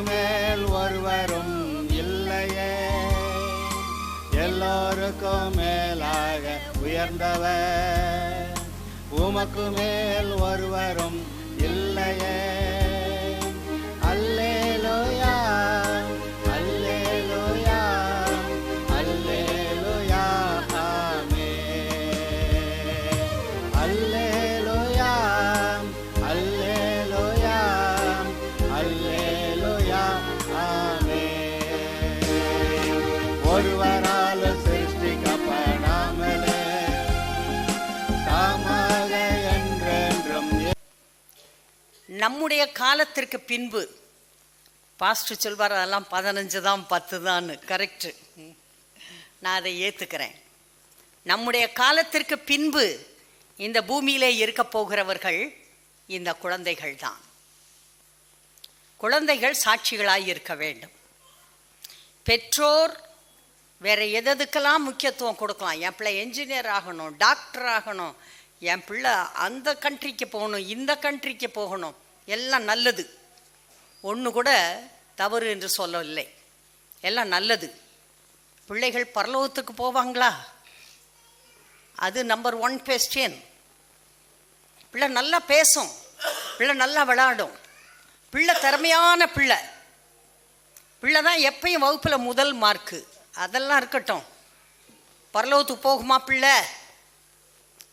மேல் ஒருவரும் இல்லையே, எல்லோருக்கும் மேலாக உயர்ந்தவர். உமக்கு மேல் ஒருவரும் இல்லையே. அல்லேலூயா, அல்லேலூயா, அல்லேலூயா, ஆமென். அல்லேலூயா, அல்லேலூயா, அல்லேலூயா, ஆமென். ஒருவரால் சிருஷ்டிக்கப்படாமலே தாமாக என்றென்றும். நம்முடைய காலத்திற்கு பின்பு பாஸ்டர் சொல்வார் அதெல்லாம் 15 தான் 10 தான். கரெக்டு, நான் அதை ஏற்றுக்கிறேன். நம்முடைய காலத்திற்கு பின்பு இந்த பூமியிலே இருக்க போகிறவர்கள் இந்த குழந்தைகள் தான். குழந்தைகள் சாட்சிகளாய் இருக்க வேண்டும். பெற்றோர் வேற எதுக்கெல்லாம் முக்கியத்துவம் கொடுக்கலாம். என் பிள்ளை என்ஜினியர் ஆகணும், டாக்டர் ஆகணும், என் பிள்ளை அந்த கண்ட்ரிக்கு போகணும், இந்த கண்ட்ரிக்கு போகணும், எல்லாம் நல்லது. ஒன்று கூட தவறு என்று சொல்லவில்லை, எல்லாம் நல்லது. பிள்ளைகள் பரலோகத்துக்கு போவாங்களா? அது நம்பர் 1 கொஸ்டின். பிள்ளை நல்லா பேசும், பிள்ளை நல்லா விளையாடும், பிள்ளை திறமையான பிள்ளை, பிள்ளை தான் எப்பயும் வகுப்பில் முதல் மார்க்கு, அதெல்லாம் இருக்கட்டும். பரலோகத்துக்கு போகுமா பிள்ளை?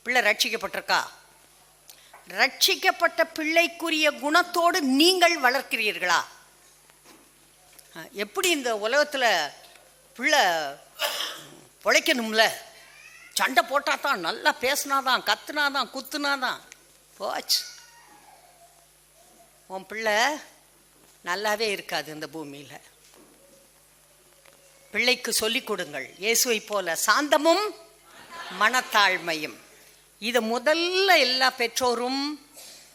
பிள்ளை ரட்சிக்கப்பட்டிருக்கா? ரட்சிக்கப்பட்ட பிள்ளைக்குரிய குணத்தோடு நீங்கள் வளர்க்கிறீர்களா? எப்படி இந்த உலகத்தில் பிள்ளை பிழைக்கணும்ல? சண்டை போட்டால் தான், நல்லா பேசினாதான், கத்துனாதான், குத்துனாதான் போச்சு. உன் பிள்ளை நல்லாவே இருக்காது இந்த பூமியில். பிள்ளைக்கு சொல்லிக் கொடுங்கள், இயேசுவை போல சாந்தமும் மனத்தாழ்மையும். இதை முதல்ல எல்லா பெற்றோரும்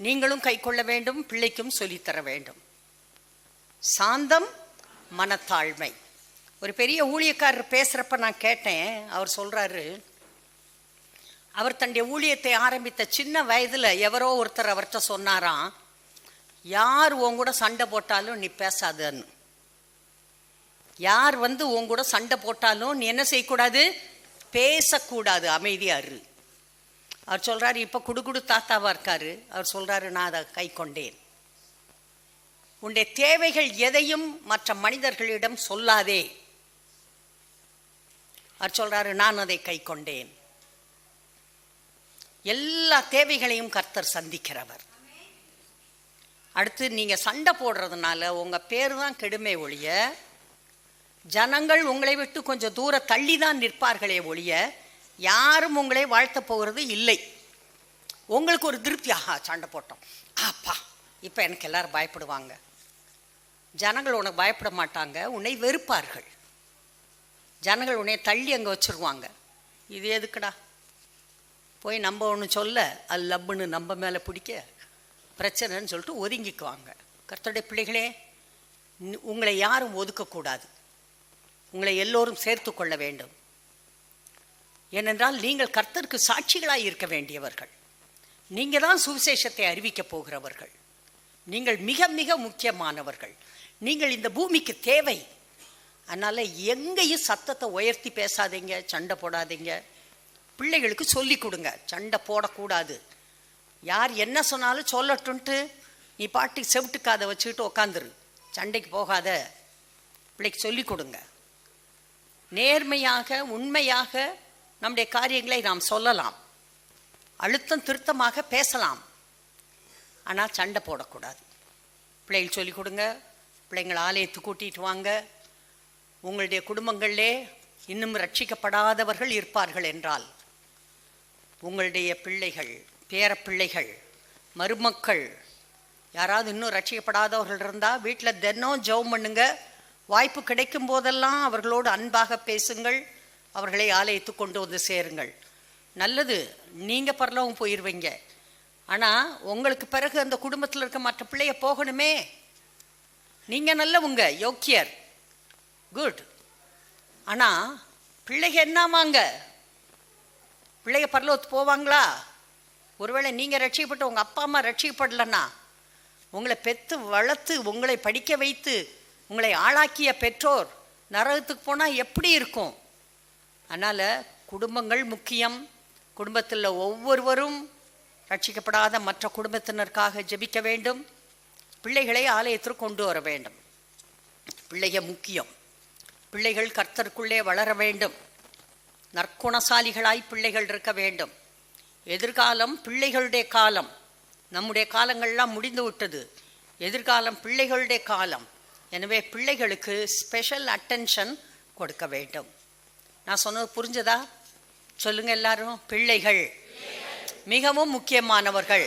நீங்களும் கை கொள்ள வேண்டும், பிள்ளைக்கும் சொல்லித்தர வேண்டும். சாந்தம், மனத்தாழ்மை. ஒரு பெரிய ஊழியக்காரர் பேசுகிறப்ப நான் கேட்டேன். அவர் சொல்கிறாரு, அவர் தன்னுடைய ஊழியத்தை ஆரம்பித்த சின்ன வயதில் எவரோ ஒருத்தர் அவர்கிட்ட சொன்னாராம், யார் உன் கூட சண்டை போட்டாலும் நீ பேசாதன்னு. யார் உன் கூட சண்டை போட்டாலும் நீ என்ன செய்யக்கூடாது? பேசக்கூடாது, அமைதியா இரு. அவர் சொல்றாரு, இப்ப குடுகுடு தாத்தாவா இருக்காரு. அவர் சொல்றாரு, நான் அதை கை கொண்டேன். உன்னுடைய தேவைகள் எதையும் மற்ற மனிதர்களிடம் சொல்லாதே. அவர் சொல்றாரு, நான் அதை கை கொண்டேன். எல்லா தேவைகளையும் கர்த்தர் சந்திக்கிறவர். அடுத்து, நீங்க சண்டை போடுறதுனால உங்க பேரு தான் கெடுமே ஒழிய, ஜனங்கள் உங்களை விட்டு கொஞ்சம் தூர தள்ளி தான் நிற்பார்களே ஒழிய, யாரும் உங்களை வாழ்த்த போகிறது இல்லை. உங்களுக்கு ஒரு திருப்தி, ஆஹா சண்டை போட்டோம், ஆப்பா இப்போ எனக்கு எல்லாரும் பயப்படுவாங்க. ஜனங்கள் உனக்கு பயப்பட மாட்டாங்க, உன்னை வெறுப்பார்கள். ஜனங்கள் உன்னை தள்ளி அங்கே வச்சுருவாங்க. இது எதுக்குடா போய் நம்ம ஒன்று சொல்ல, அது லப்புன்னு நம்ம மேலே பிடிக்க பிரச்சனைன்னு சொல்லிட்டு ஒதுங்கிக்குவாங்க. கர்த்தருடைய பிள்ளைகளே, உங்களை யாரும் ஒதுக்கக்கூடாது, உங்களை எல்லோரும் சேர்த்து கொள்ள வேண்டும். ஏனென்றால் நீங்கள் கர்த்தருக்கு சாட்சிகளாய் இருக்க வேண்டியவர்கள். நீங்கள் தான் சுவிசேஷத்தை அறிவிக்கப் போகிறவர்கள். நீங்கள் மிக மிக முக்கியமானவர்கள். நீங்கள் இந்த பூமிக்கு தேவை. அதனால் எங்கேயும் சத்தத்தை உயர்த்தி பேசாதீங்க, சண்டை போடாதீங்க. பிள்ளைகளுக்கு சொல்லி கொடுங்க, சண்டை போடக்கூடாது. யார் என்ன சொன்னாலும் சொல்லட்டுன்ட்டு நீ பாட்டுக்கு செவிட்டுக்காத வச்சுக்கிட்டு உக்காந்துரு, சண்டைக்கு போகாத. பிள்ளைக்கு சொல்லி கொடுங்க. நேர்மையாக உண்மையாக நம்முடைய காரியங்களை நாம் சொல்லலாம், அழுத்தம் திருத்தமாக பேசலாம், ஆனால் சண்டை போடக்கூடாது. பிள்ளைகள் சொல்லிக் கொடுங்க. பிள்ளைங்களை ஆலயத்துக்கு கூட்டிகிட்டு வாங்க. உங்களுடைய குடும்பங்களிலே இன்னும் ரட்சிக்கப்படாதவர்கள் இருப்பார்கள் என்றால், உங்களுடைய பிள்ளைகள், பேரப்பிள்ளைகள், மருமக்கள் யாராவது இன்னும் ரட்சிக்கப்படாதவர்கள் இருந்தால் வீட்டில் தினம் ஜெபம் பண்ணுங்க. வாய்ப்பு கிடைக்கும் போதெல்லாம் அவர்களோடு அன்பாக பேசுங்கள். அவர்களை ஆலயத்துக்கு கொண்டு வந்து சேருங்கள். நல்லது, நீங்கள் பரலோகம் போயிடுவீங்க. ஆனால் உங்களுக்கு பிறகு அந்த குடும்பத்தில் இருக்க மற்ற பிள்ளைய போகணுமே. நீங்கள் நல்லவங்க, யோக்கியர், குட். ஆனால் பிள்ளைங்க என்னமாங்க? பிள்ளைங்க பரலோகத்துக்கு போவாங்களா? ஒருவேளை நீங்கள் ரட்சிக்கப்பட்டு உங்கள் அப்பா அம்மா ரட்சிக்கப்படலைன்னா, உங்களை பெற்று வளர்த்து உங்களை படிக்க வைத்து உங்களை ஆளாக்கிய பெற்றோர் நரகத்துக்கு போனால் எப்படி இருக்கும்? அதனால் குடும்பங்கள் முக்கியம். குடும்பத்தில் ஒவ்வொருவரும் ரட்சிக்கப்படாத மற்ற குடும்பத்தினருக்காக ஜெபிக்க வேண்டும். பிள்ளைகளை ஆலயத்திற்கு கொண்டு வர வேண்டும். பிள்ளைகள் முக்கியம். பிள்ளைகள் கர்த்தருக்குள்ளே வளர வேண்டும். நற்குணசாலிகளாய் பிள்ளைகள் இருக்க வேண்டும். எதிர்காலம் பிள்ளைகளுடைய காலம். நம்முடைய காலங்கள்லாம் முடிந்து விட்டது. எதிர்காலம் பிள்ளைகளுடைய காலம். எனவே பிள்ளைகளுக்கு ஸ்பெஷல் அட்டென்ஷன் கொடுக்க வேண்டும். நான் சொன்னது புரிஞ்சதா? சொல்லுங்க எல்லாரும். பிள்ளைகள் மிகவும் முக்கியமானவர்கள்.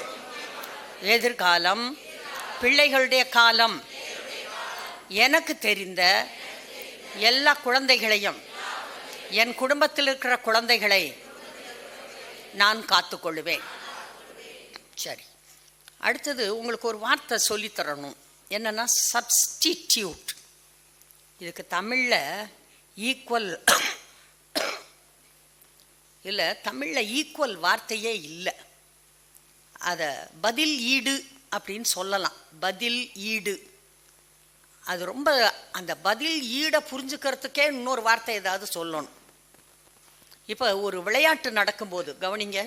எதிர்காலம் பிள்ளைகளுடைய காலம். எனக்கு தெரிந்த எல்லா குழந்தைகளையும், என் குடும்பத்தில் இருக்கிற குழந்தைகளை நான் காத்துக்கொள்ளுவேன். சரி, அடுத்தது உங்களுக்கு ஒரு வார்த்தை சொல்லித்தரணும். என்னன்னா சப்ஸ்டிடியூட். இதுக்கு தமிழில் ஈக்குவல் இல்லை. தமிழில் ஈக்குவல் வார்த்தையே இல்லை. அதை பதில் ஈடு அப்படின்னு சொல்லலாம். பதில் ஈடு. அது ரொம்ப, அந்த பதில் ஈடை புரிஞ்சுக்கிறதுக்கே இன்னொரு வார்த்தை ஏதாவது சொல்லணும். இப்போ ஒரு விளையாட்டு நடக்கும்போது கவனிங்க.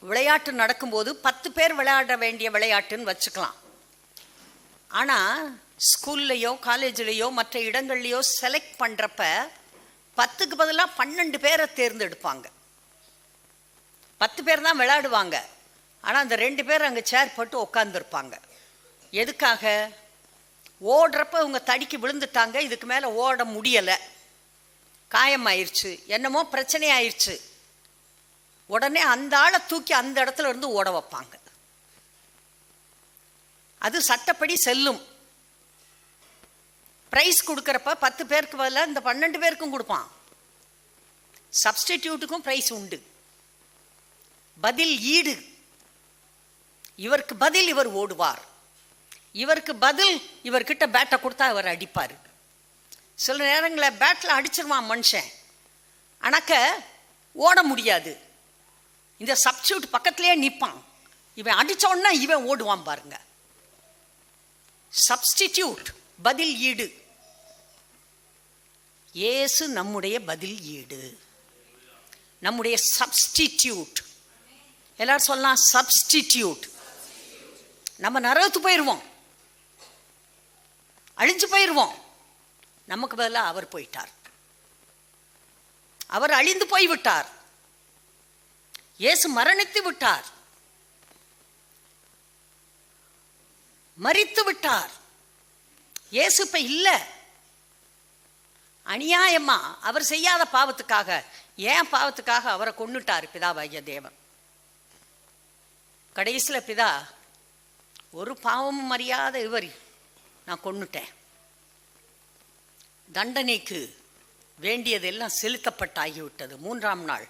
விளையாட்டு நடக்கும்போது 10 பேர் விளையாட வேண்டிய விளையாட்டுன்னு வச்சுக்கலாம். ஆனால் ஸ்கூல்லையோ காலேஜ்லேயோ மற்ற இடங்கள்லையோ செலக்ட் பண்ணுறப்ப 10க்கு பதிலாக 12 பேரை தேர்ந்தெடுப்பாங்க. 10 பேர் தான் விளையாடுவாங்க. ஆனால் அந்த 2 பேர் அங்கே சேர் போட்டு உட்காந்துருப்பாங்க. எதுக்காக? ஓடுறப்ப இவங்க தடிக்கு விழுந்துட்டாங்க, இதுக்கு மேலே ஓட முடியலை, காயமாயிருச்சு, என்னமோ பிரச்சனை ஆயிடுச்சு. உடனே அந்த ஆளை தூக்கி அந்த இடத்துல இருந்து ஓட வைப்பாங்க. அது சட்டப்படி செல்லும். பிரைஸ் கொடுக்குறப்ப 10 பேருக்கு பதிலாக இந்த 12 பேருக்கும் கொடுப்பான். சப்ஸ்டிடியூட்டுக்கும் பிரைஸ் உண்டு. பதில் ஈடு. இவருக்கு பதில் இவர் ஓடுவார். இவருக்கு பதில் இவர்கிட்ட பேட்டை கொடுத்தா இவர் அடிப்பார். சில நேரங்களில் பேட்டில் அடிச்சிருவான் மனுஷன், ஆனாக்க ஓட முடியாது. இந்த சப்ஸ்டிடியூட் பக்கத்திலே நிற்பான். இவன் அடித்தோன்னா இவன் ஓடுவான் பாருங்க. சப்ஸ்டிடியூட், பதில் ஈடு. இயேசு நம்முடைய பதில் ஈடு, நம்முடைய சப்ஸ்டிடியூட். எல்லாரும் சொல்லலாம் சப்ஸ்டிடியூட். நம்ம நரகத்து போயிடுவோம், அழிஞ்சு போயிடுவோம். நமக்கு பதிலாக அவர் போயிட்டார். அவர் அழிந்து போய்விட்டார். இயேசு மரணித்து விட்டார், மரித்து விட்டார். இயேசு இப்ப இல்லை. அநியாயமா அவர் செய்யாத பாவத்துக்காக, ஏன் பாவத்துக்காக அவரை கொன்னுட்டார் பிதாவாகிய தேவன். கடைசியில் பிதா, ஒரு பாவமும் அறியாத இவர் நான் கொன்னுட்டேன், தண்டனைக்கு வேண்டியதெல்லாம் செலுத்தப்பட்டாகிவிட்டது. 3ஆம் நாள்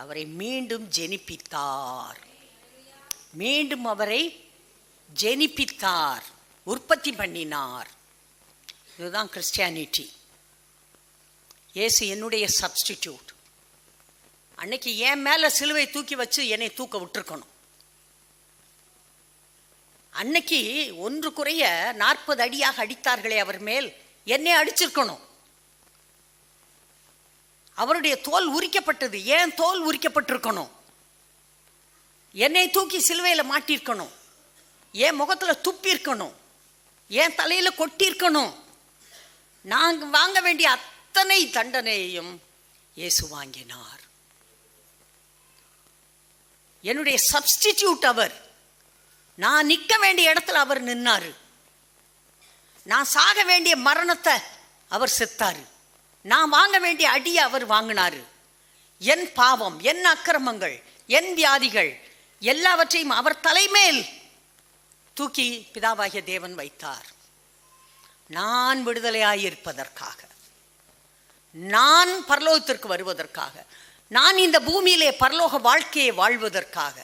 அவரை மீண்டும் ஜெனிப்பித்தார். மீண்டும் அவரை ஜெனிப்பித்தார், உற்பத்தி பண்ணினார். இதுதான் கிறிஸ்டியானிட்டி. இயேசு என்னுடைய சப்ஸ்டிடியூட். அன்னைக்கு என் மேலே சிலுவை தூக்கி வச்சு என்னை தூக்க விட்டுருக்கணும். அன்னைக்கு 1 குறைய 40 அடியாக அடித்தார்களே அவர் மேல், என்னை அடிச்சிருக்கணும். அவருடைய தோல் உரிக்கப்பட்டது, ஏன் தோல் உரிக்கப்பட்டிருக்கணும்? என்னை தூக்கி சிலுவையில் மாட்டிருக்கணும், என் முகத்தில் துப்பியிருக்கணும், என் தலையில் கொட்டியிருக்கணும். நாங்கள் வாங்க வேண்டிய அத்தனை தண்டனையையும் இயேசு வாங்கினார். என்னுடைய சப்ஸ்டிடியூட் அவர். நான் நிற்க வேண்டிய இடத்துல அவர் நின்னாரு. நான் சாக வேண்டிய மரணத்தை அவர் செத்தாரு. நான் வாங்க வேண்டிய அடியை அவர் வாங்கினாரு. என் பாவம், என் அக்கிரமங்கள், என் வியாதிகள் எல்லாவற்றையும் அவர் தலைமேல் தூக்கி பிதாவாகிய தேவன் வைத்தார். நான் விடுதலையாயிருப்பதற்காக, நான் பரலோகத்திற்கு வருவதற்காக, நான் இந்த பூமியிலே பரலோக வாழ்க்கையை வாழ்வதற்காக,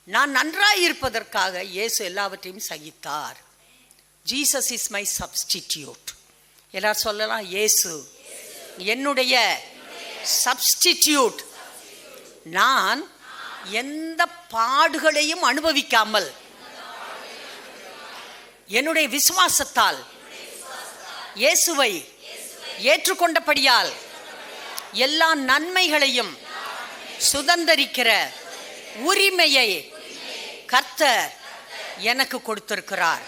நான் நன்றாயிருப்பதற்காக இயேசு எல்லாவற்றையும் சகித்தார். Jesus is my substitute. எல்லாரும் சொல்லலாம், இயேசு என்னுடைய சப்ஸ்டிடியூட். நான் எந்த பாடுகளையும் அனுபவிக்காமல் என்னுடைய விசுவாசத்தால் இயேசுவை ஏற்றுக்கொண்டபடியால் எல்லா நன்மைகளையும் சுதந்தரிக்கிற உரிமையை கர்த்தர் எனக்கு கொடுத்திருக்கிறார்.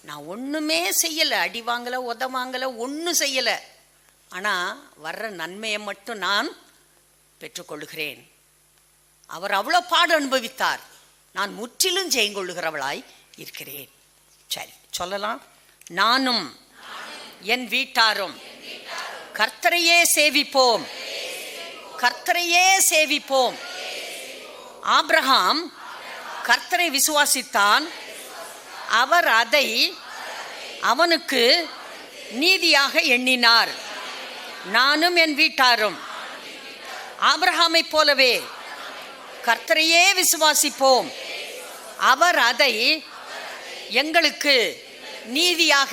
நான் ஒண்ணுமே செய்யல, அடி வாங்கல, உத வாங்கல, ஒன்றும் செய்யல. ஆனா வர்ற நன்மையை மட்டும் நான் பெற்றுக்கொள்கிறேன். அவர் அவ்வளோ பாடு அனுபவித்தார், நான் முற்றிலும் ஜெயங்கொள்ளுகிறவளாய் இருக்கிறேன். சரி சொல்லலாம், நானும் என் வீட்டாரும் கர்த்தரையே சேவிப்போம், கர்த்தரையே சேவிப்போம். ஆபிரகாம் கர்த்தரை விசுவாசித்தான், அவர் அதை அவனுக்கு நீதியாக எண்ணினார். நானும் என் வீட்டாரும் ஆபிரகாமை போலவே கர்த்தரையே விசுவாசிப்போம், அவர் அதை எங்களுக்கு நீதியாக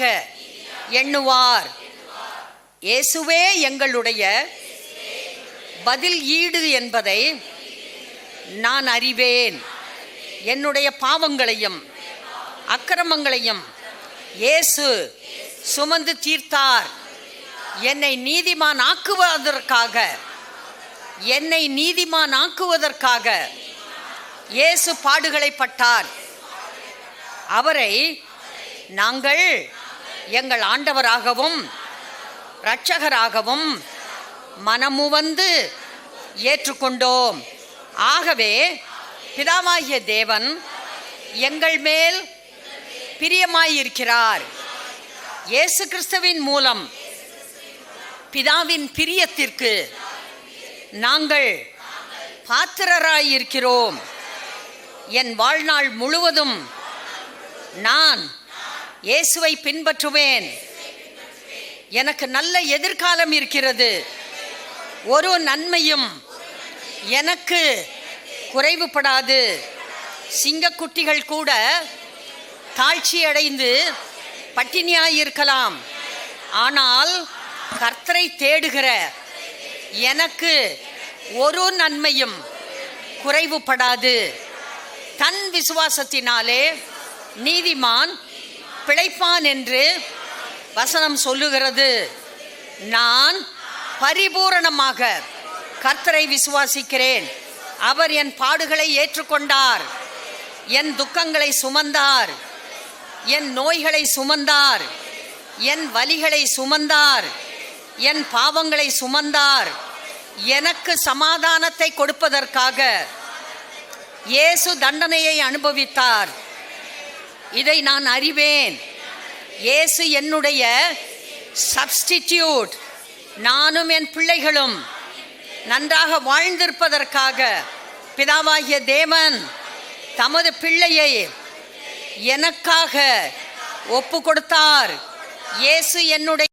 எண்ணுவார். இயேசுவே எங்களுடைய பதில் ஈடு என்பதை நான் அறிவேன். என்னுடைய பாவங்களையும் அக்கிரமங்களையும் இயேசு சுமந்து தீர்த்தார். என்னை நீதிமான் ஆக்குவதற்காக, என்னை நீதிமான் ஆக்குவதற்காக இயேசு பாடுகளை பட்டார். அவரை நாங்கள் எங்கள் ஆண்டவராகவும் இரட்சகராகவும் மனமுவந்து ஏற்றுக்கொண்டோம். ஆகவே பிதாவாகிய தேவன் எங்கள் மேல் பிரியமாயிருக்கிறார். இயேசு கிறிஸ்துவின் மூலம் பிதாவின் பிரியத்திற்கு நாங்கள் பாத்திரராயிருக்கிறோம். என் வாழ்நாள் முழுவதும் நான் இயேசுவை பின்பற்றுவேன். எனக்கு நல்ல எதிர்காலம் இருக்கிறது. ஒரு நன்மையும் எனக்கு குறைவுபடாது. சிங்கக்குட்டிகள் கூட தாழ்ச்சி அடைந்து பட்டினியாயிருக்கலாம், ஆனால் கர்த்தரை தேடுகிற எனக்கு ஒரு நன்மையும் குறைவுபடாது. தன் விசுவாசத்தினாலே நீதிமான் பிழைப்பான் என்று வசனம் சொல்லுகிறது. நான் பரிபூரணமாக கர்த்தரை விசுவாசிக்கிறேன். அவர் என் பாடுகளை ஏற்றுக்கொண்டார், என் துக்கங்களை சுமந்தார், என் நோய்களை சுமந்தார், என் வலிகளை சுமந்தார், என் பாவங்களை சுமந்தார். எனக்கு சமாதானத்தை கொடுப்பதற்காக இயேசு தண்டனையை அனுபவித்தார். இதை நான் அறிவேன். இயேசு என்னுடைய சப்ஸ்டிடியூட். நானும் என் பிள்ளைகளும் நன்றாக வாழ்ந்திருப்பதற்காக பிதாவாகிய தேவன் தமது பிள்ளையை எனக்காக ஒப்பு கொடுத்தார். இயேசு என்னுடைய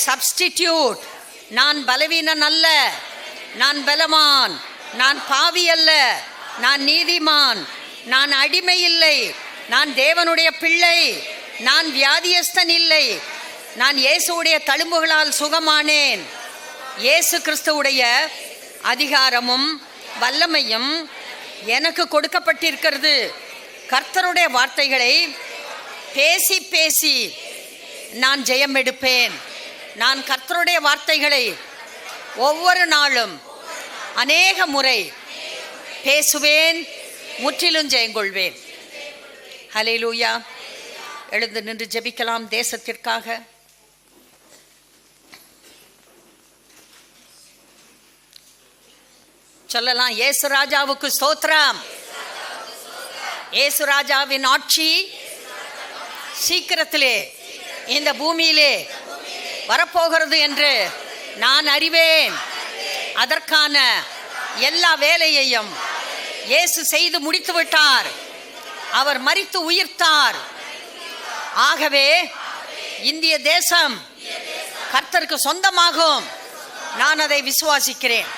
சப்ஸ்டிடியூட். நான் பலவீனன் அல்ல, நான் பலவான். நான் பாவி அல்ல, நான் நீதிமான். நான் அடிமை இல்லை, நான் தேவனுடைய பிள்ளை. நான் வியாதியஸ்தன் இல்லை, நான் இயேசுடைய தழும்புகளால் சுகமானேன். இயேசு கிறிஸ்துவுடைய அதிகாரமும் வல்லமையும் எனக்கு கொடுக்கப்பட்டிருக்கிறது. கர்த்தருடைய வார்த்தைகளை பேசி பேசி நான் ஜெயம் எடுப்பேன். நான் கர்த்தருடைய வார்த்தைகளை ஒவ்வொரு நாளும் அநேக முறை பேசுவேன், முற்றிலும் ஜெயங்கொள்வேன். ஹல்லேலூயா. எழுந்து நின்று ஜெபிக்கலாம் தேசத்திற்காக. சொல்லலாம், இயேசு ராஜாவுக்கு ஸ்தோத்திரம். இயேசு ராஜாவின் ஆட்சி சீக்கிரத்திலே இந்த பூமியிலே வரப்போகிறது என்று நான் அறிவேன். அதற்கான எல்லா வேலையையும் இயேசு செய்து முடித்து விட்டார். அவர் மரித்து உயிர்த்தார். ஆகவே இந்திய தேசம் கர்த்தருக்கு சொந்தமாகும். நான் அதை விசுவாசிக்கிறேன்.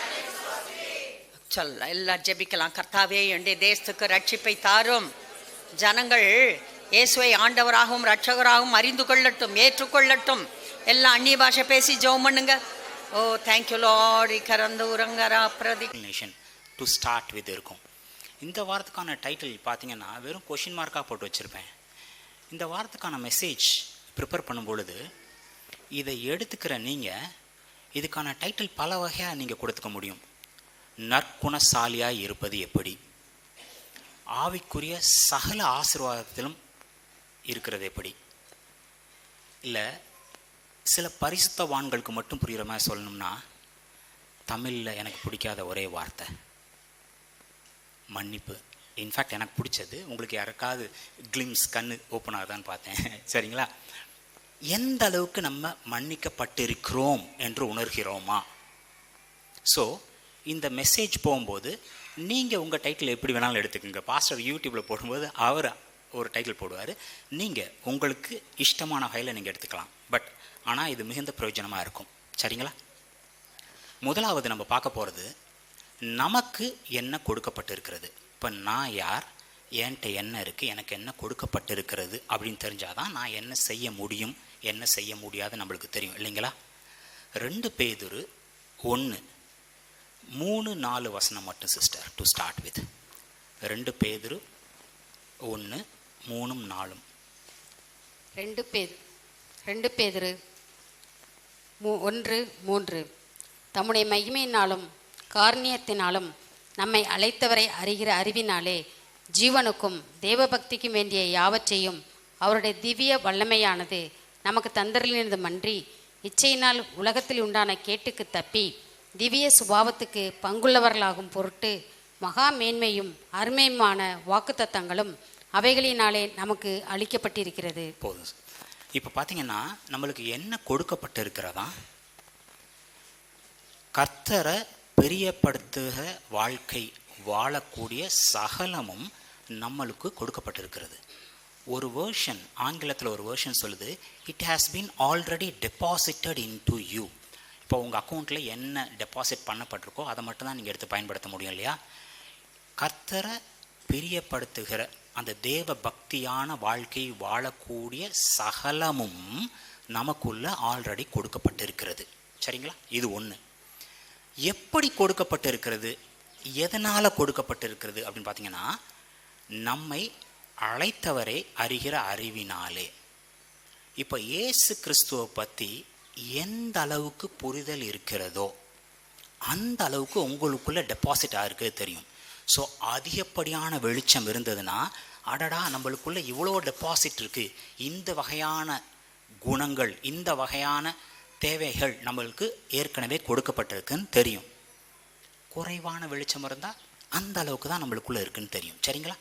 சொல்ல எல்லாம் ஜெபிக்கலாம். கர்த்தாவே, என்னுடைய தேசத்துக்கு ரட்சிப்பை தாரும். ஜனங்கள் இயேசுவை ஆண்டவராகவும் இரட்சகராகவும் அறிந்து கொள்ளட்டும், ஏற்றுக்கொள்ளட்டும். எல்லாம் அந்நிய பாஷை பேசி ஜெபம் பண்ணுங்க. ஓ தேங்க்யூ லார்ட். கரந்து உரங்கரா பிரதி நேஷன் டு ஸ்டார்ட் வித் இருக்கும். இந்த வாரத்துக்கான டைட்டில் பார்த்தீங்கன்னா வெறும் கொஷின் மார்க்காக போட்டு வச்சுருப்பேன். இந்த வாரத்துக்கான மெசேஜ் ப்ரிப்பேர் பண்ணும் பொழுது இதை எடுத்துக்கிற நீங்கள் இதுக்கான டைட்டில் பல வகையாக நீங்கள் கொடுத்துக்க முடியும். நற்குணசாலியாக இருப்பது எப்படி, ஆவிக்குரிய சகல ஆசீர்வாதத்திலும் இருக்கிறது எப்படி, இல்லை சில பரிசுத்தவான்களுக்கு மட்டும் புரிகிற மாதிரி சொல்லணும்னா தமிழில் எனக்கு பிடிக்காத ஒரே வார்த்தை மன்னிப்பு. இன்ஃபேக்ட் எனக்கு பிடிச்சது, உங்களுக்கு யாருக்காவது கிளிம்ஸ் கண்ணு ஓப்பன் ஆகுதான்னு பார்த்தேன். சரிங்களா? எந்த அளவுக்கு நம்ம மன்னிக்கப்பட்டிருக்கிறோம் என்று உணர்கிறோமா? ஸோ இந்த மெசேஜ் போகும்போது நீங்கள் உங்கள் டைட்டில் எப்படி வேணாலும் எடுத்துக்கோங்க. பாஸ்டர் யூடியூப்பில் போடும்போது அவர் ஒரு டைட்டில் போடுவார், நீங்கள் உங்களுக்கு இஷ்டமான வகையில் நீங்கள் எடுத்துக்கலாம். பட் ஆனால் இது மிகுந்த பிரயோஜனமாக இருக்கும். சரிங்களா? முதலாவது நம்ம பார்க்க போகிறது நமக்கு என்ன கொடுக்கப்பட்டிருக்கிறது. இப்போ நான் யார், என்கிட்ட என்ன இருக்குது, எனக்கு என்ன கொடுக்கப்பட்டிருக்கிறது அப்படின்னு தெரிஞ்சாதான் நான் என்ன செய்ய முடியும், என்ன செய்ய முடியாது நம்மளுக்கு தெரியும் இல்லைங்களா? 2 பேதுரு 1:3-4 வசனம் மட்டும் சிஸ்டர் டு ஸ்டார்ட் வித். 2 பேதுரு 1:3-4. 2 பேதுரு 1:3. தம்முடைய மகிமையினாலும் காருண்யத்தினாலும் நம்மை அழைத்தவரை அறிகிற அறிவினாலே ஜீவனுக்கும் தேவபக்திக்கும் வேண்டிய யாவற்றையும் அவருடைய திவ்ய வல்லமையானது நமக்கு தந்தரிலிருந்துமன்றி இச்சையினால் உலகத்தில் உண்டான கேட்டுக்கு தப்பி திவ்ய சுபாவத்துக்கு பங்குள்ளவர்களாகும் பொருட்டு மகா மேன்மையும் அருமையுமான வாக்குத்தத்தங்களும் அவைகளினாலே நமக்கு அளிக்கப்பட்டிருக்கிறது. போதும். இப்போ பார்த்தீங்கன்னா நம்மளுக்கு என்ன கொடுக்கப்பட்டிருக்கிறதா? கர்த்தரை பிரியப்படுத்துகிற வாழ்க்கை வாழக்கூடிய சகலமும் நம்மளுக்கு கொடுக்கப்பட்டிருக்கிறது. ஒரு வேர்ஷன், ஆங்கிலத்தில் ஒரு வேர்ஷன் சொல்லுது, it has been already deposited in to you. இப்போ உங்கள் அக்கௌண்ட்டில் என்ன டெபாசிட் பண்ணப்பட்டிருக்கோ அதை மட்டும் தான் நீங்கள் எடுத்து பயன்படுத்த முடியும் இல்லையா? கர்த்தரை பிரியப்படுத்துகிற அந்த தேவ பக்தியான வாழ்க்கை வாழக்கூடிய சகலமும் நமக்குள்ள ஆல்ரெடி கொடுக்கப்பட்டிருக்கிறது. சரிங்களா? இது ஒன்று. எப்படி கொடுக்கப்பட்டிருக்கிறது, எதனால் கொடுக்கப்பட்டிருக்கிறது அப்படின்னு பார்த்தீங்கன்னா, நம்மை அழைத்தவரை அறிகிற அறிவினாலே. இப்போ இயேசு கிறிஸ்துவை பற்றி எந்த அளவுக்கு புரிதல் இருக்கிறதோ அந்த அளவுக்கு உங்களுக்குள்ள டெபாசிட் ஆகிருக்கு தெரியும். ஸோ அதிகப்படியான வெளிச்சம் இருந்ததுன்னா, அடடா நம்மளுக்குள்ள இவ்வளோ டெபாசிட் இருக்குது, இந்த வகையான குணங்கள், இந்த வகையான தேவைகள் நம்மளுக்கு ஏற்கனவே கொடுக்கப்பட்டிருக்குன்னு தெரியும். குறைவான வெளிச்சம் இருந்தால் அந்த அளவுக்கு தான் நம்மளுக்குள்ளே இருக்குன்னு தெரியும். சரிங்களா?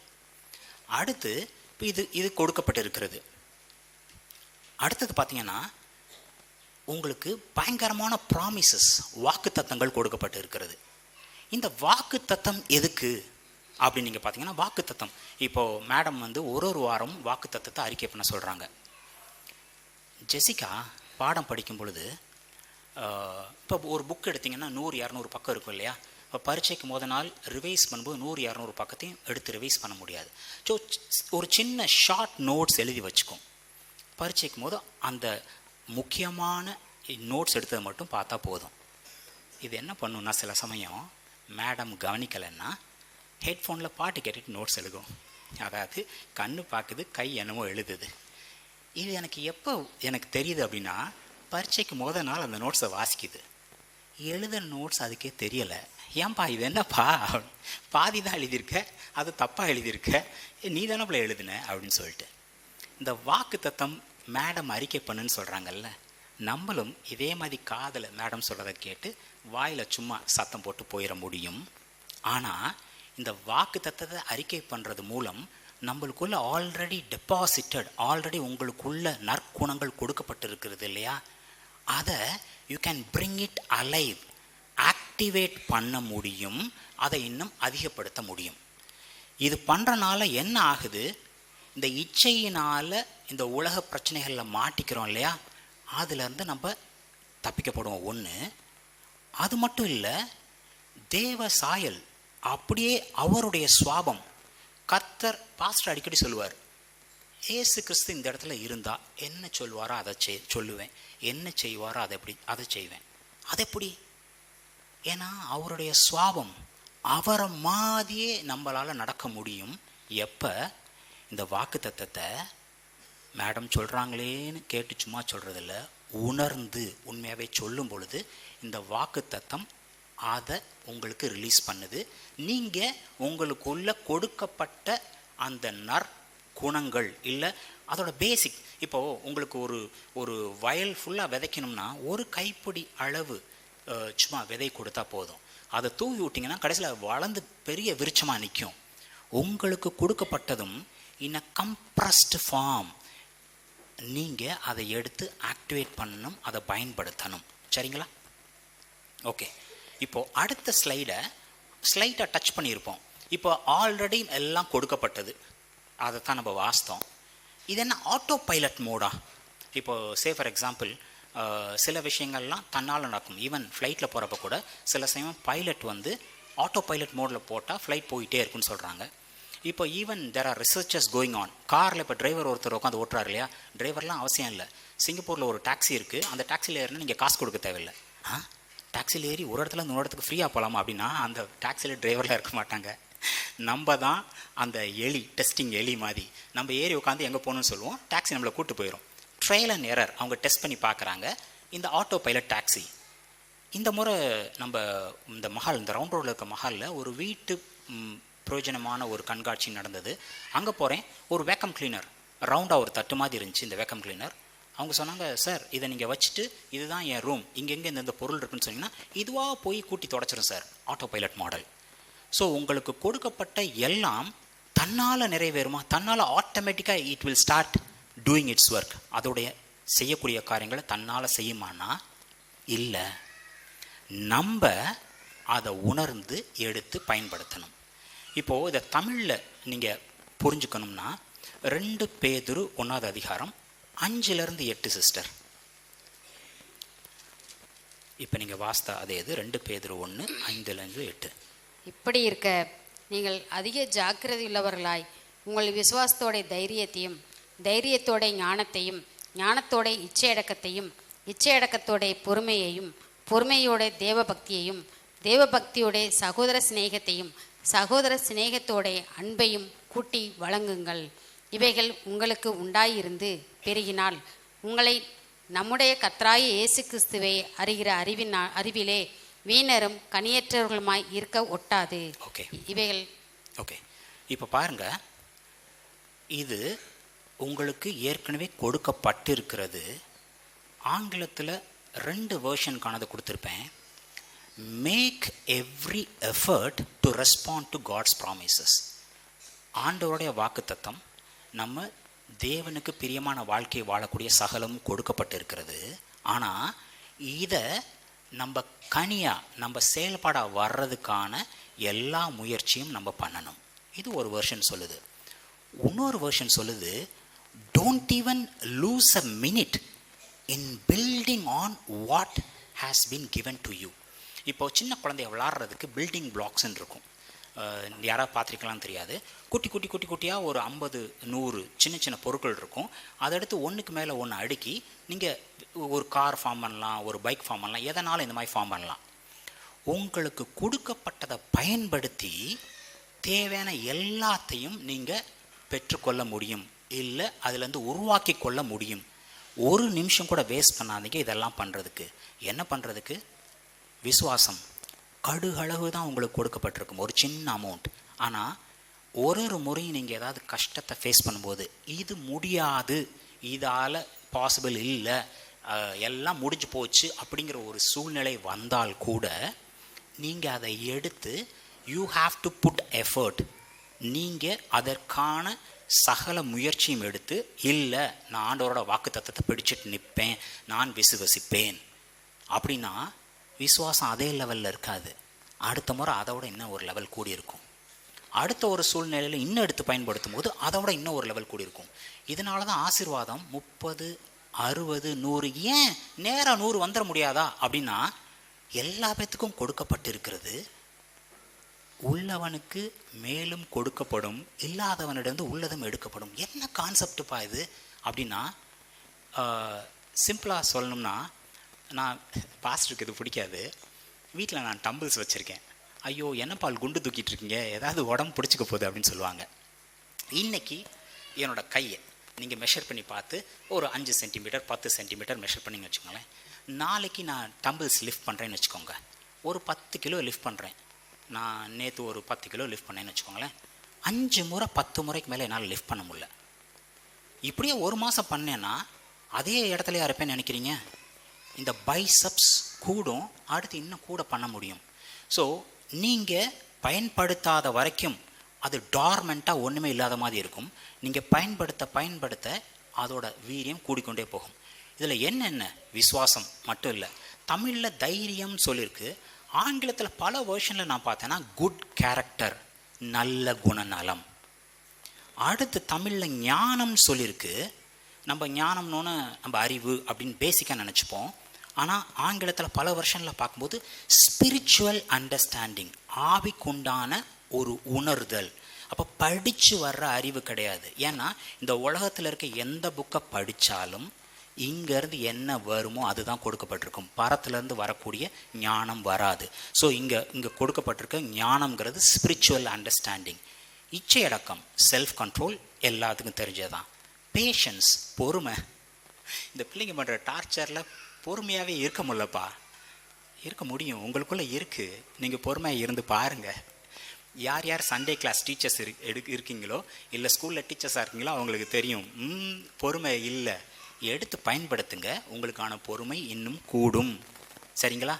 அடுத்து இப்போ இது கொடுக்கப்பட்டிருக்கிறது. அடுத்தது பார்த்தீங்கன்னா, உங்களுக்கு பயங்கரமான ப்ராமிசஸ், வாக்கு தத்தங்கள் கொடுக்கப்பட்டு இருக்கிறது. இந்த வாக்கு தத்தம் எதுக்கு அப்படின்னு நீங்கள் பார்த்தீங்கன்னா, வாக்கு தத்தம் இப்போது மேடம் ஒரு வாரம் வாக்கு தத்தத்தை அறிக்கை பண்ண சொல்கிறாங்க. ஜெசிகா பாடம் படிக்கும் பொழுது இப்போ ஒரு புக் எடுத்திங்கன்னா 100-200 பக்கம் இருக்கும் இல்லையா? இப்போ பரீட்சைக்கு முதல் நாள் ரிவைஸ் பண்ணும்போது 100-200 பக்கத்தையும் எடுத்து ரிவைஸ் பண்ண முடியாது. ஸோ ஒரு சின்ன ஷார்ட் நோட்ஸ் எழுதி வச்சுக்கும். பரீட்சைக்கும் போது அந்த முக்கியமான நோட்ஸ் எடுத்ததை மட்டும் பார்த்தா போதும். இது என்ன பண்ணுன்னா, சில சமயம் மேடம் கவனிக்கலைன்னா ஹெட்ஃபோனில் பாட்டு கேட்டுட்டு நோட்ஸ் எழுதும். அதாவது கண்ணு பார்க்குது, கை என்னமோ எழுதுது. இது எனக்கு தெரியுது அப்படின்னா, பரீட்சைக்கு முதல் நாள் அந்த நோட்ஸை வாசிக்குது. எழுத நோட்ஸ் அதுக்கே தெரியலை. ஏன்பா இது என்னப்பா, பாதி தான் எழுதியிருக்க, அது தப்பாக எழுதியிருக்க, நீ தானே எழுதுன அப்படின்னு சொல்லிட்டு. இந்த வாக்கு தத்தம் மேடம் அறிக்கை பண்ணுன்னு சொல்கிறாங்கல்ல, நம்மளும் இதே மாதிரி காதில் மேடம் சொல்கிறத கேட்டு வாயில் சும்மா சத்தம் போட்டு போயிட முடியும். ஆனால் இந்த வாக்கு தத்தத்தை அறிக்கை பண்ணுறது மூலம் நம்மளுக்குள்ள ஆல்ரெடி டெபாசிட்டட், ஆல்ரெடி உங்களுக்குள்ள நற்குணங்கள் கொடுக்கப்பட்டிருக்கிறது இல்லையா? அதை you can bring it alive, activate பண்ண முடியும், அதை இன்னும் அதிகப்படுத்த முடியும். இது பண்ணுறனால என்ன ஆகுது? இந்த இச்சையினால் இந்த உலக பிரச்சனைகளில் மாட்டிக்கிறோம் இல்லையா? அதுலேருந்து நம்ம தப்பிக்கப்படுவோம். ஒன்று அது மட்டும் இல்லை, தேவ சாயல் அப்படியே அவருடைய சுவாபம். கர்த்தர் பாஸ்டர் அடிக்கடி சொல்லுவார், ஏசு கிறிஸ்து இந்த இடத்துல இருந்தால் என்ன சொல்வாரோ அதை சொல்லுவேன், என்ன செய்வாரோ அதை செய்வேன். அது எப்படி? ஏன்னா அவருடைய சுவாபம், அவரை மாதிரியே நம்மளால் நடக்க முடியும். எப்போ? இந்த வாக்கு தத்தத்தை மேடம் சொல்கிறாங்களேன்னு கேட்டு சும்மா சொல்கிறதில்ல, உணர்ந்து உண்மையாகவே சொல்லும் பொழுது இந்த வாக்கு தத்தம் அதை உங்களுக்கு ரிலீஸ் பண்ணுது. நீங்கள் உங்களுக்குள்ள கொடுக்கப்பட்ட அந்த நற்குணங்கள் இல்லை அதோட பேசிக். இப்போது உங்களுக்கு ஒரு வயல் ஃபுல்லாக விதைக்கணும்னா ஒரு கைப்பிடி அளவு சும்மா விதை கொடுத்தா போதும். அதை தூவி விட்டிங்கன்னா கடைசியில் வளர்ந்து பெரிய விருட்சமாக நிற்கும். உங்களுக்கு கொடுக்கப்பட்டதும் இன் அ கம்ப்ரஸ்டு ஃபார்ம் நீங்கள் அதை எடுத்து ஆக்டிவேட் பண்ணணும், அதை பயன்படுத்தணும். சரிங்களா? ஓகே, இப்போது அடுத்த ஸ்லைடை டச் பண்ணியிருப்போம். இப்போ ஆல்ரெடி எல்லாம் கொடுக்கப்பட்டது, அதை தான் நம்ம வாஸ்தோம். இது என்ன ஆட்டோ பைலட் மோடா? இப்போது சே ஃபார் எக்ஸாம்பிள் சில விஷயங்கள்லாம் தன்னால் நடக்கும். ஈவன் ஃப்ளைட்டில் போகிறப்ப கூட சில சமயம் பைலட் வந்து ஆட்டோ பைலட் மோடில் போட்டால் ஃப்ளைட் போயிட்டே இருக்குன்னு சொல்கிறாங்க. இப்போ even there are researches going on. காரில் இப்போ டிரைவர் ஒருத்தர் உட்காந்து ஓட்டுறாரு இல்லையா, டிரைவர்லாம் அவசியம் இல்லை. சிங்கப்பூரில் ஒரு டாக்ஸி இருக்குது, அந்த டாக்ஸியில் ஏறினா நீங்கள் காசு கொடுக்க தேவையில்லை. டாக்ஸியில் ஏறி ஒரு இடத்துல இன்னொரு இடத்துக்கு ஃப்ரீயாக போகலாமா அப்படின்னா அந்த டாக்ஸியில் டிரைவர்லாம் இருக்க மாட்டாங்க. நம்ம தான் அந்த எலி, டெஸ்டிங் எலி மாதிரி நம்ம ஏறி உட்காந்து எங்கே போகணுன்னு சொல்லுவோம், டாக்ஸி நம்மளை கூப்பிட்டு போயிடும். ட்ரையல் அண்ட் எரர் அவங்க டெஸ்ட் பண்ணி பார்க்குறாங்க இந்த ஆட்டோ பைலட் டாக்ஸி. இந்த முறை நம்ம இந்த மஹால், இந்த ரவுண்ட் ரோடில் இருக்க மஹாலில் ஒரு வீட்டு பிரயோஜனமான ஒரு கண்காட்சி நடந்தது. அங்கே போகிறேன், ஒரு வேக்கம் கிளீனர் ரவுண்டாக ஒரு தட்டு மாதிரி இருந்துச்சு. இந்த வேக்கம் கிளீனர் அவங்க சொன்னாங்க, சார் இதை நீங்கள் வச்சுட்டு இதுதான் என் ரூம், இங்கெங்கே இந்த பொருள் இருக்குன்னு சொன்னீங்கன்னா இதுவாக போய் கூட்டி தொடச்சிடும் sir, auto pilot model. So உங்களுக்கு கொடுக்கப்பட்ட எல்லாம் தன்னால் நிறைவேறுமா? தன்னால் ஆட்டோமேட்டிக்காக it will start doing its work. அதோடைய செய்யக்கூடிய காரியங்களை தன்னால் செய்யுமானா இல்லை, நம்ம அதை உணர்ந்து எடுத்து பயன்படுத்தணும். இப்போது இதை தமிழில் நீங்கள் புரிஞ்சுக்கணும்னா 2 பேதுரு 1 அதிகாரம் 5-8 சிஸ்டர். இப்போ நீங்கள் வாஸ்தா அதே இது 2 பேதுரு 1 5-8. இப்படி இருக்க நீங்கள் அதிக ஜாக்கிரதை உள்ளவர்களாய் உங்கள் விசுவாசத்தோட தைரியத்தையும், தைரியத்தோட ஞானத்தையும், ஞானத்தோட இச்சையடக்கத்தையும், இச்சையடக்கத்தோட பொறுமையையும், பொறுமையோட தேவபக்தியையும், தேவபக்தியோட சகோதர சிநேகத்தையும், சகோதர சிநேகத்தோட அன்பையும் கூட்டி வழங்குங்கள். இவைகள் உங்களுக்கு உண்டாயிருந்து பெருகினால் உங்களை நம்முடைய கர்த்தராகிய இயேசு கிறிஸ்துவை அறிகிற அறிவிலே வீணரும் கனியற்றவர்களுமாய் இருக்க ஒட்டாது. இவைகள் ஓகே. இப்போ பாருங்க, இது உங்களுக்கு ஏற்கனவே கொடுக்கப்பட்டிருக்கிறது. ஆங்கிலத்தில் 2 வேர்ஷனுக்கானது கொடுத்துருப்பேன். Make every effort to respond to God's promises. ஆண்டவருடைய வாக்குத்தத்தம் நம்ம தேவனுக்கு பிரியமான வாழ்க்கையை வாழக்கூடிய சகலமும் கொடுக்கப்பட்டிருக்கிறது. ஆனால் இதை நம்ம கனியாக நம்ம செயல்பாடாக வர்றதுக்கான எல்லா முயற்சியும் நம்ம பண்ணணும். இது ஒரு வெர்ஷன் சொல்லுது. இன்னொரு வெர்ஷன் சொல்லுது, don't even lose a minute in building on what has been given to you. இப்போது சின்ன குழந்தைய விளாட்றதுக்கு பில்டிங் பிளாக்ஸ்ன்னு இருக்கும். யாராவது பார்த்துருக்கலாம்னு தெரியாது. குட்டி குட்டி குட்டி குட்டியாக ஒரு 50-100 சின்ன சின்ன பொருட்கள் இருக்கும். அதை எடுத்து ஒன்றுக்கு மேலே ஒன்று அடுக்கி நீங்கள் ஒரு கார் ஃபார்ம் பண்ணலாம், ஒரு பைக் ஃபார்ம் பண்ணலாம், எதனாலும் இந்த மாதிரி ஃபார்ம் பண்ணலாம். உங்களுக்கு கொடுக்கப்பட்டதை பயன்படுத்தி தேவையான எல்லாத்தையும் நீங்கள் பெற்றுக்கொள்ள முடியும், இல்லை அதுலேருந்து உருவாக்கி கொள்ள முடியும். ஒரு நிமிஷம் கூட வேஸ்ட் பண்ணாதீங்க இதெல்லாம் பண்ணுறதுக்கு. என்ன பண்ணுறதுக்கு? விசுவாசம் கடுகளவு தான் உங்களுக்கு கொடுக்கப்பட்டிருக்கும், ஒரு சின்ன அமௌண்ட். ஆனால் ஒரு முறையும் நீங்கள் ஏதாவது கஷ்டத்தை ஃபேஸ் பண்ணும்போது இது முடியாது, இதால் பாசிபிள் இல்லை, எல்லாம் முடிஞ்சு போச்சு அப்படிங்கிற ஒரு சூழ்நிலை வந்தால் கூட நீங்கள் அதை எடுத்து you have to put effort. நீங்கள் அதற்கான சகல முயற்சியும் எடுத்து, இல்லை நான் ஆண்டவரோட வாக்கு தத்தத்தை பிடிச்சிட்டு நிற்பேன், நான் விசுவசிப்பேன் அப்படின்னா விசுவாசம் அதே லெவலில் இருக்காது. அடுத்த முறை அதோட இன்னும் ஒரு லெவல் கூடி இருக்கும். அடுத்த ஒரு சூழ்நிலையில் இன்னும் எடுத்து பயன்படுத்தும் போது அதோட இன்னும் ஒரு லெவல் கூடி இருக்கும். இதனால தான் ஆசீர்வாதம் 30, 60, 100, ஏன் நேராக 100 வந்துட முடியாதா அப்படின்னா எல்லா பேத்துக்கும் கொடுக்கப்பட்டிருக்கிறது. உள்ளவனுக்கு மேலும் கொடுக்கப்படும், இல்லாதவனிடம் உள்ளதும் எடுக்கப்படும். என்ன கான்செப்டுப்பா இது அப்படின்னா, சிம்பிளாக சொல்லணும்னா, நான் பாஸ்டருக்கு இது பிடிக்காது, வீட்டில் நான் டம்பிள்ஸ் வச்சுருக்கேன். ஐயோ என்ன பால் குண்டு தூக்கிட்டு இருக்கீங்க, ஏதாவது உடம்பு பிடிச்சிக்க போகுது அப்படின்னு சொல்லுவாங்க. இன்றைக்கி என்னோடய கையை நீங்கள் மெஷர் பண்ணி பார்த்து ஒரு 5 சென்டிமீட்டர் 10 சென்டிமீட்டர் மெஷர் பண்ணிங்கன்னு வச்சுக்கோங்களேன். நாளைக்கு நான் டம்பிள்ஸ் லிஃப்ட் பண்ணுறேன்னு வச்சுக்கோங்க, ஒரு 10 கிலோ லிஃப்ட் பண்ணுறேன். நான் நேற்று ஒரு 10 கிலோ லிஃப்ட் பண்ணேன்னு வச்சுக்கோங்களேன். 5 முறை 10 முறைக்கு மேலே என்னால் லிஃப்ட் பண்ண முடியல. இப்படியே ஒரு மாதம் பண்ணேன்னா அதே இடத்துலையா இருப்பேன்னு நினைக்கிறீங்க? இந்த பைசப்ஸ் கூடும், அடுத்து இன்னும் கூட பண்ண முடியும். ஸோ நீங்கள் பயன்படுத்தாத வரைக்கும் அது டார்மெண்ட்டாக ஒன்றுமே இல்லாத மாதிரி இருக்கும். நீங்கள் பயன்படுத்த அதோட வீரியம் கூடிக்கொண்டே போகும். இதில் என்னென்ன விசுவாசம் மட்டும் இல்லை, தமிழில் தைரியம் சொல்லியிருக்கு. ஆங்கிலத்தில் பல வேர்ஷனில் நான் பார்த்தேன்னா குட் கேரக்டர், நல்ல குணநலம். அடுத்து தமிழில் ஞானம் சொல்லியிருக்கு. நம்ம ஞானம்னு நம்ம அறிவு அப்படின்னு பேசிக்காக நினச்சிப்போம். ஆனால் ஆங்கிலத்தில் பல வருஷனில் பார்க்கும்போது ஸ்பிரிச்சுவல் அண்டர்ஸ்டாண்டிங், ஆவிக்குண்டான ஒரு உணர்தல். அப்போ படித்து வர்ற அறிவு கிடையாது. ஏன்னா இந்த உலகத்தில் இருக்க எந்த புக்கை படித்தாலும் இங்கேருந்து என்ன வருமோ அதுதான் கொடுக்கப்பட்டிருக்கும். பரத்துலேருந்து வரக்கூடிய ஞானம் வராது. ஸோ இங்கே கொடுக்கப்பட்டிருக்க ஞானம்ங்கிறது ஸ்பிரிச்சுவல் அண்டர்ஸ்டாண்டிங். இச்சையடக்கம், செல்ஃப் கண்ட்ரோல் எல்லாத்துக்கும் தெரிஞ்சதான். பேஷன்ஸ், பொறுமை. இந்த பிள்ளைங்க பண்ணுற டார்ச்சரில் பொறுமையாகவே இருக்க முடியலப்பா. இருக்க முடியும், உங்களுக்குள்ளே இருக்குது. நீங்கள் பொறுமையாக இருந்து பாருங்கள். யார் யார் சண்டே கிளாஸ் டீச்சர்ஸ் இருக்கீங்களோ இல்லை ஸ்கூலில் டீச்சர்ஸாக இருக்கீங்களோ அவங்களுக்கு தெரியும். பொறுமை இல்லை, எடுத்து பயன்படுத்துங்க, உங்களுக்கான பொறுமை இன்னும் கூடும். சரிங்களா?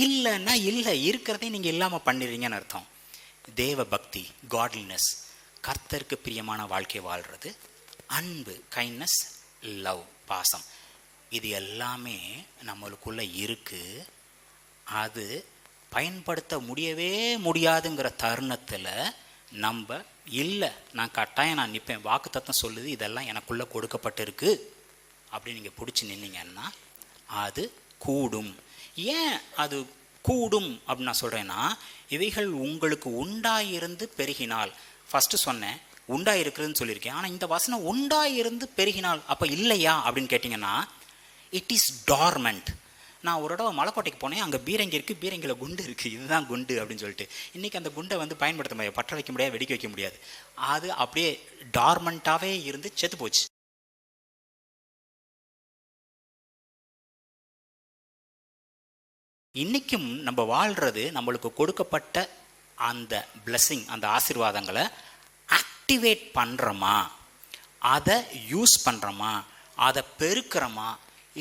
இல்லைன்னா இல்லை, இருக்கிறதே நீங்கள் இல்லாமல் பண்ணிடுறீங்கன்னு அர்த்தம். தேவ பக்தி, காட்லினஸ், கர்த்தருக்கு பிரியமான வாழ்க்கை வாழ்கிறது, அன்பு, கைண்ட்னஸ், லவ், பாசம், இது எல்லாமே நம்மளுக்குள்ளே இருக்குது. அது பயன்படுத்த முடியவே முடியாதுங்கிற தருணத்தில் நம்ம இல்லை, நான் கட்டாயம் நான் நிற்பேன், வாக்கு தத்தம் சொல்லுது, இதெல்லாம் எனக்குள்ளே கொடுக்கப்பட்டிருக்கு அப்படின்னு நீங்கள் பிடிச்சி நின்னீங்கன்னா அது கூடும். ஏன் அது கூடும் அப்படின்னு நான் சொல்கிறேன்னா, இவைகள் உங்களுக்கு உண்டாயிருந்து பெருகினால். ஃபஸ்ட்டு சொன்னேன் உண்டாயிருக்குதுன்னு சொல்லியிருக்கேன். ஆனால் இந்த வசனம் உண்டாயிருந்து பெருகினால் அப்போ இல்லையா அப்படின்னு கேட்டிங்கன்னா, இட் இஸ் டார்மெண்ட். நான் ஒரு தடவை மலைக்கோட்டைக்கு போனேன், அங்கே பீரங்கி இருக்குது, பீரங்கியில் குண்டு இருக்குது, இதுதான் குண்டு அப்படின்னு சொல்லிட்டு. இன்றைக்கி அந்த குண்டை பயன்படுத்த முடியாது, பற்ற வைக்க முடியாது, வெடிக்க வைக்க முடியாது. அது அப்படியே டார்மெண்ட்டாகவே இருந்து செத்து போச்சு. இன்றைக்கும் நம்ம வாழ்கிறது நம்மளுக்கு கொடுக்கப்பட்ட அந்த பிளெஸ்ஸிங், அந்த ஆசீர்வாதங்களை ஆக்டிவேட் பண்ணுறோமா, அதை யூஸ் பண்ணுறோமா, அதை பெருக்கிறோமா,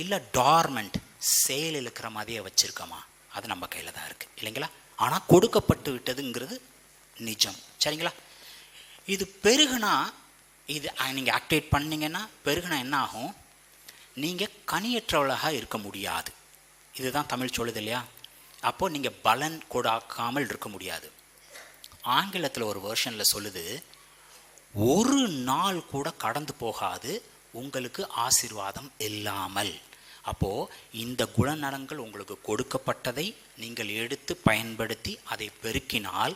இல்லை டார்மெண்ட் செயல் இருக்கிற மாதிரியே வச்சுருக்கோமா, அது நம்ம கையில் தான் இருக்குது இல்லைங்களா? ஆனால் கொடுக்கப்பட்டு விட்டதுங்கிறது நிஜம். சரிங்களா? இது பெருகுனா, இது நீங்கள் ஆக்டிவேட் பண்ணிங்கன்னா பெருகுனா என்ன ஆகும்? நீங்கள் கனியற்றவளாக இருக்க முடியாது. இதுதான் தமிழ் சொல்லுது இல்லையா? அப்போது நீங்கள் பலன் கொடுக்காமல் இருக்க முடியாது. ஆங்கிலத்தில் ஒரு வெர்ஷனில் சொல்லுது, ஒரு நாள் கூட கடந்து போகாது உங்களுக்கு ஆசீர்வாதம் இல்லாமல். அப்போது இந்த குணநலங்கள் உங்களுக்கு கொடுக்கப்பட்டதை நீங்கள் எடுத்து பயன்படுத்தி அதை பெருக்கினால்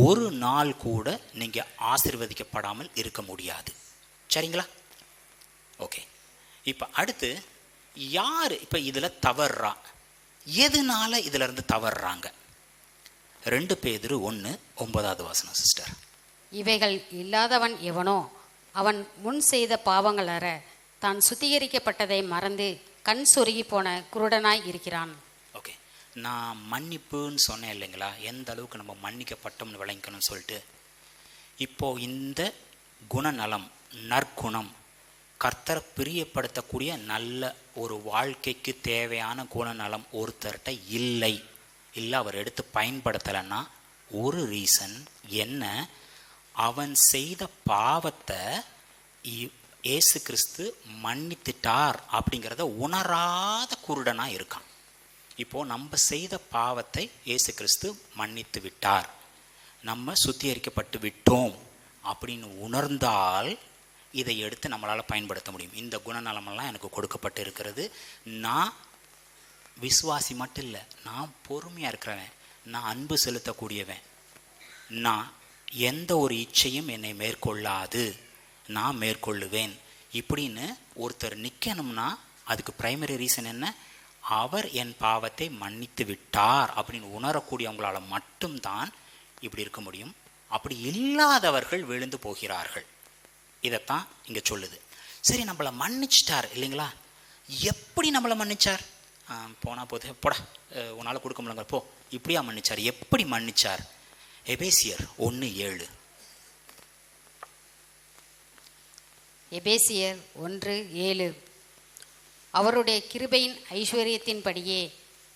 ஒரு நாள் கூட நீங்கள் ஆசீர்வதிக்கப்படாமல் இருக்க முடியாது. சரிங்களா? ஓகே. இப்போ அடுத்து யார் இப்போ இதில் தவறுறா, எதனால இதிலிருந்து தவறுறாங்க? 2 பேதுரு 1:9 சிஸ்டர். இவைகள் இல்லாதவன் எவனோ அவன் முன் செய்த பாவங்கள் அற தான் சுத்திகரிக்கப்பட்டதை மறந்து கண் சொருகி போன குருடனாய் இருக்கிறான். ஓகே, நான் மன்னிப்புன்னு சொன்னேன் இல்லைங்களா, எந்த அளவுக்கு நம்ம மன்னிக்கப்பட்டோம்னு விளங்கிக்கணும்னு சொல்லிட்டு. இப்போது இந்த குணநலம், நற்குணம், கர்த்தரை பிரியப்படுத்தக்கூடிய நல்ல ஒரு வாழ்க்கைக்கு தேவையான குணநலம் ஒருத்தர்கிட்ட இல்லை, அவர் எடுத்து பயன்படுத்தலைன்னா ஒரு ரீசன் என்ன? அவன் செய்த பாவத்தை இயேசு கிறிஸ்து மன்னித்துட்டார் அப்படிங்கிறத உணராத குருடனாக இருக்கான். இப்போது நம்ம செய்த பாவத்தை இயேசு கிறிஸ்து மன்னித்து விட்டார், நம்ம சுத்திகரிக்கப்பட்டு விட்டோம் அப்படின்னு உணர்ந்தால் இதை எடுத்து நம்மளால் பயன்படுத்த முடியும். இந்த குணநலமெல்லாம் எனக்கு கொடுக்கப்பட்டு இருக்கிறது. நான் விசுவாசி மட்டும் இல்லை, நான் பொறுமையாக இருக்கிறவன், நான் அன்பு செலுத்தக்கூடியவன், நான் எந்த ஒரு இச்சையும் என்னை மேற்கொள்ளாது, நான் மேற்கொள்ளுவேன் இப்படின்னு ஒருத்தர் நிற்கணும்னா அதுக்கு பிரைமரி ரீசன் என்ன? அவர் என் பாவத்தை மன்னித்து விட்டார் அப்படின்னு உணரக்கூடியவங்களால மட்டும்தான் இப்படி இருக்க முடியும். அப்படி இல்லாதவர்கள் விழுந்து போகிறார்கள். இதைத்தான் இங்கே சொல்லுது. சரி நம்மளை மன்னிச்சிட்டார் இல்லைங்களா? எப்படி நம்மளை மன்னிச்சார்? போனால் போது போடா உன்னால் கொடுக்க முடியலங்க போ, இப்படியா மன்னிச்சார்? எப்படி மன்னிச்சார்? எபேசியர் 1:7. எபேசியர் 1:7. அவருடைய கிருபையின் ஐஸ்வர்யத்தின்படியே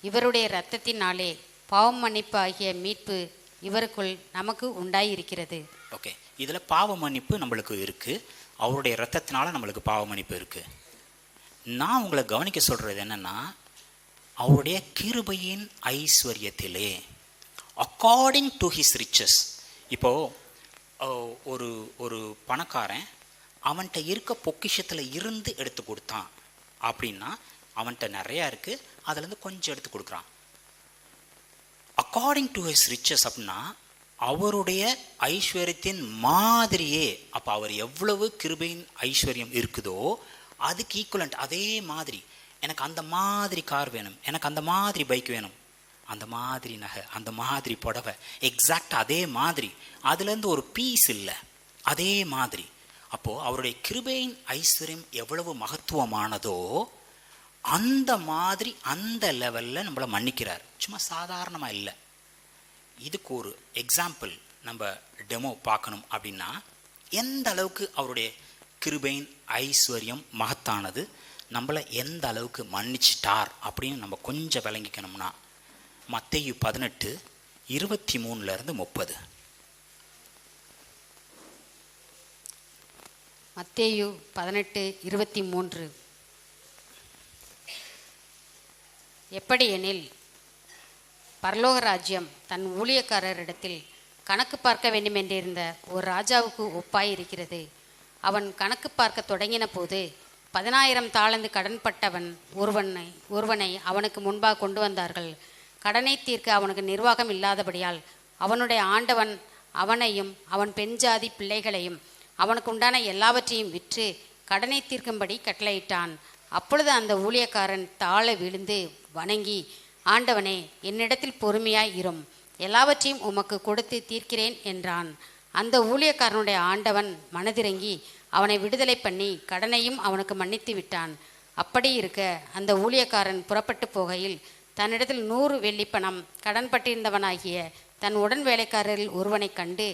இவருடைய இரத்தத்தினாலே பாவம் மன்னிப்பு ஆகிய மீட்பு இவருக்குள் நமக்கு உண்டாயிருக்கிறது. ஓகே, இதில் பாவ மன்னிப்பு நம்மளுக்கு இருக்குது, அவருடைய இரத்தத்தினால நம்மளுக்கு பாவ மன்னிப்பு இருக்குது. நான் உங்களை கவனிக்க சொல்கிறது என்னென்னா, அவருடைய கிருபையின் ஐஸ்வர்யத்திலே அக்கார்டிங் டு ஹிஸ் ரிச்சஸ். இப்போது ஒரு பணக்காரன் அவன்கிட்ட இருக்க பொக்கிஷத்தில் இருந்து எடுத்து கொடுத்தான் அப்படின்னா, அவன்கிட்ட நிறையா இருக்குது, அதுலேருந்து கொஞ்சம் எடுத்து கொடுக்குறான். அக்கார்டிங் டு ஹிஸ் ரிச்சஸ் அப்படின்னா அவருடைய ஐஸ்வர்யத்தின் மாதிரியே. அப்போ அவர் எவ்வளவு கிருபையின் ஐஸ்வர்யம் இருக்குதோ அதுக்கு ஈக்குவலண்ட். அதே மாதிரி எனக்கு அந்த மாதிரி கார் வேணும், எனக்கு அந்த மாதிரி பைக் வேணும், அந்த மாதிரி நகை, அந்த மாதிரி புடவை, எக்ஸாக்டாக அதே மாதிரி. அதுலேருந்து ஒரு பீஸ் இல்லை, அதே மாதிரி. அப்போது அவருடைய கிருபையின் ஐஸ்வர்யம் எவ்வளவு மகத்துவமானதோ அந்த மாதிரி அந்த லெவலில் நம்மளை மன்னிக்கிறார். சும்மா சாதாரணமாக இல்லை. இதுக்கு ஒரு எக்ஸாம்பிள் நம்ம டெமோ பார்க்கணும் அப்படின்னா, எந்த அளவுக்கு அவருடைய கிருபையின் ஐஸ்வர்யம் மகத்தானது, நம்மளை எந்த அளவுக்கு மன்னிச்சிட்டார் அப்படின்னு நம்ம கொஞ்சம் விளங்கிக்கணும்னா, மத்தேயு 18:23-30. மத்தேயு 18:23. எப்படி எனில், பரலோக ராஜ்யம் தன் ஊழியக்காரரிடத்தில் கணக்கு பார்க்க வேண்டுமென்றிருந்த ஒரு ராஜாவுக்கு ஒப்பாயிருக்கிறது. அவன் கணக்கு பார்க்க தொடங்கின போது 10,000 தாலந்து கடன்பட்டவன் ஒருவனை அவனுக்கு முன்பாக கொண்டு வந்தார்கள். கடனை தீர்க்க அவனுக்கு நிர்வாகம் இல்லாதபடியால் அவனுடைய ஆண்டவன் அவனையும் அவன் பெண்ஜாதி பிள்ளைகளையும் அவனுக்கு உண்டான எல்லாவற்றையும் விற்று கடனை தீர்க்கும்படி கட்டளையிட்டான். அப்பொழுது அந்த ஊழியக்காரன் தாழ விழுந்து வணங்கி, ஆண்டவனே, என்னிடத்தில் பொறுமையாய் இரும், எல்லாவற்றையும் உமக்கு கொடுத்து தீர்க்கிறேன் என்றான். அந்த ஊழியக்காரனுடைய ஆண்டவன் மனதிறங்கி அவனை விடுதலை பண்ணி கடனையும் அவனுக்கு மன்னித்து விட்டான். அப்படி இருக்க அந்த ஊழியக்காரன் புறப்பட்டு போகையில் தன்னிடத்தில் 100 வெள்ளிப்பணம் கடன்பட்டிருந்தவனாகிய தன் உடன் வேலைக்காரரில் ஒருவனை கண்டு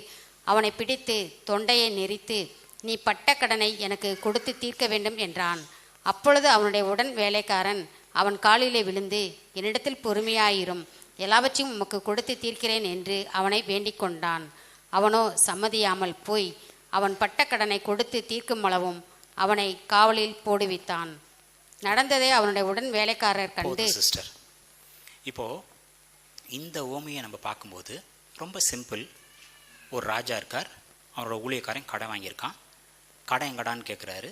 அவனை பிடித்து தொண்டையை நெரித்து, நீ பட்ட கடனை எனக்கு கொடுத்து தீர்க்க வேண்டும் என்றான். அப்பொழுது அவனுடைய உடன் வேலைக்காரன் அவன் காலிலே விழுந்து, என்னிடத்தில் பொறுமையாயிரும், எல்லாவற்றையும் உமக்கு கொடுத்து தீர்க்கிறேன் என்று அவனை வேண்டிக் கொண்டான். அவனோ சம்மதியாமல் போய் அவன் பட்ட கடனை கொடுத்து தீர்க்கும் அளவும் அவனை காவலில் போடுவித்தான். நடந்ததை அவனுடைய உடன் வேலைக்காரர் கண்டு. சிஸ்டர், இப்போ இந்த ஓமையை நம்ம பார்க்கும்போது ரொம்ப சிம்பிள். ஒரு ராஜா இருக்கார், அவரோட ஊழியக்காரன் கடன் வாங்கியிருக்கான். கடன் எங்கடான்னு கேட்குறாரு.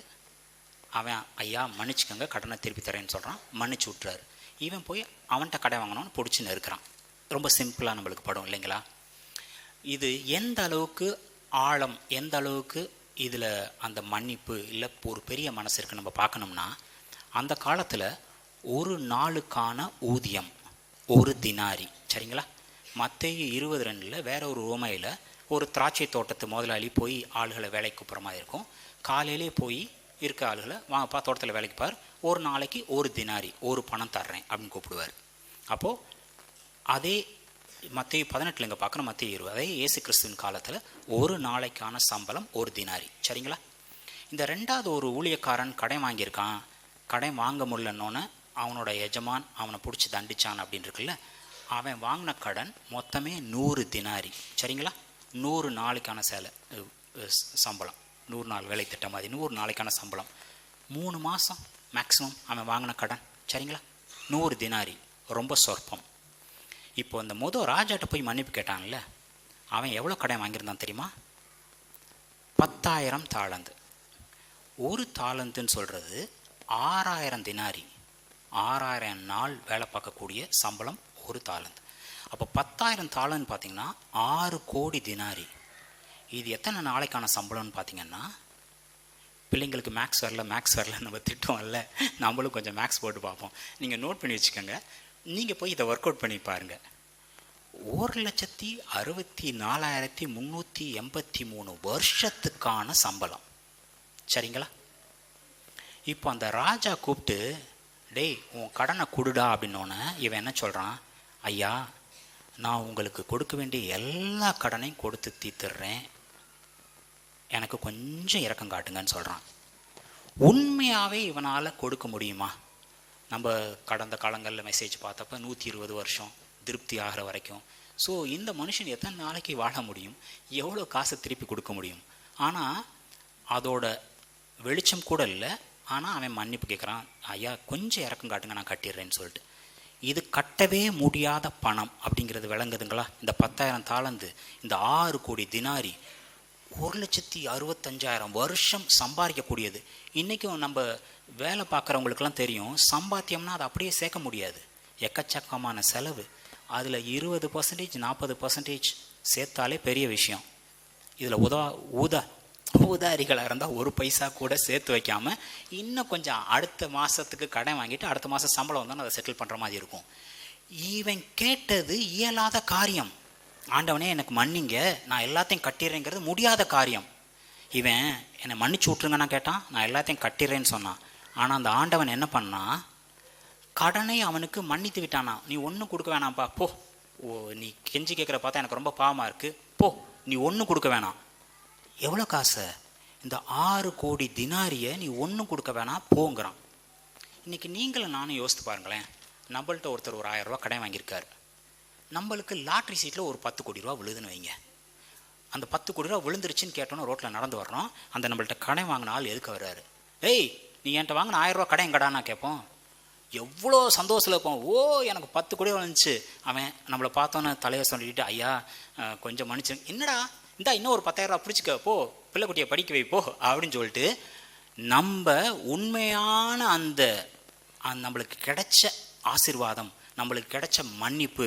அவன், ஐயா மன்னிச்சுக்கோங்க, கடனை திருப்பி தரேன்னு சொல்கிறான். மன்னிச்சு விட்றாரு. இவன் போய் அவன்கிட்ட கடன் வாங்கினோன்னு பிடிச்சின்னு இருக்கிறான். ரொம்ப சிம்பிளாக நம்மளுக்கு படம் இல்லைங்களா? இது எந்த அளவுக்கு ஆழம், எந்த அளவுக்கு இதில் அந்த மன்னிப்பு இல்லை ஒரு பெரிய மனசு இருக்குது நம்ம பார்க்கணும்னா, அந்த காலத்தில் ஒரு நாளுக்கான ஊதியம் 1 தினாரி. சரிங்களா? மத்தேயு 22 வேற ஒரு உவமையில் ஒரு திராட்சை தோட்டத்து முதலாளி போய் ஆளுகளை வேலைக்கு கூப்பிட்ற மாதிரி இருக்கும். காலையிலே போய் இருக்க ஆளுகளை, வாங்கப்பா தோட்டத்தில் வேலைக்கு பார், ஒரு நாளைக்கு 1 தினாரி, ஒரு பணம் தர்றேன் அப்படின்னு கூப்பிடுவார். அப்போது அதே மத்தேயு 18 இங்கே பார்க்கணும், மத்தேயு 20, அதே இயேசு கிறிஸ்துவின் காலத்தில் ஒரு நாளைக்கான சம்பளம் 1 தினாரி. சரிங்களா? இந்த ரெண்டாவது ஒரு ஊழியக்காரன் கடன் வாங்கியிருக்கான். கடன் வாங்க முடியலன்னொன்னே அவனோட எஜமான் அவனை பிடிச்சி தண்டிச்சான் அப்படின்னு இருக்குல்ல, அவன் வாங்கின கடன் மொத்தமே 100 தினாரி. சரிங்களா? 100 நாளைக்கான சம்பளம், 100 நாள் வேலை திட்டம் மாதிரி 100 நாளைக்கான சம்பளம், 3 மாதம் மேக்ஸிமம் அவன் வாங்கின கடன். சரிங்களா? 100 தினாரி, ரொம்ப சொற்பம். இப்போ இந்த ராஜாட்ட போய் மன்னிப்பு கேட்டான்ல, அவன் எவ்வளோ கடன் வாங்கியிருந்தான் தெரியுமா? 10,000 தாளந்து. ஒரு தாளந்துன்னு சொல்கிறது 6,000 தினாரி. 6,000 நாள் வேலை பார்க்கக்கூடிய சம்பளம் ஒரு தாளந்து. அப்போ 10,000 தாளந்து பார்த்திங்கன்னா 6 கோடி தினாரி. இது எத்தனை நாளைக்கான சம்பளம்னு பார்த்திங்கன்னா, பிள்ளைங்களுக்கு மேக்ஸ் வரல நம்ம திட்டம் இல்லை, நம்மளும் கொஞ்சம் மேக்ஸ் போட்டு பார்ப்போம். நீங்கள் நோட் பண்ணி வச்சுக்கோங்க. நீங்கள் போய் இதை ஒர்க் அவுட் பண்ணி பாருங்கள். 1,64,383 வருஷத்துக்கான சம்பளம். சரிங்களா? இப்போ அந்த ராஜா கூப்பிட்டு, டேய் உன் கடனை கொடுடா அப்படின்னோடனே இவன் என்ன சொல்கிறான், ஐயா நான் உங்களுக்கு கொடுக்க வேண்டிய எல்லா கடனையும் கொடுத்து தீர்த்துடுறேன், எனக்கு கொஞ்சம் இரக்கம் காட்டுங்கன்னு சொல்கிறான். உண்மையாகவே இவனால் கொடுக்க முடியுமா? நம்ம கடந்த காலங்களில் மெசேஜ் பார்த்தப்ப 120 வருஷம் திருப்தி ஆகிற வரைக்கும். ஸோ இந்த மனுஷன் எத்தனை நாளைக்கு வாழ முடியும், எவ்வளோ காசை திருப்பி கொடுக்க முடியும்? ஆனால் அதோட வெளிச்சம் கூட இல்லை. ஆனால் அவன் மன்னிப்பு கேட்குறான், ஐயா கொஞ்சம் இறக்கம் காட்டுங்க நான் கட்டிடுறேன்னு சொல்லிட்டு. இது கட்டவே முடியாத பணம் அப்படிங்கிறது விளங்குதுங்களா? இந்த 10,000 தாலந்து, இந்த 6 கோடி தினாரி 1,65,000 வருஷம் சம்பாதிக்கக்கூடியது. இன்றைக்கும் நம்ம வேலை பார்க்குறவங்களுக்கெல்லாம் தெரியும், சம்பாத்தியம்னா அதை அப்படியே சேர்க்க முடியாது, எக்கச்சக்கமான செலவு. அதில் 20% 40% சேர்த்தாலே பெரிய விஷயம். இதில் ஊதாரிகளாக இருந்தால் 1 பைசா கூட சேர்த்து வைக்காமல் இன்னும் கொஞ்சம் அடுத்த மாதத்துக்கு கடன் வாங்கிட்டு அடுத்த மாதம் சம்பளம் வந்தாலும் அதை செட்டில் பண்ணுற மாதிரி இருக்கும். இவன் கேட்டது இயலாத காரியம். ஆண்டவனே எனக்கு மன்னிங்க, நான் எல்லாத்தையும் கட்டிடுறேங்கிறது முடியாத காரியம். இவன் என்னை மன்னிச்சு விட்ருங்கன்னா கேட்டான், நான் எல்லாத்தையும் கட்டிடுறேன்னு சொன்னான். ஆனால் அந்த ஆண்டவன் என்ன பண்ணான், கடனை அவனுக்கு மன்னித்து விட்டானா. நீ ஒன்றும் கொடுக்க வேணாம்ப்பா, போ. நீ கெஞ்சி கேட்குற பார்த்தா எனக்கு ரொம்ப பாவமாக இருக்குது, போ, நீ ஒன்றும் கொடுக்க வேணாம். எவ்வளோ காசை? இந்த 6 கோடி தினாரியை நீ ஒன்றும் கொடுக்க வேணாம் போங்கிறான். இன்றைக்கி நீங்களும் நானும் யோசித்து பாருங்களேன். நம்மள்கிட்ட ஒருத்தர் ஒரு 1000 ரூபா கடன் வாங்கியிருக்காரு. நம்மளுக்கு லாட்ரி சீட்டில் ஒரு 10 கோடி ரூபா விழுதுன்னு வைங்க. அந்த 10 கோடி ரூபா விழுந்துருச்சுன்னு கேட்டோன்னா ரோட்டில் நடந்து வர்றோம். அந்த நம்மள்கிட்ட கடன் வாங்கின ஆள் எதுக்கு வர்றாரு? ஏய் நீ என்கிட்ட வாங்கின 1000 ரூபா கடன் எங்கடானா கேட்போம். எவ்வளோ சந்தோஷத்தில் இருப்போம். ஓ எனக்கு 10 கோடி விழுந்துச்சு. அவன் நம்மளை பார்த்தோன்னே தலையை சொல்லிட்டு, ஐயா கொஞ்சம் மன்னிச்சு, என்னடா இந்தா இன்னும் ஒரு 10,000 ரூபா பிடிச்சிக்க, போ பிள்ளைக்குட்டியை படிக்க வைப்போ அப்படின்னு சொல்லிட்டு நம்ம உண்மையான அந்த நம்மளுக்கு கிடைச்ச ஆசீர்வாதம், நம்மளுக்கு கிடைச்ச மன்னிப்பு,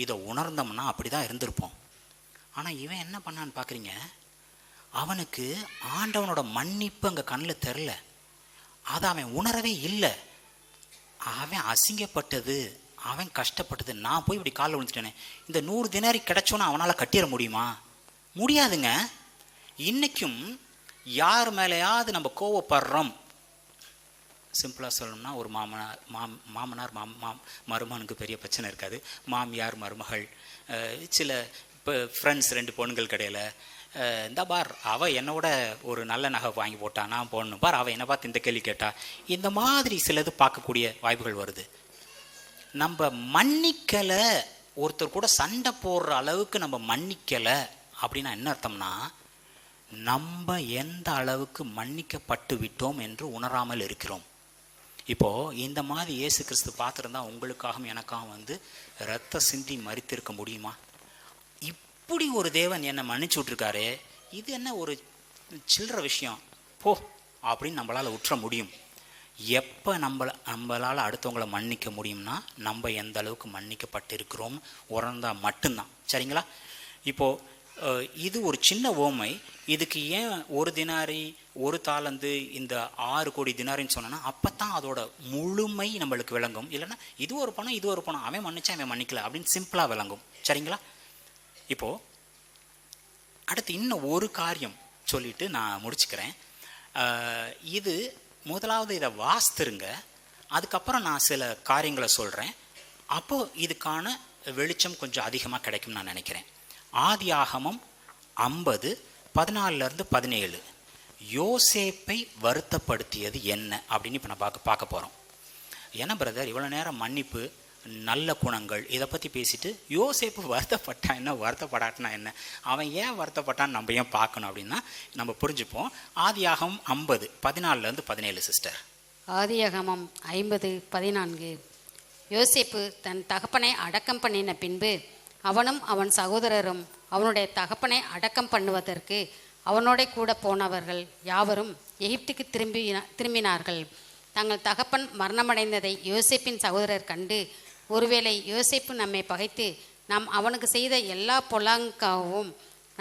இதை உணர்ந்தோம்னா அப்படி தான் இருந்திருப்போம். ஆனால் இவன் என்ன பண்ணான்னு பார்க்குறீங்க, அவனுக்கு ஆண்டவனோட மன்னிப்பு அங்கே கண்ணில் தெரில, அதை அவன் உணரவே இல்லை. அவன் அசிங்கப்பட்டது, அவன் கஷ்டப்பட்டது, நான் போய் இப்படி காலில் விழுந்துட்டேனே, இந்த 100 தினாரி கிடைச்சோன்னா அவனால் கட்டிட முடியுமா? முடியாதுங்க. இன்றைக்கும் யார் மேலேயாவது நம்ம கோவப்படுறோம், சிம்பிளாக சொல்லணும்னா ஒரு மாமனார் மருமகனுக்கு பெரிய பிரச்சனை இருக்காது, மாமியார் மருமகள், சில இப்போ ஃப்ரெண்ட்ஸ் 2 பொண்ணுங்கள் கிடையாது, இந்த பார் அவள் என்னோட ஒரு நல்ல நகை வாங்கி போட்டா, நான் போடணும் பார், அவள் என்னை பார்த்து இந்த கேள்வி கேட்டா, இந்த மாதிரி சிலது பார்க்கக்கூடிய வாய்ப்புகள் வருது. நம்ம மன்னிக்கலை, ஒருத்தர் கூட சண்டை போடுற அளவுக்கு நம்ம மன்னிக்கலை அப்படின்னா என்ன அர்த்தம்னா, நம்ம எந்த அளவுக்கு மன்னிக்கப்பட்டு விட்டோம் என்று உணராமல் இருக்கிறோம். இப்போது இந்த மாதிரி இயேசு கிறிஸ்து பார்த்துருந்தா உங்களுக்காகவும் எனக்காகவும் வந்து இரத்த சிந்தி மரித்திருக்க முடியுமா? இப்படி ஒரு தேவன் என்னை மன்னிச்சு விட்ருக்காரு, இது என்ன ஒரு சில்லற விஷயம் போ அப்படின்னு நம்மளால் விட்டுற முடியும். எப்போ நம்மளால் அடுத்தவங்களை மன்னிக்க முடியும்னா நம்ம எந்த அளவுக்கு மன்னிக்கப்பட்டிருக்கிறோம் உணர்ந்தால் மட்டும்தான். சரிங்களா? இப்போது இது ஒரு சின்ன ஓமை. இதுக்கு ஏன் 1 தினாரி 1 தாலந்து இந்த 6 கோடி தினாரின்னு சொன்னோன்னா அப்போ தான் அதோட முழுமை நம்மளுக்கு விளங்கும். இல்லைன்னா இது ஒரு பணம் இது ஒரு பணம், அவன் மன்னிச்சா அவன் மன்னிக்கல அப்படின்னு சிம்பிளாக விளங்கும். சரிங்களா? இப்போது அடுத்து இன்னும் ஒரு காரியம் சொல்லிவிட்டு நான் முடிச்சுக்கிறேன். இது முதலாவது இதை வாசித்துருங்க, அதுக்கப்புறம் நான் சில காரியங்களை சொல்கிறேன். அப்போது இதுக்கான வெளிச்சம் கொஞ்சம் அதிகமாக கிடைக்கும்னு நான் நினைக்கிறேன். ஆதியாகமம் 50:14-17 யோசேப்பை வருத்தப்படுத்தியது என்ன அப்படின்னு இப்போ நான் பார்க்க போகிறோம். ஏன்னா பிரதர் இவ்வளோ நேரம் மன்னிப்பு, நல்ல குணங்கள் இதை பற்றி பேசிட்டு யோசேப்பு வருத்தப்பட்டான் என்ன வருத்தப்படாட்டினா என்ன, அவன் ஏன் வருத்தப்பட்டான்னு நம்ம ஏன் பார்க்கணும் அப்படின்னா நம்ம புரிஞ்சுப்போம். ஆதியாகமம் 50:14-17 சிஸ்டர். ஆதியாகமம் 50:14 யோசேப்பு தன் தகப்பனை அடக்கம் பண்ணின பின்பு அவனும் அவன் சகோதரரும் அவனுடைய தகப்பனை அடக்கம் பண்ணுவதற்கு அவனோட கூட போனவர்கள் யாவரும் எகிப்துக்கு திரும்பினார்கள். தங்கள் தகப்பன் மரணமடைந்ததை யோசேப்பின் சகோதரர் கண்டு, ஒருவேளை யோசேப்பு நம்மை பகைத்து நாம் அவனுக்கு செய்த எல்லா பொல்லாங்காகவும்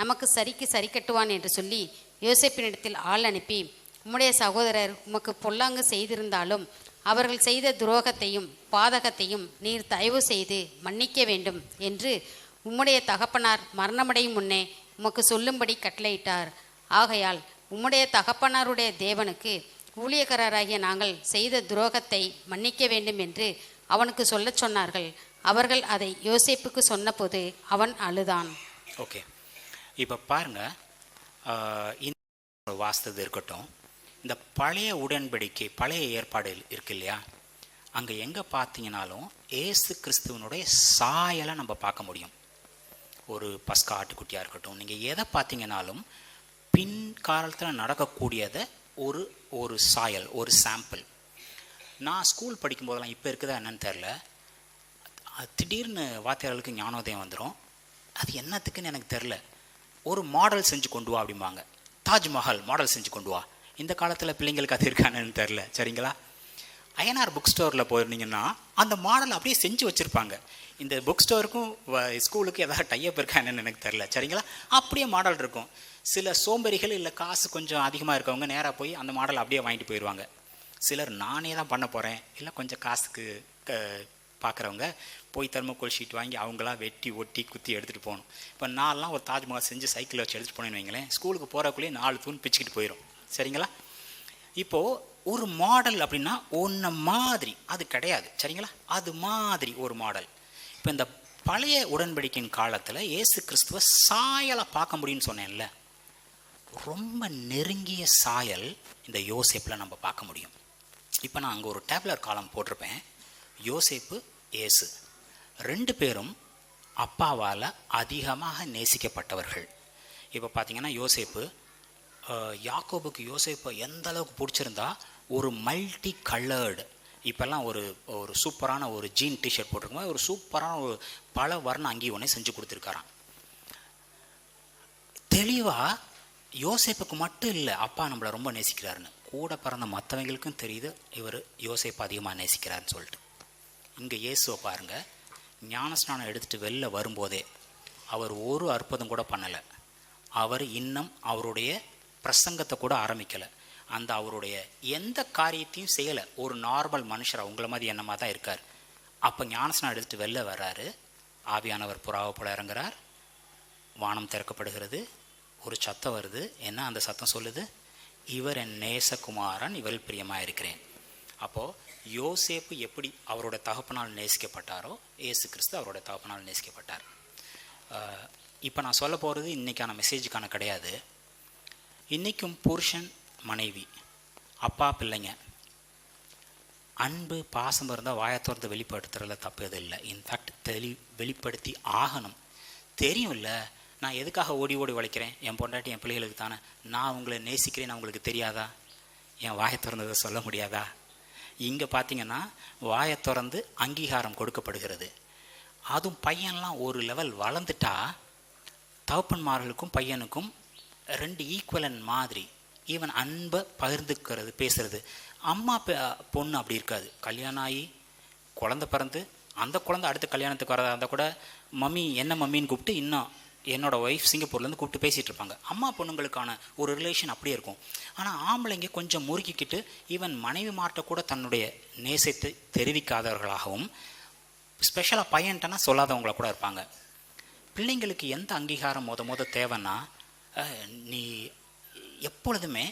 நமக்கு சரி கட்டுவான் என்று சொல்லி யோசேப்பினிடத்தில் ஆள் அனுப்பி, உம்முடைய சகோதரர் உமக்கு பொல்லாங்கு செய்திருந்தாலும் அவர்கள் செய்த துரோகத்தையும் பாதகத்தையும் நீர் தயவு செய்து மன்னிக்க வேண்டும் என்று உம்முடைய தகப்பனார் மரணமடையும் முன்னே உமக்கு சொல்லும்படி கட்டளையிட்டார். ஆகையால் உம்முடைய தகப்பனாருடைய தேவனுக்கு ஊழியக்காரராகிய நாங்கள் செய்த துரோகத்தை மன்னிக்க வேண்டும் என்று அவனுக்கு சொல்லச் சொன்னார்கள். அவர்கள் அதை யோசேப்புக்கு சொன்னபோது அவன் அழுதான். ஓகே, இப்போ பாருங்கள், இந்த வாஸ்தது இருக்கட்டும். இந்த பழைய உடன்படிக்கை, பழைய ஏற்பாடு இருக்கு இல்லையா, அங்கே எங்கே பார்த்தீங்கன்னாலும் ஏசு கிறிஸ்துவனுடைய சாயலை நம்ம பார்க்க முடியும். ஒரு பஸ்கா ஆட்டுக்குட்டியாக இருக்கட்டும், நீங்கள் எதை பார்த்தீங்கன்னாலும் பின்காலத்தில் நடக்கக்கூடியதை ஒரு சாயல், ஒரு சாம்பிள். நான் ஸ்கூல் படிக்கும்போதெல்லாம், இப்போ இருக்குதா என்னன்னு தெரில, திடீர்னு வாத்தியார்களுக்கு ஞானோதயம் வந்துடும். அது என்னத்துக்குன்னு எனக்கு தெரில. ஒரு மாடல் செஞ்சு கொண்டு வா அப்படிம்பாங்க. தாஜ்மஹால் மாடல் செஞ்சு கொண்டு வா. இந்த காலத்தில் பிள்ளைங்களுக்கு அது இருக்கானு தெரில. சரிங்களா? ஐஎன்ஆர் புக் ஸ்டோரில் போயிருந்தீங்கன்னா அந்த மாடல் அப்படியே செஞ்சு வச்சுருப்பாங்க. இந்த புக் ஸ்டோருக்கும் ஸ்கூலுக்கு ஏதாவது டைப் இருக்கா என்னன்னு எனக்கு தெரில. சரிங்களா? அப்படியே மாடல் இருக்கும். சில சோம்பேறிகள் இல்லை காசு கொஞ்சம் அதிகமாக இருக்கவங்க நேராக போய் அந்த மாடல் அப்படியே வாங்கிட்டு போயிடுவாங்க. சிலர் நானே தான் பண்ண போகிறேன், இல்லை கொஞ்சம் காசுக்கு பார்க்குறவங்க போய் தெர்மோகோல் ஷீட் வாங்கி அவங்களாம் வெட்டி ஒட்டி குத்தி எடுத்துகிட்டு போகணும். இப்போ நான்லாம் ஒரு தாஜ்மஹால் செஞ்சு சைக்கிளில் வச்சு எடுத்துகிட்டு போனேன்னு வைங்களேன், ஸ்கூலுக்கு போகிறக்குள்ளேயே 4 தூண் பிச்சுக்கிட்டு போயிடும். சரிங்களா? இப்போது ஒரு மாடல் அப்படின்னா ஒன்று மாதிரி அது கிடையாது. சரிங்களா? அது மாதிரி ஒரு மாடல். இப்போ இந்த பழைய உடன்படிக்கையின் காலத்தில் இயேசு கிறிஸ்துவ சாயலை பார்க்க முடியும்னு சொன்னேன்ல, ரொம்ப நெருங்கிய சாயல் இந்த யோசேப்பில் நம்ம பார்க்க முடியும். இப்போ நான் அங்கே ஒரு டேப்லர் காலம் போட்டிருப்பேன். யோசேப்பு, இயேசு 2 பேரும் அப்பாவால் அதிகமாக நேசிக்கப்பட்டவர்கள். இப்போ பார்த்தீங்கன்னா யோசேப்பு, யாக்கோபுக்கு யோசேப்பை எந்த அளவுக்கு பிடிச்சிருந்தா ஒரு மல்டி கலர்டு, இப்போல்லாம் ஒரு சூப்பரான ஒரு ஜீன் டிஷர்ட் போட்டிருக்கும், ஒரு சூப்பரான ஒரு பல வர்ண அங்கி ஒன்று செஞ்சு கொடுத்துருக்காராம். தெளிவாக யோசேப்புக்கு மட்டும் இல்லை அப்பா நம்மளை ரொம்ப நேசிக்கிறாருன்னு, கூட பிறந்த மற்றவங்களுக்கும் தெரியுது இவர் யோசேப்பை அதிகமாக நேசிக்கிறாருன்னு சொல்லிட்டு. இங்கே இயேசுவை பாருங்கள், ஞானஸ்நானம் எடுத்துகிட்டு வெளில வரும்போதே அவர் ஒரு அற்புதம் கூட பண்ணலை. அவர் இன்னும் அவருடைய பிரசங்கத்தை கூட ஆரம்பிக்கலை. அந்த அவருடைய எந்த காரியத்தையும் செய்யலை. ஒரு நார்மல் மனுஷராக உங்களை மாதிரி என்னமாக தான் இருக்கார். அப்போ ஞானஸ்நானம் எடுத்துகிட்டு வெளில வர்றாரு. ஆவியானவர் புறாவை போல இறங்குறார். வானம் திறக்கப்படுகிறது. ஒரு சத்தம் வருது. என்ன அந்த சத்தம் சொல்லுது? இவர் என் நேசகுமாரன், இவரில் பிரியமாக இருக்கிறேன். அப்போது யோசேப்பு எப்படி அவரோட தகப்பனால் நேசிக்கப்பட்டாரோ, இயேசு கிறிஸ்து அவரோட தகப்பனால் நேசிக்கப்பட்டார். இப்போ நான் சொல்ல போகிறது இன்றைக்கான மெசேஜுக்கான கிடையாது. இன்றைக்கும் புருஷன் மனைவி, அப்பா பிள்ளைங்க, அன்பு பாசம் இருந்தால் வாயத்தோர்ந்து வெளிப்படுத்துறதுல தப்பு எதுவும் இல்லை. இன்ஃபேக்ட் வெளிப்படுத்தி ஆகணும். தெரியும் இல்லை, நான் எதுக்காக ஓடி ஓடி உழைக்கிறேன்? என் பொண்டாட்டி என் பிள்ளைகளுக்கு தானே. நான் உங்களை நேசிக்கிறேன்னு அவங்களுக்கு தெரியாதா? என் வாயை திறந்ததை சொல்ல முடியாதா? இங்கே பார்த்தீங்கன்னா வாயை திறந்து அங்கீகாரம் கொடுக்கப்படுகிறது. அதுவும் பையன்லாம் ஒரு லெவல் வளர்ந்துட்டா தகப்பன்மார்களுக்கும் பையனுக்கும் 2 ஈக்குவலன் மாதிரி ஈவன் அன்பை பகிர்ந்துக்கிறது, பேசுறது. அம்மா பொண்ணு அப்படி இருக்காது. கல்யாணம் ஆகி குழந்தை பிறந்து அந்த குழந்தை அடுத்த கல்யாணத்துக்கு வரதா இருந்தால் கூட மம்மி என்ன மம்மின்னு கூப்பிட்டு, இன்னும் என்னோடய ஒய்ஃப் சிங்கப்பூர்லேருந்து கூப்பிட்டு பேசிகிட்டு இருப்பாங்க. அம்மா பொண்ணுங்களுக்கான ஒரு ரிலேஷன் அப்படியே இருக்கும். ஆனால் ஆம்பளைங்க கொஞ்சம் முறுக்கிக்கிட்டு ஈவன் மனைவி மாட்ட கூட தன்னுடைய நேசத்தை தெரிவிக்காதவர்களாகவும், ஸ்பெஷலாக பையன்ட்டனா சொல்லாதவங்கள கூட இருப்பாங்க. பிள்ளைங்களுக்கு எந்த அங்கீகாரம் மொத தேவைன்னா, நீ எப்பொழுதுமே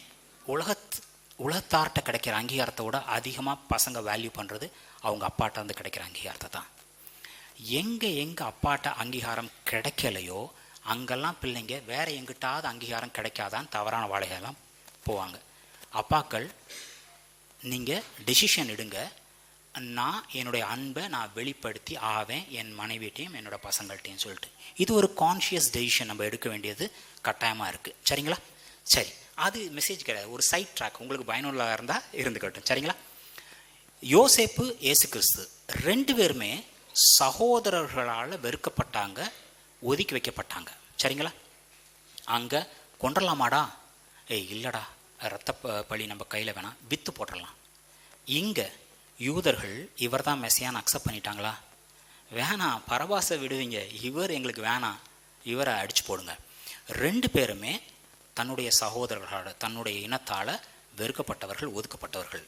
உலகத்தார்கிட்ட கிடைக்கிற அங்கீகாரத்தை விட அதிகமாக பசங்க வேல்யூ பண்ணுறது அவங்க அப்பாட்ட வந்து கிடைக்கிற அங்கீகாரத்தை தான். எங்கே அப்பாட்ட அங்கீகாரம் கிடைக்கலையோ அங்கெல்லாம் பிள்ளைங்க வேறு எங்கிட்டாவது அங்கீகாரம் கிடைக்காதான் தவறான வாழைகள்லாம் போவாங்க. அப்பாக்கள், நீங்கள் டெசிஷன் எடுங்க. நான் என்னுடைய அன்பை நான் வெளிப்படுத்தி ஆவேன் என் மனைவிட்டையும் என்னோடய பசங்கள்கிட்டையும் சொல்லிட்டு. இது ஒரு கான்ஷியஸ் டெசிஷன் நம்ம எடுக்க வேண்டியது கட்டாயமாக இருக்குது. சரிங்களா? சரி, அது மெசேஜ் கிடையாது, ஒரு சைட் ட்ராக், உங்களுக்கு பயனுள்ளதாக இருந்தால் இருந்துக்கட்டும். சரிங்களா? யோசேப்பு, இயேசு கிறிஸ்து 2 பேருமே சகோதரர்களால் வெறுக்கப்பட்டாங்க, ஒதுக்கி வைக்கப்பட்டாங்க. சரிங்களா? அங்கே கொன்றலாமாடா? இல்லைடா, ரத்த பழி நம்ம கையில் வேணாம், வித்து போட்டுடலாம். இங்கே யூதர்கள் இவர் தான் மெசியான்னு அக்செப்ட் பண்ணிட்டாங்களா? வேணாம், பரபாசை விடுவீங்க, இவர் எங்களுக்கு வேணாம், இவரை அடித்து போடுங்க. 2 பேருமே தன்னுடைய சகோதரர்களால், தன்னுடைய இனத்தால் வெறுக்கப்பட்டவர்கள், ஒதுக்கப்பட்டவர்கள்.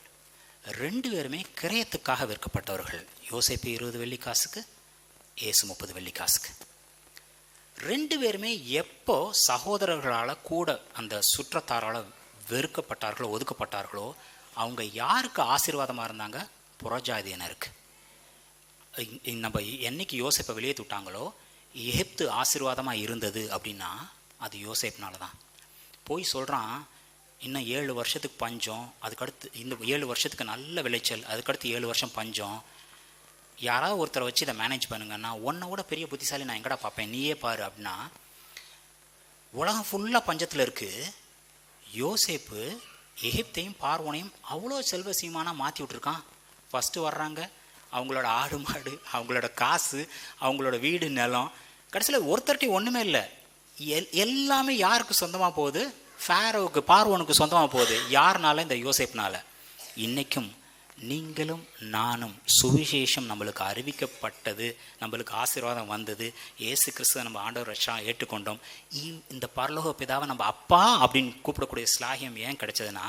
2 பேருமே கிரயத்துக்காக வெறுக்கப்பட்டவர்கள். யோசேப்பு 20 வெள்ளிக்காசுக்கு, இயேசு 30 வெள்ளிக்காசுக்கு. 2 பேருமே எப்போ சகோதரர்களால் கூட அந்த சுற்றத்தாரால் வெறுக்கப்பட்டார்களோ, ஒதுக்கப்பட்டார்களோ, அவங்க யாருக்கு ஆசீர்வாதமாக இருந்தாங்க? புறஜாதியினருக்கு. நம்ம என்னைக்கு யோசேப்பை வெளியே விட்டாங்களோ எகிப்து ஆசீர்வாதமாக இருந்தது அப்படின்னா அது யோசேப்னால தான். போய் சொல்கிறான், இன்னும் 7 வருஷத்துக்கு பஞ்சம், அதுக்கடுத்து இந்த 7 வருஷத்துக்கு நல்ல விளைச்சல், அதுக்கடுத்து 7 வருஷம் பஞ்சம், யாராவது ஒருத்தரை வச்சு இதை மேனேஜ் பண்ணுங்கன்னா உன்னை விட பெரிய புத்திசாலி நான் எங்கடா பார்ப்பேன், நீயே பாரு அப்படின்னா. உலகம் ஃபுல்லாக பஞ்சத்தில் இருக்குது. யோசேப்பு எகிப்தையும் பார்வோனையும் அவ்வளோ செல்வ சீமானாக மாற்றி விட்ருக்கான். ஃபஸ்ட்டு வர்றாங்க, அவங்களோட ஆடு மாடு, அவங்களோட காசு, அவங்களோட வீடு நிலம், கடைசியில் ஒருத்தர்கிட்டையும் ஒன்றுமே இல்லை. எல்லாமே யாருக்கு சொந்தமாக போகுது? ஃபேரோவுக்கு, பார்வோனுக்கு சொந்தமாக போகுது. யாருனால? இந்த யோசேப்னால. இன்றைக்கும் நீங்களும் நானும் சுவிசேஷம் நம்மளுக்கு அறிவிக்கப்பட்டது, நம்மளுக்கு ஆசீர்வாதம் வந்தது, இயேசு கிறிஸ்துவை நம்ம ஆண்டவர் ரட்சா ஏற்றுக்கொண்டோம். இந்த பரலோக பிதாவை நம்ம அப்பா அப்படின்னு கூப்பிடக்கூடிய ஸ்லாகியம் ஏன் கிடைச்சதுன்னா,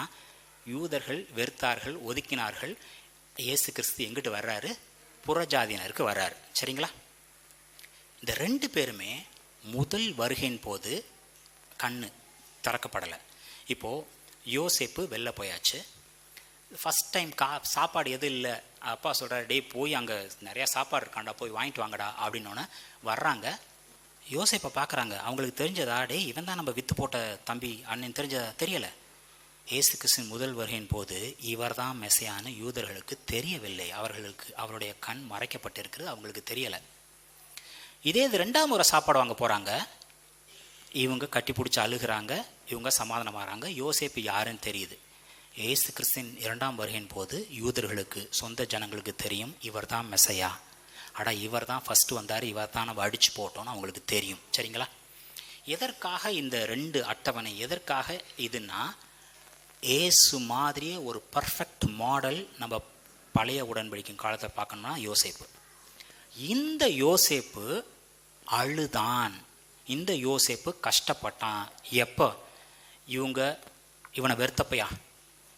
யூதர்கள் வெறுத்தார்கள், ஒதுக்கினார்கள். இயேசு கிறிஸ்து எங்கிட்டு வர்றாரு? புறஜாதியினருக்கு வர்றாரு. சரிங்களா? இந்த 2 பேருமே முதல் வருகையின் போது கண்ணு திறக்கப்படலை. இப்போது யோசேப்பு வெளில போயாச்சு. ஃபஸ்ட் டைம் சாப்பாடு எதுவும் இல்லை. அப்பா சொல்கிறார், டே போய் அங்கே நிறையா சாப்பாடு இருக்காண்டா, போய் வாங்கிட்டு வாங்கடா அப்படின்னோன்னே வர்றாங்க. யோசேப்பை பார்க்குறாங்க. அவங்களுக்கு தெரிஞ்சதா, டே இவன் தான் நம்ம விற்று போட்ட தம்பி அண்ணன் தெரிஞ்சதா? தெரியலை. இயேசு கிறிஸ்து முதல் வருகையின் போது இவர் தான் மெசியான்னு யூதர்களுக்கு தெரியவில்லை. அவருடைய கண் மறைக்கப்பட்டிருக்கிறது, அவங்களுக்கு தெரியலை. இதே இது 2ஆம் முறை சாப்பாடு வாங்க போகிறாங்க. இவங்க கட்டி பிடிச்சி அழுகிறாங்க, இவங்க சமாதானமாகறாங்க. யோசேப்பு யாருன்னு தெரியுது. இயேசு கிறிஸ்தின் 2ஆம் வருகையின் போது யூதர்களுக்கு, சொந்த ஜனங்களுக்கு தெரியும், இவர் தான் மெசையா. இவர் தான் ஃபஸ்ட்டு வந்தார், இவர் தான் நம்ம அடித்து போட்டோன்னு அவங்களுக்கு தெரியும். சரிங்களா? எதற்காக இந்த 2 அட்டவணை? எதற்காக இதுன்னா, ஏசு மாதிரியே ஒரு பர்ஃபெக்ட் மாடல் நம்ம பழைய உடன்படிக்கை காலத்தில் பார்க்கணும்னா யோசேப்பு. இந்த யோசேப்பு அழுதான், இந்த யோசேப்பு கஷ்டப்பட்டான். எப்போ? இவனை வெறுத்தப்பையா,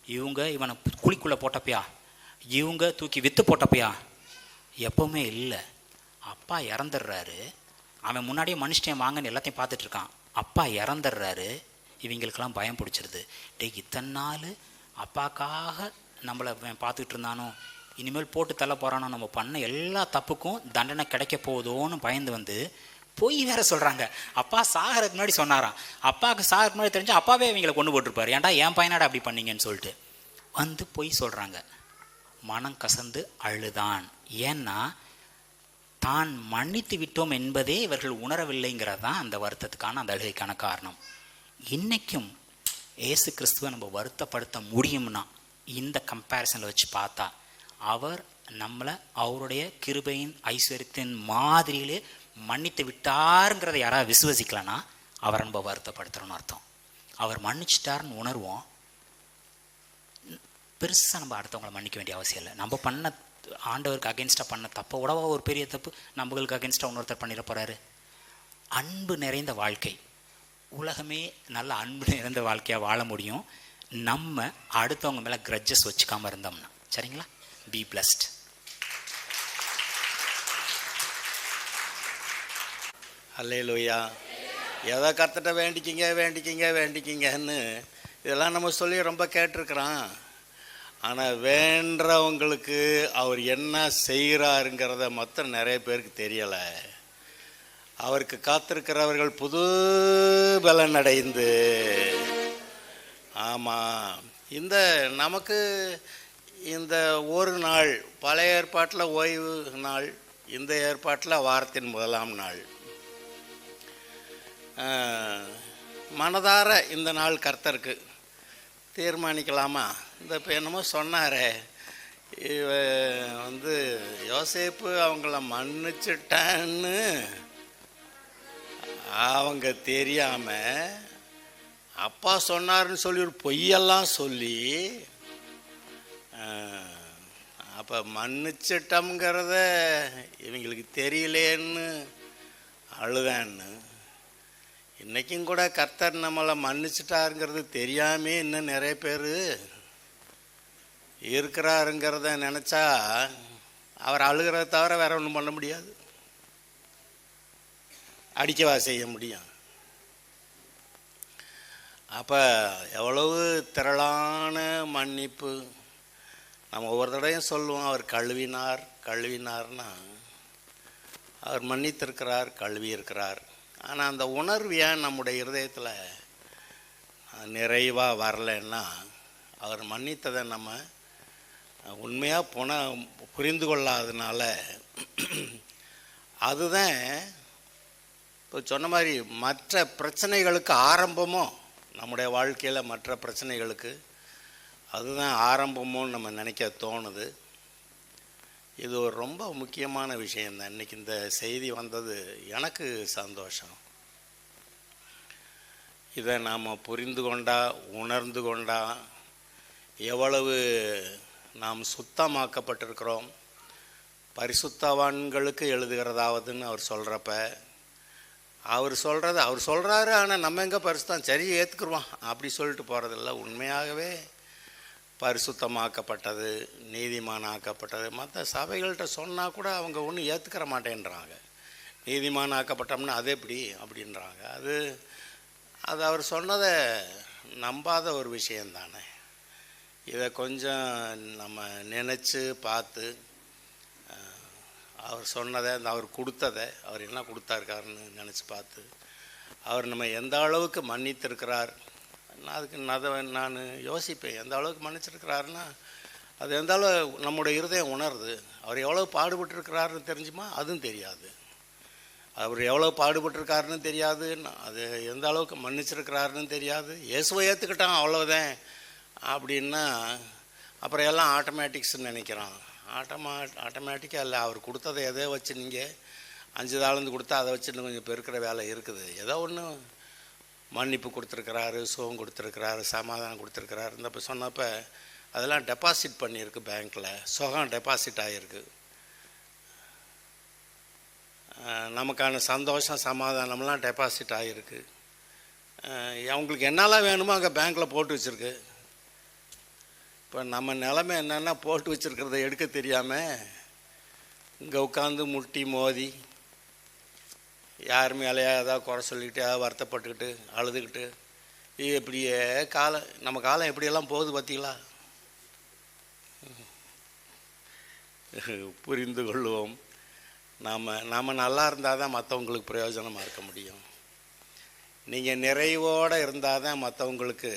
இவனை குழிக்குள்ளே போட்டப்பையா, இவங்க தூக்கி விற்று போட்டப்பையா? எப்பவுமே இல்லை. அப்பா இறந்துடுறாரு. அவன் முன்னாடியே மனுஷன் வாங்கன்னு எல்லாத்தையும் பார்த்துட்டு இருக்கான். அப்பா இறந்துடுறாரு. இவங்களுக்கெல்லாம் பயம் பிடிச்சிருது. இத்தனை நாள் அப்பாக்காக நம்மளை பார்த்துக்கிட்டு இருந்தானோ, இனிமேல் போட்டு தள்ள போகிறானோ, நம்ம பண்ண எல்லா தப்புக்கும் தண்டனை கிடைக்க போகுதோன்னு பயந்து வந்து போய் வேற சொல்கிறாங்க. அப்பா சாகிறதுக்கு முன்னாடி சொன்னாராம். அப்பாவுக்கு சாகிறதுக்கு முன்னாடி தெரிஞ்சு அப்பாவே இவங்களை கொண்டு போட்டிருப்பாரு. ஏன்டா என் பையனாட அப்படி பண்ணீங்கன்னு சொல்லிட்டு வந்து போய் சொல்கிறாங்க. மனம் கசந்து அழுதான். ஏன்னா தான் மன்னித்து விட்டோம் என்பதே இவர்கள் உணரவில்லைங்கிறது தான் அந்த வருத்தத்துக்கான, அந்த அழுகைக்கான காரணம். இன்றைக்கும் இயேசு கிறிஸ்துவை நம்ம வருத்தப்படுத்த முடியும்னா இந்த கம்பேரிசனில் வச்சு பார்த்தா, அவர் நம்மளை அவருடைய கிருபையின் ஐஸ்வர்யத்தின் மாதிரியிலே மன்னித்து விட்டாருங்கிறத யாராவது விசுவசிக்கலன்னா அவரை நம்ம வருத்தப்படுத்துகிறோன்னு அர்த்தம். அவர் மன்னிச்சிட்டாருன்னு உணர்வோம். பெருசாக நம்ம அடுத்தவங்களை மன்னிக்க வேண்டிய அவசியம் இல்லை. நம்ம பண்ண ஆண்டவருக்கு அகென்ஸ்டாக பண்ண தப்பை விடவா ஒரு பெரிய தப்பு நம்மளுக்கு அகென்ஸ்டாக இன்னொருத்தர் பண்ணிட போகிறாரு? அன்பு நிறைந்த வாழ்க்கை, உலகமே நல்ல அன்பு நிறைந்த வாழ்க்கையாக வாழ முடியும் நம்ம அடுத்தவங்க மேலே கிரட்ஜஸ் வச்சுக்காமல் இருந்தோம்னா. சரிங்களா? Be blessed. அல்லேலூயா. எதை கர்த்தர்ட்ட வேண்டிக்கிங்கன்னு இதெல்லாம் நம்ம சொல்லி ரொம்ப கேட்டிருக்கிறோம். ஆனால் வேண்டவங்களுக்கு அவர் என்ன செய்கிறாருங்கிறத மொத்தம் நிறைய பேருக்கு தெரியலை. அவருக்கு காத்திருக்கிறவர்கள் புது பலன் அடைந்து, ஆமாம், நமக்கு இந்த ஒரு நாள் பழைய ஏற்பாட்டில் ஓய்வு நாள், இந்த ஏற்பாட்டில் வாரத்தின் முதலாம் நாள். மனதார இந்த நாள் கர்த்தருக்கு தீர்மானிக்கலாமா? இப்போ என்னமோ சொன்னாரே, யோசேப்பு அவங்கள மன்னிச்சிட்டான்னு அவங்க தெரியாம அப்பா சொன்னாருன்னு சொல்லி ஒரு பொய்யெல்லாம் சொல்லி, அப்போ மன்னிச்சிட்டோங்கிறத இவங்களுக்கு தெரியலேன்னு அழுதான்னு. இன்றைக்கும் கூட கர்த்தர் நம்மளை மன்னிச்சிட்டாருங்கிறது தெரியாமே இன்னும் நிறைய பேர் இருக்கிறாருங்கிறத நினச்சா அவர் அழுகிறத தவிர வேற ஒன்றும் பண்ண முடியாது. அடிக்கவா செய்ய முடியும்? அப்போ எவ்வளவு திரளான மன்னிப்பு. நம்ம ஒவ்வொரு தடையும் சொல்லுவோம், அவர் கழுவினார்னா அவர் மன்னித்திருக்கிறார், கழுவி இருக்கிறார். ஆனால் அந்த உணர்வு ஏன் நம்முடைய இருதயத்தில் நிறைவாக வரலைன்னா, அவர் மன்னித்ததை நம்ம உண்மையாக புரிந்து கொள்ளாததுனால. அதுதான் இப்போ சொன்ன மாதிரி மற்ற பிரச்சனைகளுக்கு ஆரம்பமோ, நம்முடைய வாழ்க்கையில் மற்ற பிரச்சனைகளுக்கு அதுதான் ஆரம்பமோன்னு நம்ம நினைக்க தோணுது. இது ஒரு ரொம்ப முக்கியமான விஷயந்தான். இன்றைக்கி இந்த செய்தி வந்தது எனக்கு சந்தோஷம். இதை நாம் புரிந்து கொண்டா, உணர்ந்து கொண்டா, எவ்வளவு நாம் சுத்தமாக்கப்பட்டிருக்கிறோம். பரிசுத்தவான்களுக்கு எழுதுகிறதாவதுன்னு அவர் சொல்கிறப்ப, அவர் சொல்கிறாரு. ஆனால் நம்ம எங்கே பரிசுத்தம், சரி ஏற்றுக்குருவான் அப்படி சொல்லிட்டு போகிறதில்ல. உண்மையாகவே பரிசுத்தமாக்கப்பட்டது, நீதிமானாக்கப்பட்டது. மற்ற சபைகள்கிட்ட சொன்னால் கூட அவங்க ஒன்றும் ஏற்றுக்கிற மாட்டேன்றாங்க. நீதிமானாக்கப்பட்டோம்னா அது எப்படி அப்படின்றாங்க. அது அவர் சொன்னதை நம்பாத ஒரு விஷயந்தானே. இதை கொஞ்சம் நம்ம நினச்சி பார்த்து, அவர் சொன்னதை, அவர் கொடுத்ததை, அவர் என்ன கொடுத்தாருக்காருன்னு நினச்சி பார்த்து, அவர் நம்ம எந்த அளவுக்கு மன்னித்திருக்கிறார், அதுக்கு நான் யோசிப்பேன். எந்த அளவுக்கு மன்னிச்சிருக்கிறாருன்னா அது எந்த அளவு நம்முடைய இருதயம் உணருது. அவர் எவ்வளோ பாடுபட்டுருக்கிறாருன்னு தெரிஞ்சுமா, அதுவும் தெரியாது. அவர் எவ்வளோ பாடுபட்டிருக்காருன்னு தெரியாது. அது எந்த அளவுக்கு மன்னிச்சிருக்கிறாருன்னு தெரியாது. இயேசுவை ஏற்றுக்கிட்டான் அவ்வளோதான் அப்படின்னா அப்புறம் எல்லாம் ஆட்டோமேட்டிக்ஸ்ன்னு நினைக்கிறான். ஆட்டோமேட்டிக்காக இல்லை. அவர் கொடுத்ததை எதை வச்சு நீங்கள் 5 தாளந்து கொடுத்தா அதை வச்சு இன்னும் கொஞ்சம் பெருக்கிற வேலை இருக்குது. ஏதோ ஒன்று மன்னிப்பு கொடுத்துருக்கிறாரு, சுகம் கொடுத்துருக்கிறாரு, சமாதானம் கொடுத்துருக்கிறாரு. இந்த இப்போ சொன்னப்போ அதெல்லாம் டெபாசிட் பண்ணியிருக்கு பேங்க்கில். சுகம் டெபாசிட் ஆகிருக்கு. நமக்கான சந்தோஷம், சமாதானம்லாம் டெபாசிட் ஆகிருக்கு. அவங்களுக்கு என்னெல்லாம் வேணுமோ அங்கே பேங்க்கில் போட்டு வச்சுருக்கு. இப்போ நம்ம நிலைமை என்னென்னா, போட்டு வச்சுருக்கிறத எடுக்க தெரியாமல் இங்கே உட்காந்து முட்டி மோதி யார் மேலேயா ஏதாவது குறை சொல்லிக்கிட்டு, ஏதாவது வருத்தப்பட்டுக்கிட்டு, அழுதுகிட்டு, இப்படியே நம்ம காலம் எப்படியெல்லாம் போகுது பார்த்தீங்களா? புரிந்து கொள்வோம். நாம் நல்லா இருந்தால் தான் மற்றவங்களுக்கு பிரயோஜனமாக இருக்க முடியும். நீங்கள் நிறைவோடு இருந்தால் தான் மற்றவங்களுக்கு.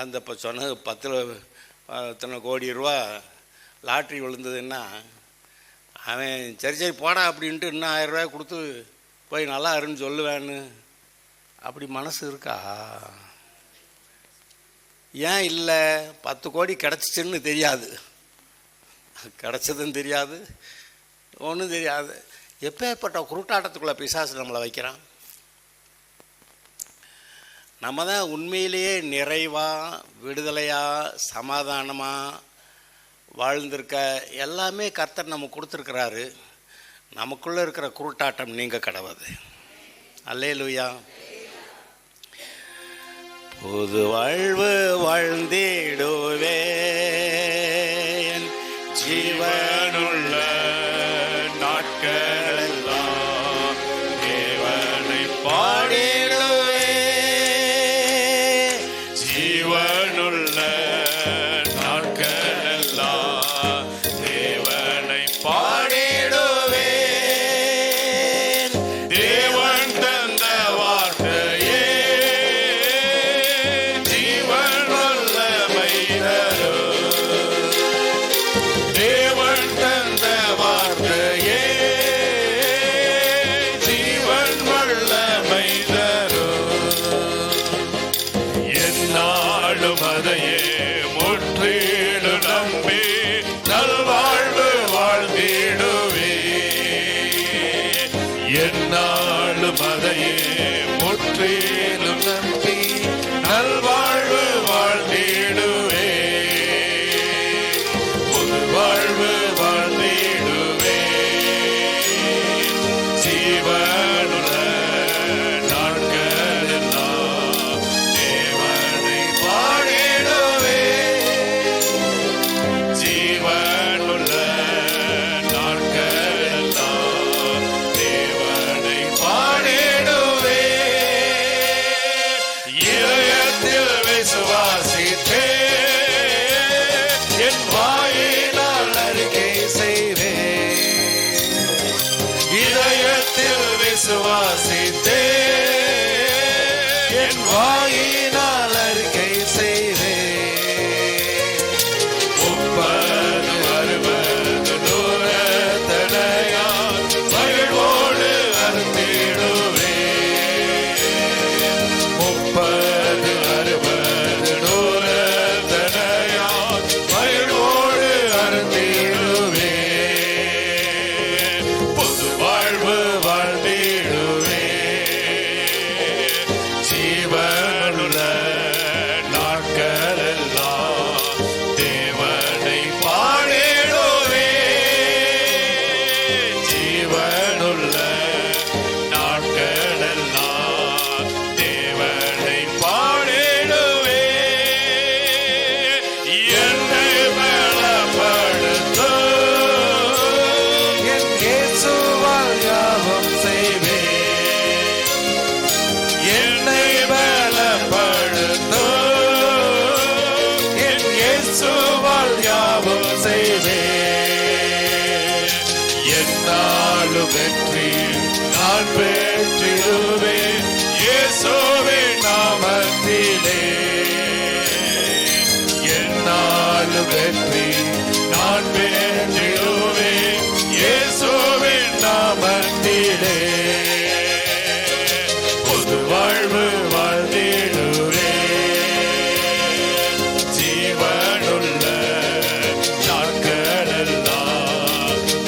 அந்த இப்போ சொன்னது 10 கோடி ரூபா லாட்ரி விழுந்ததுன்னா அவன் சரி போடா அப்படின்ட்டு இன்னும் 1000 ரூபாய் கொடுத்து போய் நல்லா இருன்னு சொல்லுவேன்னு அப்படி மனசு இருக்கா? ஏன் இல்லை? 10 கோடி கிடச்சிச்சின்னு தெரியாது, கிடச்சதுன்னு தெரியாது, ஒன்றும் தெரியாது. எப்பேற்பட்ட குருட்டாட்டத்துக்குள்ளே பிசாசு நம்மளை வைக்கிறான். நம்ம தான் உண்மையிலேயே நிறைவாக, விடுதலையாக, சமாதானமாக வாழ்ந்திருக்க எல்லாமே கர்த்தர் நமக்கு கொடுத்துருக்கிறாரு. நமக்குள்ளே இருக்கிற குருட்டாட்டம் நீங்க கடவுது. அல்லேலூயா. புது வாழ்வு வாழ்ந்திடுவேன், ஜீவனுள்ள நாட்களெல்லாம் தேவனை பாடிடுவேன். ஜீவனுள்ள நாட்களெல்லாம் தேவனை பாடிடுவேன். தேவன் தந்த வார்த்தையே ஜீவன் வல்லமை தரும். தேவன் தந்த வார்த்தையே ஜீவன் வல்லமை தரும். என்னாலும் அதையே முற்றிடு நம்பி நல்வாழ்வு வாழ்ந்திடுவே. என்னாலும் அதையே முற்றிலும் நம்பி நல்வாழ்வு வாழ்ந்திடுவே. புது வாழ்வு வாழ்ந்திடுவே. ஜீவனுள்ள நாட்களெல்லாம் தேவனை பாடிடுவே. என் வாயினால் அறிக்கை செய்வேன். 30 60 100 தடையால் மகிழ்வோடு அருந்திடுவேன். 30 60 100 தடையால் மகிழ்வோடு அருந்திடுவேன். புது வாழ்வு வாழ்ந்திடுவேன். ஜீவனுள்ள நாட்களெல்லாம் தேவனை பாடிடுவேன். ஜீவனுள்ள நாட்களெல்லாம் தேவனை பாடிடுவேன். என்னை பலப்படுத்தும் என் இயேசுவால் யாவும் செய்வேன். என்னை பலப்படுத்தும் என் இயேசுவால் யாவும் செய்வேன். என்னாலும் வெற்றி நான் பெற்றிடுவேன் இயேசுவின் நாமத்திலே. என்னாலும் வெற்றி நான் பெற்றிடுவேன் இயேசுவின் நாமத்திலே. புது வாழ்வு வாழ்ந்திடுவேன். ஜீவனுள்ள நாட்களெல்லாம்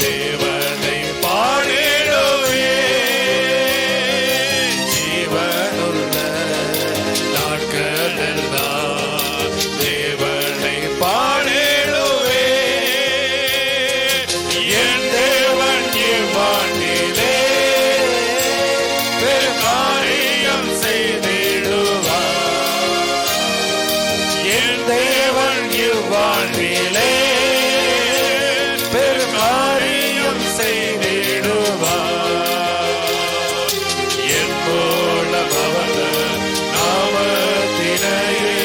தேவனை பாடிடுவேன். ஜீவனுள்ள நாட்களெல்லாம் தேவனை பாடிடுவேன். என் தேவன் இவ்வாண்டிலே பெருகாரியம் செய்திடுவார். என் தேவன் இவ்வாண்டிலே பெருகாரியம் செய்திடுவார். என் மூலம் அவர் நாமத்தினையே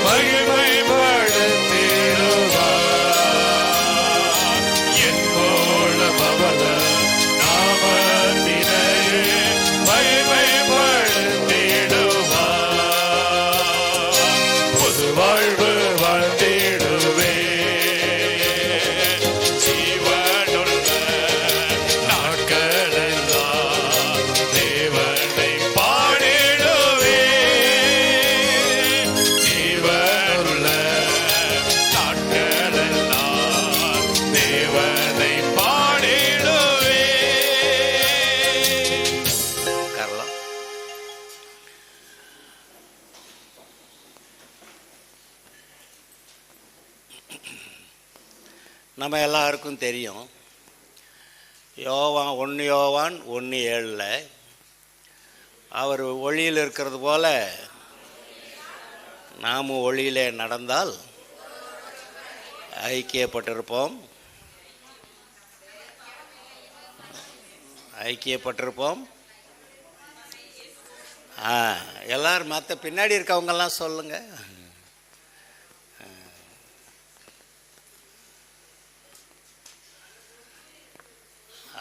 மகிமைப்படுத்திடுவார். என் மூலம் அவர் நாமத்தினையே மகிமைப்படுத்திடுவார். புது வாழ்வு வாழ்ந்திடுவேன். ஜீவனுள்ள நாட்களெல்லாம் தேவனை பாடிடுவேன். ஜீவனுள்ள நாட்களெல்லாம் தேவனை பாடிடுவேன். உட்காரலாம். நம்ம எல்லாருக்கும் தெரியும், யோவான் 1 யோவான் 1:7 அவர் ஒளியில் இருக்கிறது போல நாமும் ஒளியிலே நடந்தால் ஐக்கியப்பட்டிருப்போம். எல்லாரும் மற்ற பின்னாடி இருக்கவங்கெல்லாம் சொல்லுங்க.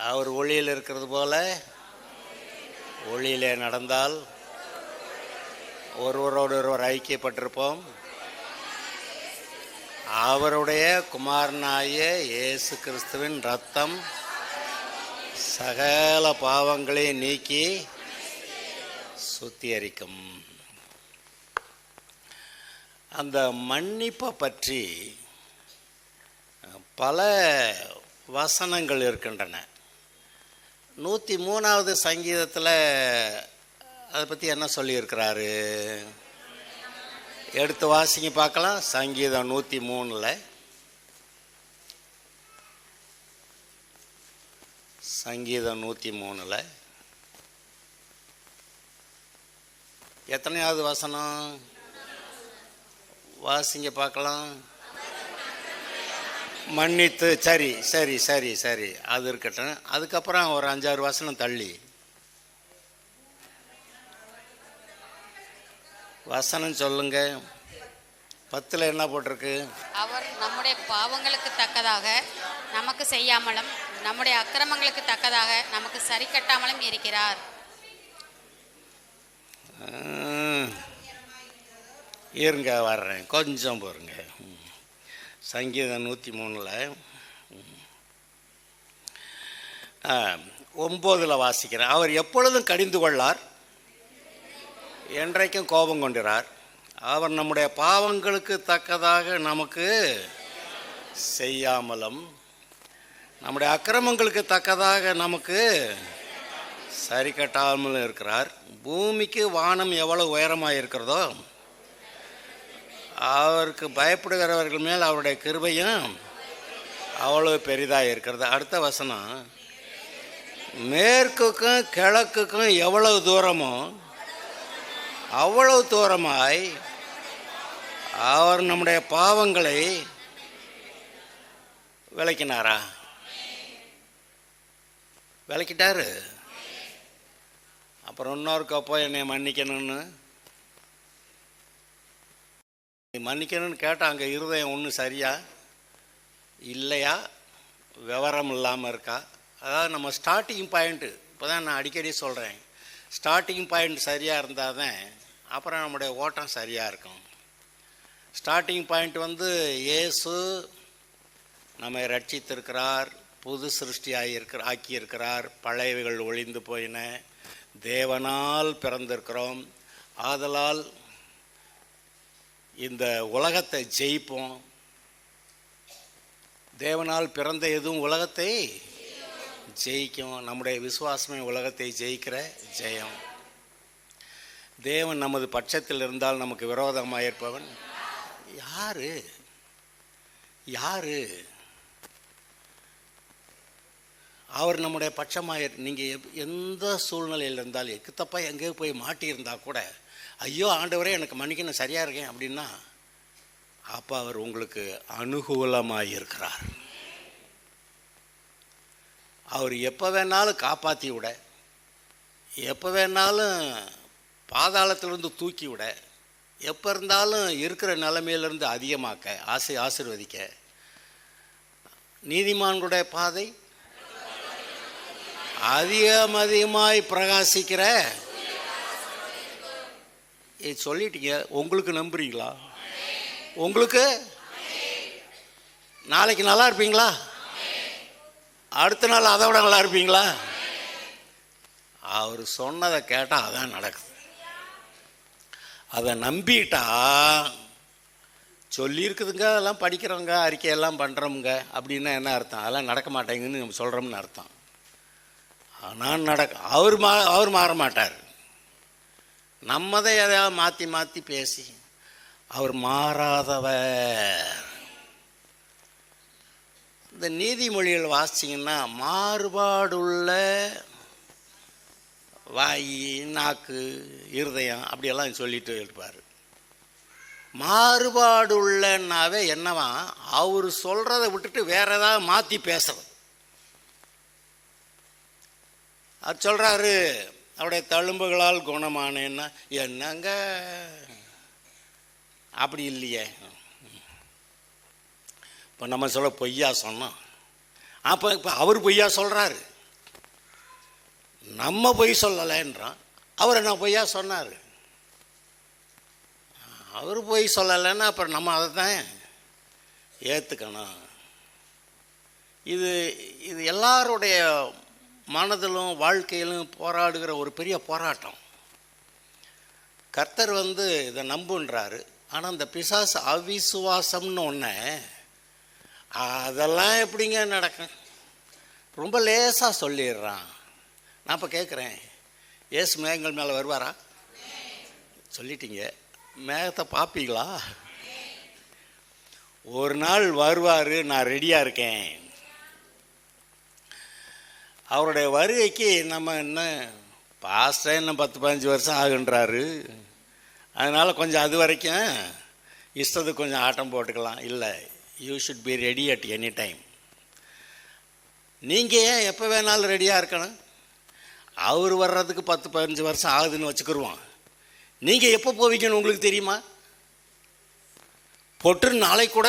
அவர் ஒளியில் இருக்கிறது போல ஒளியிலே நடந்தால் ஒருவரோடு ஒருவர் ஐக்கியப்பட்டிருப்போம். அவருடைய குமாரனாகிய இயேசு கிறிஸ்துவின் இரத்தம் சகல பாவங்களையும் நீக்கி சுத்திகரிக்கும். அந்த மன்னிப்பை பற்றி பல வசனங்கள் இருக்கின்றன. 103வது சங்கீதத்தில் அதை பற்றி என்ன சொல்லியிருக்கிறாரு? எடுத்து வாசிங்க பார்க்கலாம். சங்கீதம் 103 சங்கீதம் 103 எத்தனையாவது வசனம்? வாசிங்க பார்க்கலாம். மன்னித்து, சரி சரி சரி சரி அது இருக்கட்டும். அதுக்கப்புறம் ஒரு 5-6 வசனம் தள்ளி வசனம் சொல்லுங்க. 10 என்ன போட்டிருக்கு? அவர் நம்முடைய பாவங்களுக்கு தக்கதாக நமக்கு செய்யாமலும் நம்முடைய அக்கிரமங்களுக்கு தக்கதாக நமக்கு சரி கட்டாமலும் இருக்கிறார். இருங்க வர்றேன், கொஞ்சம் பாருங்க. சங்கீதம் 103 9 வாசிக்கிறேன். அவர் எப்பொழுதும் கடிந்து கொள்ளார், என்றைக்கும் கோபம் கொண்டிறார். அவர் நம்முடைய பாவங்களுக்கு தக்கதாக நமக்கு செய்யாமலும் நம்முடைய அக்கிரமங்களுக்கு தக்கதாக நமக்கு சரி கட்டாமலும் இருக்கிறார். பூமிக்கு வானம் எவ்வளவு உயரமாக இருக்கிறதோ அவருக்கு பயப்படுகிறவர்கள் மேல் அவருடைய கிருபையும் அவ்வளவு பெரிதாக இருக்கிறது. அடுத்த வசனம், மேற்குக்கும் கிழக்குக்கும் எவ்வளவு தூரமோ அவ்வளவு தூரமாய் அவர் நம்முடைய பாவங்களை விளக்கினாரா? விளக்கிட்டாரு. அப்புறம் இன்னொருக்கப்போ என்னை மன்னிக்கணும்னு மன்னிக்கணும்னு கேட்டால் அங்கே இருதயம் ஒன்றும் சரியா இல்லையா, விவரம் இல்லாமல் இருக்கா? அதாவது நம்ம ஸ்டார்டிங் பாயிண்ட்டு, இப்போ தான் நான் அடிக்கடி சொல்கிறேன், ஸ்டார்டிங் பாயிண்ட் சரியாக இருந்தால் தான் அப்புறம் நம்முடைய ஓட்டம் சரியாக இருக்கும். ஸ்டார்டிங் பாயிண்ட் வந்து இயேசு நம்மை ரட்சித்திருக்கிறார், புது சிருஷ்டியாக ஆக்கியிருக்கிறார், பழையவைகள் ஒழிந்து போயின, தேவனால் பிறந்திருக்கிறோம், ஆதலால் இந்த உலகத்தை ஜெயிப்போம். தேவனால் பிறந்த எதுவும் உலகத்தை ஜெயிக்கும். நம்முடைய விசுவாசமே உலகத்தை ஜெயிக்கிற ஜெயம். தேவன் நமது பட்சத்தில் இருந்தால் நமக்கு விரோதமாக இருப்பவன் யாரு? யாரு? அவர் நம்முடைய பட்சமாக. நீங்கள் எந்த சூழ்நிலையில் இருந்தாலும் எக்குத்தப்பா எங்கேயோ போய் மாட்டியிருந்தா கூட, ஐயோ ஆண்டவரே எனக்கு மன்னிக்கணும், சரியாக இருக்கேன் அப்படின்னா, அப்போ அவர் உங்களுக்கு அனுகூலமாக இருக்கிறார். அவர் எப்போ வேணாலும் காப்பாற்றி விட, எப்போ வேணாலும் பாதாளத்திலிருந்து தூக்கி விட, எப்போ இருந்தாலும் இருக்கிற நிலைமையிலிருந்து அதிகமாக்க, ஆசீர்வதிக்க. நீதிமான்களுடைய பாதை அதிகமாய் பிரகாசிக்கிற. சொல்லிட்டீங்க, உங்களுக்கு நம்புறீங்களா? உங்களுக்கு நாளைக்கு நல்லா இருப்பீங்களா? அடுத்த நாள் அதை விட நல்லா இருப்பீங்களா? அவர் சொன்னதை கேட்டால் அதான் நடக்குது. அதை நம்பிட்டா, சொல்லியிருக்குதுங்க, அதெல்லாம் படிக்கிறவங்க, அறிக்கையெல்லாம் பண்ணுறவங்க அப்படின்னா என்ன அர்த்தம்? அதெல்லாம் நடக்க மாட்டேங்குன்னு நம்ம சொல்கிறோம்னு அர்த்தம். ஆனால் அவர் மாற மாட்டார். நம்ம தான் எதையாவது மாற்றி மாற்றி பேசி, அவர் மாறாதவர். இந்த நீதிமொழிகள் வாசிச்சிங்கன்னா, மாறுபாடுள்ள வாய், நாக்கு, இருதயம் அப்படியெல்லாம் சொல்லிட்டு இருப்பார். மாறுபாடுள்ளனாவே என்னவா, அவர் சொல்கிறத விட்டுட்டு வேற ஏதாவது மாற்றி பேசுறது. அது சொல்கிறாரு, அவருடைய தழும்புகளால் குணமானேன்னா என்னங்க, அப்படி இல்லையே. இப்போ நம்ம சொல்ல பொய்யா சொன்னோம், இப்போ அவர் பொய்யா சொல்கிறாரு, நம்ம பொய் சொல்லலைன்றான். அவர் என்ன பொய்யா சொன்னார்? அவர் பொய் சொல்லலைன்னா அப்புறம் நம்ம அதை தான் ஏற்றுக்கணும். இது எல்லாருடைய மனதிலும் வாழ்க்கையிலும் போராடுகிற ஒரு பெரிய போராட்டம். கர்த்தர் இதை நம்புன்றாரு. ஆனால் இந்த பிசாசு அவிசுவாசம்னு ஒன்று, அதெல்லாம் எப்படிங்க நடக்கும்? ரொம்ப லேசாக சொல்லிடுறான். நான் இப்போ கேட்குறேன், ஏசு மேகங்கள் மேலே வருவாரா? சொல்லிட்டீங்க. மேகத்தை பார்ப்பீங்களா? ஒரு நாள் வருவார், நான் ரெடியாக இருக்கேன். அவருடைய வருகைக்கு நம்ம பாஸ்டர் இன்னும் 10-15 வருஷம் ஆகுன்றாரு, அதனால் கொஞ்சம் அது வரைக்கும் இஷ்டத்துக்கு கொஞ்சம் ஆட்டம் போட்டுக்கலாம். இல்லை, you should be ready at any time. நீங்கள் ஏன் எப்போ வேணாலும் ரெடியாக இருக்கணும்? அவர் வர்றதுக்கு 10-15 வருஷம் ஆகுதுன்னு வச்சுக்கிடுவோம். நீங்கள் எப்போ போவீங்கன்னு உங்களுக்கு தெரியுமா? பொற்று நாளை கூட.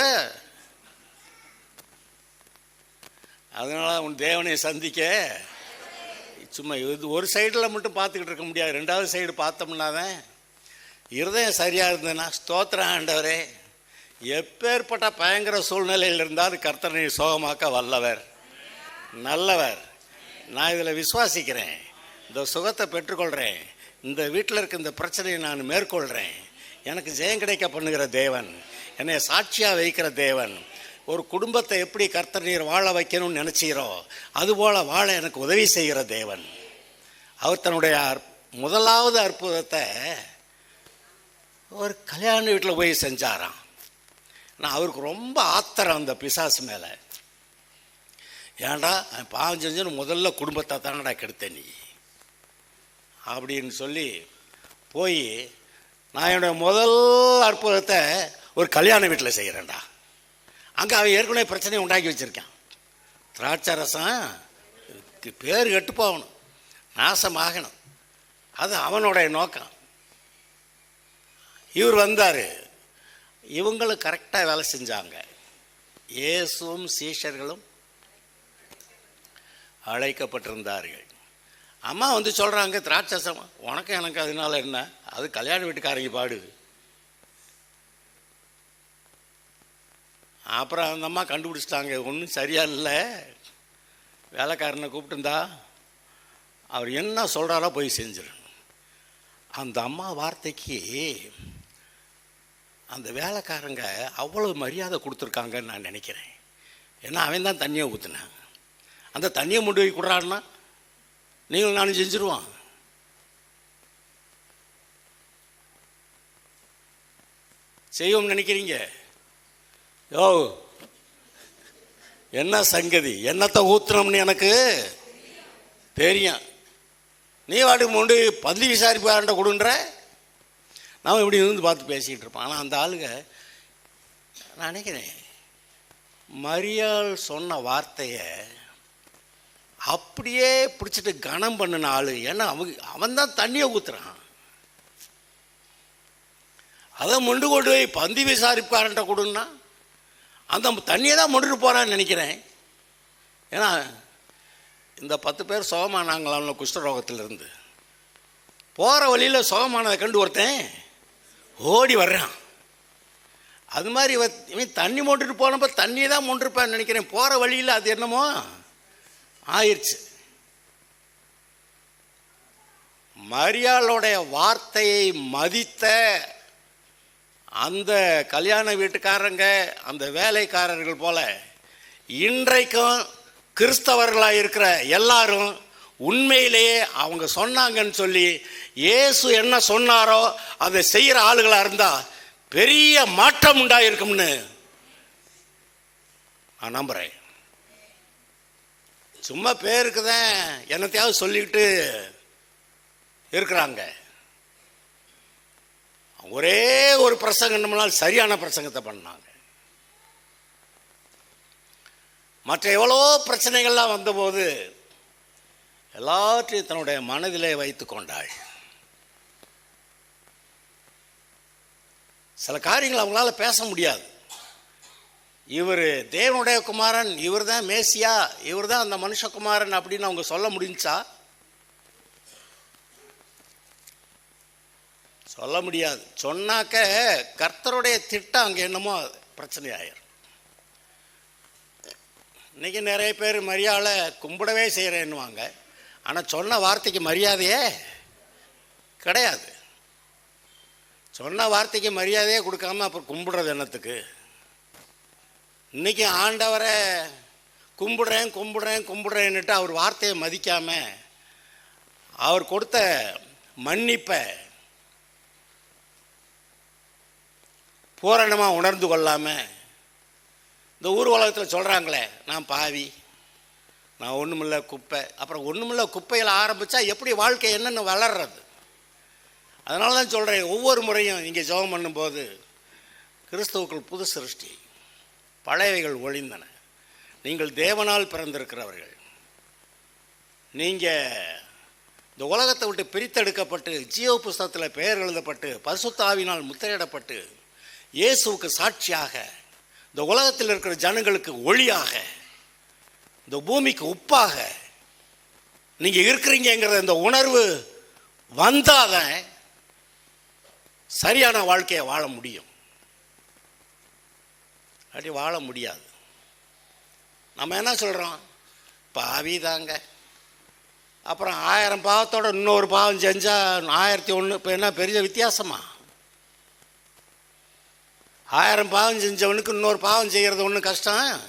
அதனால் உன் தேவனை சந்திக்க சும்மா இது ஒரு சைடில் மட்டும் பார்த்துக்கிட்டு இருக்க முடியாது. ரெண்டாவது சைடு பார்த்தோம்னா தான் இருதயம் சரியாக இருந்ததுன்னா ஸ்தோத்திரம் ஆண்டவரே, எப்பேற்பட்ட பயங்கர சூழ்நிலையில் இருந்தாலும் கர்த்தரை சுகமாக்க வல்லவர், நல்லவர். நான் இதில் விசுவாசிக்கிறேன். இந்த சுகத்தை பெற்றுக்கொள்கிறேன். இந்த வீட்டில் இருக்க இந்த பிரச்சனையை நான் மேற்கொள்கிறேன். எனக்கு ஜெயம் கிடைக்க பண்ணுகிற தேவன், என்னை சாட்சியாக வைக்கிற தேவன். ஒரு குடும்பத்தை எப்படி கர்த்தர் நீர் வாழ வைக்கணும்னு நினச்சிக்கிறோ அதுபோல் வாழ எனக்கு உதவி செய்கிற தேவன். அவர் தன்னுடைய முதலாவது அற்புதத்தை ஒரு கல்யாண வீட்டில் போய் செஞ்சாராம். நான் அவருக்கு ரொம்ப ஆத்திரம் அந்த பிசாசு மேலே. ஏன்டா பாவம் செஞ்சுன்னு முதல்ல குடும்பத்தை தானடா கெடுத்த நீ அப்படின்னு சொல்லி போய் நான் என்னுடைய முதல் அற்புதத்தை ஒரு கல்யாண வீட்டில் செய்கிறேன்டா. அங்கே அவன் ஏற்கனவே பிரச்சனையை உண்டாக்கி வச்சுருக்கான். திராட்சை ரசம் பேர் கெட்டு போகணும், நாசமாகணும், அது அவனுடைய நோக்கம். இவர் வந்தார், இவங்களும் கரெக்டாக வேலை செஞ்சாங்க. இயேசுவும் சீஷர்களும் அழைக்கப்பட்டிருந்தார்கள். அம்மா வந்து சொல்கிறாங்க, திராட்சசம் உனக்கு எனக்கு அதனால என்ன, அது கல்யாண வீட்டுக்காரங்க பாடுது. அப்புறம் அந்த அம்மா கண்டுபிடிச்சிட்டாங்க, ஒன்றும் சரியா இல்லை. வேலைக்காரனை கூப்பிட்டுருந்தா அவர் என்ன சொல்கிறாரோ போய் செஞ்சிடணும். அந்த அம்மா வார்த்தைக்கு அந்த வேலைக்காரங்க அவ்வளோ மரியாதை கொடுத்துருக்காங்கன்னு நான் நினைக்கிறேன். ஏன்னா அவன் தான் தண்ணியை ஊற்றுனான். அந்த தண்ணியை கொண்டு போய் கொடுறான்னா நீங்கள் நானும் செஞ்சுருவான். செய்வோம் நினைக்கிறீங்க? யோ என்ன சங்கதி, என்னத்தை ஊற்றுனோம்னு எனக்கு தெரியும். நீ வாட்டுக்கு முண்டு பந்தி விசாரிப்பாண்ட கொடுன்ற நான் இப்படி இருந்து பார்த்து பேசிக்கிட்டு இருப்பான். ஆனால் அந்த ஆளுங்க நான் நினைக்கிறேன் மரியாள் சொன்ன வார்த்தையை அப்படியே பிடிச்சிட்டு கனம் பண்ணின ஆளு. ஏன்னா அவன் தான் தண்ணியை ஊத்துறான். அதை முண்டு கொண்டு போய் பந்தி விசாரிப்பார்ட்ட கொடுன்னா அந்த தண்ணியை தான் முண்டுட்டு போகிறான்னு நினைக்கிறேன். ஏன்னா இந்த 10 பேர் சுகமானாங்களாம் குஷ்டரோகத்திலிருந்து. போகிற வழியில் சுகமானதை கண்டு ஒருத்தன் ஓடி வர்றான். அது மாதிரி இவன் தண்ணி மொண்டுட்டு போனப்போ தண்ணியை தான் மொண்டிருப்பான்னு நினைக்கிறேன். போகிற வழியில் அது என்னமோ ஆயிடுச்சு. மரியாளுடைய வார்த்தையை மதித்த அந்த கல்யாண வீட்டுக்காரங்க, அந்த வேலைக்காரர்கள் போல இன்றைக்கும் கிறிஸ்தவர்களாக இருக்கிற எல்லாரும் உண்மையிலேயே அவங்க சொன்னாங்கன்னு சொல்லி இயேசு என்ன சொன்னாரோ அதை செய்கிற ஆளுகளாக இருந்தால் பெரிய மாற்றம் உண்டாயிருக்கும்னு நான் நம்புகிறேன். சும்மா பேருக்கு தான் என்னத்தையாவது சொல்லிக்கிட்டு இருக்கிறாங்க. ஒரே ஒரு பிரசங்கம்னால் சரியான பிரசங்கத்தை பண்ணாங்க. மற்ற எவ்வளோ பிரச்சனைகள்லாம் வந்தபோது எல்லாற்றையும் தன்னுடைய மனதிலே வைத்து கொண்டாள். சில காரியங்கள் அவங்களால பேச முடியாது. இவர் தேவனுடைய குமாரன், இவர் தான் மேசியா, இவர் தான் அந்த மனுஷகுமாரன் அப்படின்னு அவங்க சொல்ல முடிஞ்சா? சொல்ல முடியாது. சொன்னாக்க கர்த்தருடைய திட்டம் அங்கே என்னமோ பிரச்சனை ஆயிரும். இன்னைக்கு நிறைய பேர் மரியாதை கும்பிடவே செய்கிறேன்னுவாங்க. ஆனால் சொன்ன வார்த்தைக்கு மரியாதையே கிடையாது. சொன்ன வார்த்தைக்கு மரியாதையே கொடுக்காம அப்புறம் கும்பிடுறது என்னத்துக்கு? இன்னைக்கு ஆண்டவரை கும்பிடுறேன் கும்பிடுறேன் கும்பிடுறேன்னுட்டு அவர் வார்த்தையை மதிக்காம, அவர் கொடுத்த மன்னிப்பை பூரணமாக உணர்ந்து கொள்ளாமல் இந்த ஊர் உலகத்தில் சொல்கிறாங்களே, நான் பாவி, நான் ஒன்றுமில்ல குப்பை. அப்புறம் ஒன்றுமில்ல குப்பையில் ஆரம்பித்தா எப்படி வாழ்க்கை என்னென்னு வளர்றது? அதனால தான் சொல்கிறேன், ஒவ்வொரு முறையும் இங்கே ஜெபம் பண்ணும்போது கிறிஸ்துவுக்குள் புது சிருஷ்டி, பழையவைகள் ஒழிந்தன, நீங்கள் தேவனால் பிறந்திருக்கிறவர்கள், நீங்கள் இந்த உலகத்தை விட்டு பிரித்தெடுக்கப்பட்டு ஜீவ புஸ்தகத்தில் பெயர் எழுதப்பட்டு பரிசுத்த ஆவியினால் முத்திரையிடப்பட்டு இயேசுவுக்கு சாட்சியாக இந்த உலகத்தில் இருக்கிற ஜனங்களுக்கு ஒளியாக, இந்த பூமிக்கு உப்பாக நீங்கள் இருக்கிறீங்கிறத இந்த உணர்வு வந்தாதான் சரியான வாழ்க்கையை வாழ முடியும். அப்படி வாழ முடியாது. நம்ம என்ன சொல்கிறோம்? பாவி தாங்க. அப்புறம் 1000 பாவத்தோட இன்னொரு பாவம் செஞ்சால் 1001. இப்போ என்ன பெரிய வித்தியாசமா? 1000 பாவம் செஞ்சவனுக்கு இன்னொரு பாவம் செய்கிறது ஒன்றும் கஷ்டம்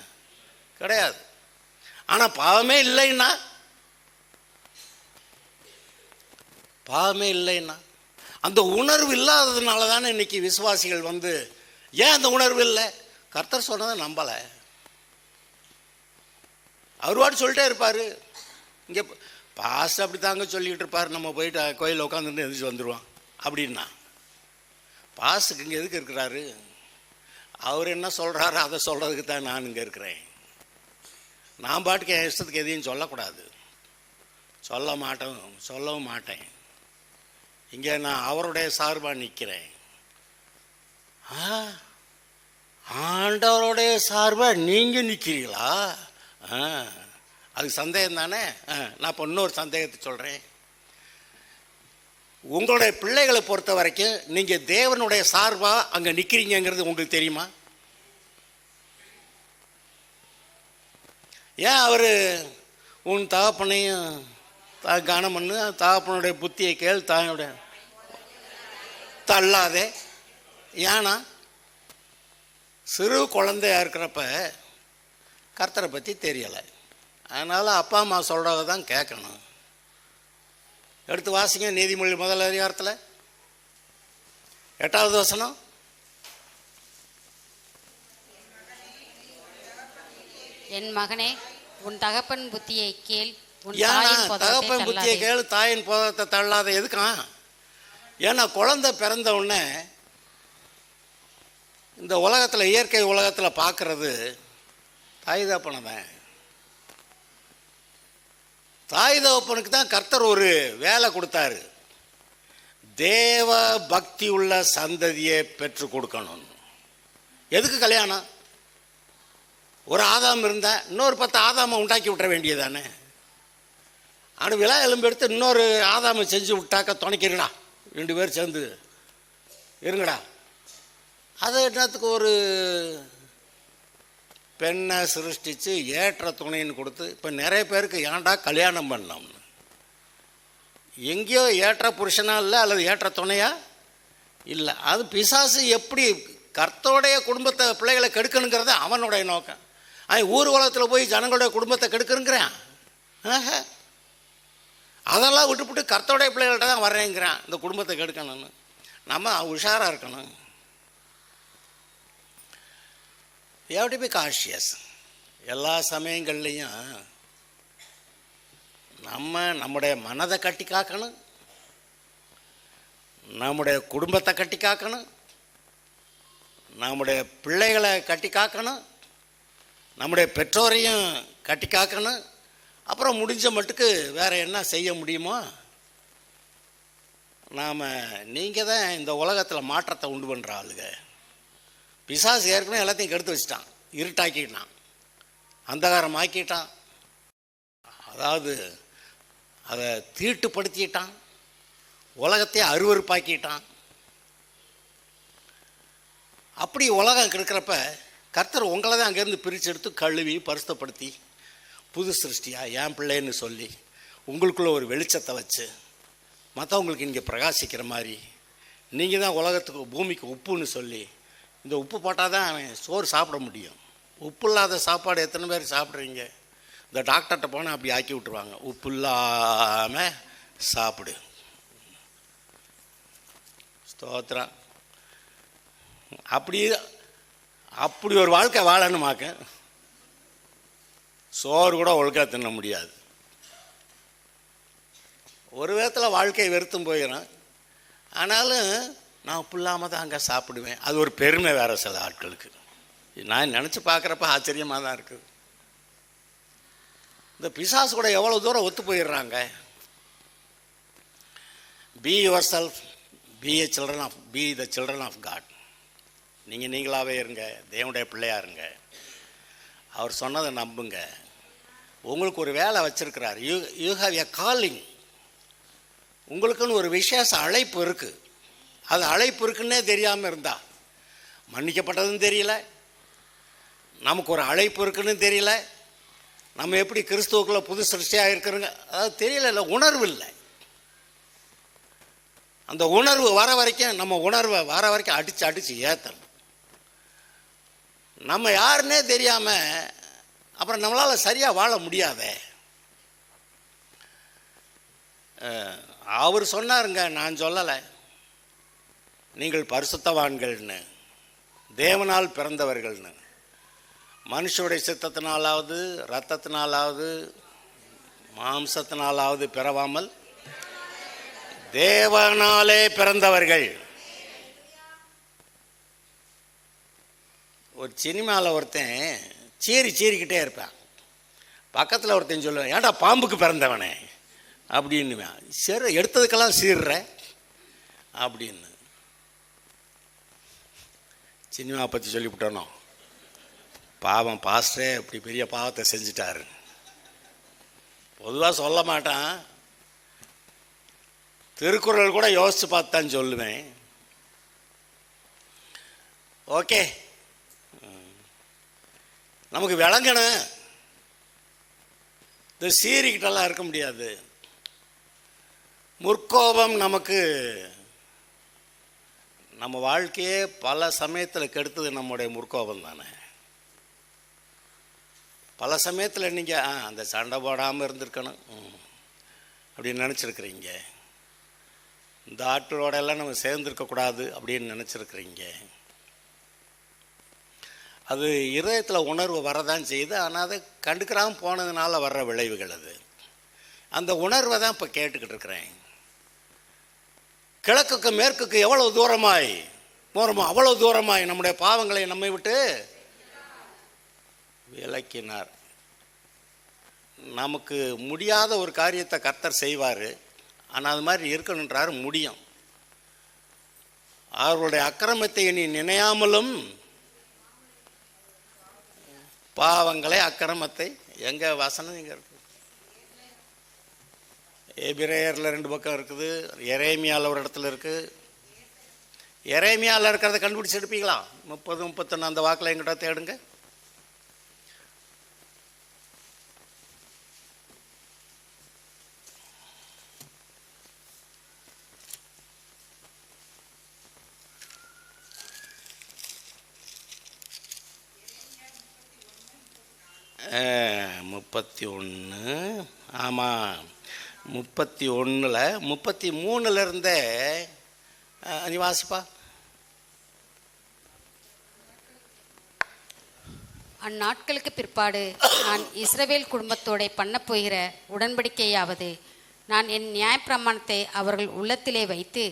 கிடையாது. ஆனால் பாவமே இல்லைன்னா அந்த உணர்வு இல்லாததுனால தானே இன்னைக்கு விசுவாசிகள் வந்து, ஏன் அந்த உணர்வு இல்லை? கர்த்தர் சொன்னதை நம்பலை. அவர் வாட்டு சொல்லிட்டே இருப்பார். இங்கே பாஸ்ட் அப்படி தாங்க சொல்லிக்கிட்டு இருப்பார். நம்ம போயிட்டு கோயிலில் உட்காந்துட்டு எந்திரிச்சு வந்துடுவோம் அப்படின்னா, பாஸ்ட்டுக்கு இங்கே எதுக்கு இருக்கிறாரு? அவர் என்ன சொல்கிறாரு அதை சொல்கிறதுக்கு தான் நான் இங்கே இருக்கிறேன். நான் பாட்டுக்கு என் இஷ்டத்துக்கு எதையும் சொல்லக்கூடாது, சொல்லவும் மாட்டேன். இங்கே நான் அவருடைய சார்பாக நிற்கிறேன். ஆண்டவருடைய சார்பாக நீங்கள் நிற்கிறீங்களா? அதுக்கு சந்தேகம் தானே. நான் இப்போ இன்னொரு சந்தேகத்தை சொல்கிறேன். உங்களுடைய பிள்ளைகளை பொறுத்த வரைக்கும் நீங்கள் தேவனுடைய சார்பாக அங்கே நிற்கிறீங்கிறது உங்களுக்கு தெரியுமா? ஏன் அவர் உன் தகப்பனையும் கனம் பண்ணு, தகப்பனுடைய புத்தியை கேள், தாயோட தள்ளாதே. ஏன்னா சிறு குழந்தையா இருக்கிறப்ப கர்த்தரை பற்றி தெரியலை. அதனால் அப்பா அம்மா சொல்கிறத தான் கேட்கணும். எடுத்து வாசிங்க நீதிமொழி 1 அதிகாரத்தில் 8வது வசனம். என் மகனே, உன் தகப்பன் புத்தியை கேள், ஏன்னா தகப்பன் புத்தியை கேளு, தாயின் போதத்தை தள்ளாத. எதுக்கா? ஏன்னா குழந்தை பிறந்த உடனே இந்த உலகத்தில், இயற்கை உலகத்தில் பார்க்கறது தாய் தகப்பனை தான். தாய் தகப்பனுக்கு தான் கர்த்தர் ஒரு வேலை கொடுத்தாரு. தேவ பக்தி உள்ள சந்ததியை பெற்று கொடுக்கணும். எதுக்கு கல்யாணம்? ஒரு ஆதாம் இருந்தால் இன்னொரு 10 ஆதாமை உண்டாக்கி விட்டுற வேண்டியதானே. ஆனால் விழா எலும்பு எடுத்து இன்னொரு ஆதாமை செஞ்சு விட்டாக்க துணைக்கிறடா, 2 பேர் சேர்ந்து இருங்கடா. அது என்னத்துக்கு ஒரு பெண்ணை சிருஷ்டித்து ஏற்ற துணைன்னு கொடுத்து, இப்போ நிறைய பேருக்கு ஏன்டா கல்யாணம் பண்ணோம்னு, எங்கேயோ ஏற்ற புருஷனா இல்லை அல்லது ஏற்ற துணையா இல்லை. அது பிசாசு எப்படி கர்த்தருடைய குடும்பத்தை பிள்ளைகளை கெடுக்கணுங்கிறத அவனுடைய நோக்கம். ஊர் உலகத்தில் போய் ஜனங்களுடைய குடும்பத்தை கெடுக்கணுங்கிறான். அதெல்லாம் விட்டுவிட்டு கர்த்தருடைய பிள்ளைகள்கிட்ட தான் வர்றேங்கிறான் இந்த குடும்பத்தை கெடுக்கணும்னு. நம்ம உஷாராக இருக்கணும். You have to be cautious. எல்லா சமயங்கள்லையும் நம்முடைய மனதை கட்டி காக்கணும், நம்முடைய குடும்பத்தை கட்டி காக்கணும், நம்முடைய பிள்ளைகளை கட்டி காக்கணும், நம்முடைய பெற்றோரையும் கட்டி காக்கணும். அப்புறம் முடிஞ்ச மட்டுக்கு வேறு என்ன செய்ய முடியுமோ நீங்கள் தான் இந்த உலகத்தில் மாற்றத்தை உண்டு பண்ணுற ஆளுங்க. பிசாசு ஏற்கனவே எல்லாத்தையும் கெடுத்து வச்சுட்டான், இருட்டாக்கிட்டான், அந்தகாரம் ஆக்கிட்டான், அதாவது அதை தீட்டுப்படுத்திட்டான், உலகத்தையே அருவருப்பாக்கிட்டான். அப்படி உலகம் இருக்கிறப்ப கர்த்தர் உங்களை தான் அங்கேருந்து பிரித்து எடுத்து கழுவி பரிசுத்தப்படுத்தி புது சிருஷ்டியாக என் பிள்ளைன்னு சொல்லி உங்களுக்குள்ள ஒரு வெளிச்சத்தை வச்சு மற்றவங்களுக்கு இங்கே பிரகாசிக்கிற மாதிரி, நீங்கள் தான் உலகத்துக்கு பூமிக்கு உப்புன்னு சொல்லி, இந்த உப்பு போட்டால் தான் அவன் சோறு சாப்பிட முடியும். உப்பு இல்லாத சாப்பாடு எத்தனை பேர் சாப்பிட்றீங்க? இந்த டாக்டர்கிட்ட போனால் அப்படி ஆக்கி விட்டுருவாங்க, உப்பு இல்லாமல் சாப்பிடு. ஸ்தோத்திரம். அப்படி ஒரு வாழ்க்கை வாழணுமாக்க சோறு கூட ஒழுக்கா தின்ன முடியாது. ஒரு விதத்தில் வாழ்க்கையை வெறுத்தும் போயிடும். ஆனாலும் நான் உப்பு இல்லாமல் தான் அங்கே சாப்பிடுவேன். அது ஒரு பெருமை வேறு சில ஆட்களுக்கு. நான் நினச்சி பார்க்குறப்ப ஆச்சரியமாக தான் இருக்குது. இந்த பிசாசு கூட எவ்வளோ தூரம் ஒத்து போயிடுறாங்க. Be yourself, be the children of God. நீங்கள் நீங்களாகவே இருங்க, தேவனுடைய பிள்ளையாக இருங்க, அவர் சொன்னதை நம்புங்க. உங்களுக்கு ஒரு வேலை வச்சுருக்கிறார். You have a calling. உங்களுக்குன்னு ஒரு விசேஷ அழைப்பு இருக்குது. அது அழைப்பு இருக்குன்னே தெரியாமல் இருந்தா, மன்னிக்கப்பட்டதுன்னு தெரியல, நமக்கு ஒரு அழைப்பு இருக்குன்னு தெரியல, நம்ம எப்படி கிறிஸ்துவுக்குள்ள புது சிருஷ்டியாக இருக்கிறோங்க அதாவது தெரியல, இல்லை உணர்வு இல்லை. அந்த உணர்வு வர வரைக்கும் நம்ம உணர்வை வர வரைக்கும் அடித்து அடித்து ஏற்றணும். நம்ம யாருன்னே தெரியாமல் அப்புறம் நம்மளால் சரியாக வாழ முடியாதே. அவர் சொன்னாருங்க, நான் சொல்லலை, நீங்கள் பரிசுத்தவான்கள்னு, தேவனால் பிறந்தவர்கள்னு. மனுஷனுடைய சித்தத்தினாலாவது இரத்தத்தினாலாவது மாம்சத்தினாலாவது பிறவாமல் தேவனாலே பிறந்தவர்கள். ஒரு சினிமாவில் ஒருத்தன் சீறிக்கிட்டே இருப்பான், பக்கத்தில் ஒருத்தன் சொல்லுவேன், ஏன்டா பாம்புக்கு பிறந்தவனே அப்படின்னுவேன். சரி எடுத்ததுக்கெல்லாம் சீர்ற அப்படின்னு சினிமா பற்றி சொல்லிவிட்டோனோ. பாவம், பாஸ்டரே இப்படி பெரிய பாவத்தை செஞ்சிட்டாரு. பொதுவாக சொல்ல மாட்டான், திருக்குறள் கூட யோசித்து பார்த்து தான் சொல்லுவேன். ஓகே, நமக்கு விளங்கணும், இந்த சீரிக்கிட்டெல்லாம் இருக்க முடியாது. முற்கோபம் நமக்கு நம்ம வாழ்க்கையே பல சமயத்தில் கெடுத்தது நம்முடைய முற்கோபம் தானே. பல சமயத்தில் நீங்கள் அந்த சண்டை போடாமல் இருந்திருக்கணும் அப்படின்னு நினச்சிருக்கிறீங்க. இந்த ஆட்களோடெல்லாம் நம்ம சேர்ந்துருக்கக்கூடாது அப்படின்னு நினச்சிருக்கிறீங்க. அது இதயத்தில் உணர்வு வரதான் செய்யுது, ஆனால் அதை கண்டுக்கிறாமல் போனதுனால வர்ற விளைவுகள் அது. அந்த உணர்வை தான் இப்போ கேட்டுக்கிட்டு இருக்கிறேன். கிழக்குக்கு மேற்குக்கு எவ்வளவு தூரமாய் போகிறோமோ அவ்வளோ தூரமாய் நம்முடைய பாவங்களை நம்மை விட்டு விலக்கினார். நமக்கு முடியாத ஒரு காரியத்தை கர்த்தர் செய்வார், ஆனால் அது மாதிரி இருக்கணுன்றார். முடியும். அவர்களுடைய அக்கிரமத்தை நீ நினையாமலும் பாவங்களை அக்கிரமத்தை எங்க வசனம் இங்கே இருக்கு. எபிரேயரில் 2 பக்கம் இருக்குது, எரேமியாவில் ஒரு இடத்துல இருக்குது. எரேமியாவில் இருக்கிறத கண்டுபிடிச்சி எடுப்பீங்களா? 30, 31 அந்த வாக்கில் எங்கிட்ட தேடுங்க. ஆ 31, ஆமாம் 31ல் 33 நீ வாசிப்பா. அந்நாட்களுக்கு பிற்பாடு நான் இஸ்ரவேல் குடும்பத்தோட பண்ண போகிற உடன்படிக்கையாவது, நான் என் நியாயப்பிரமாணத்தை அவர்கள் உள்ளத்திலே வைத்து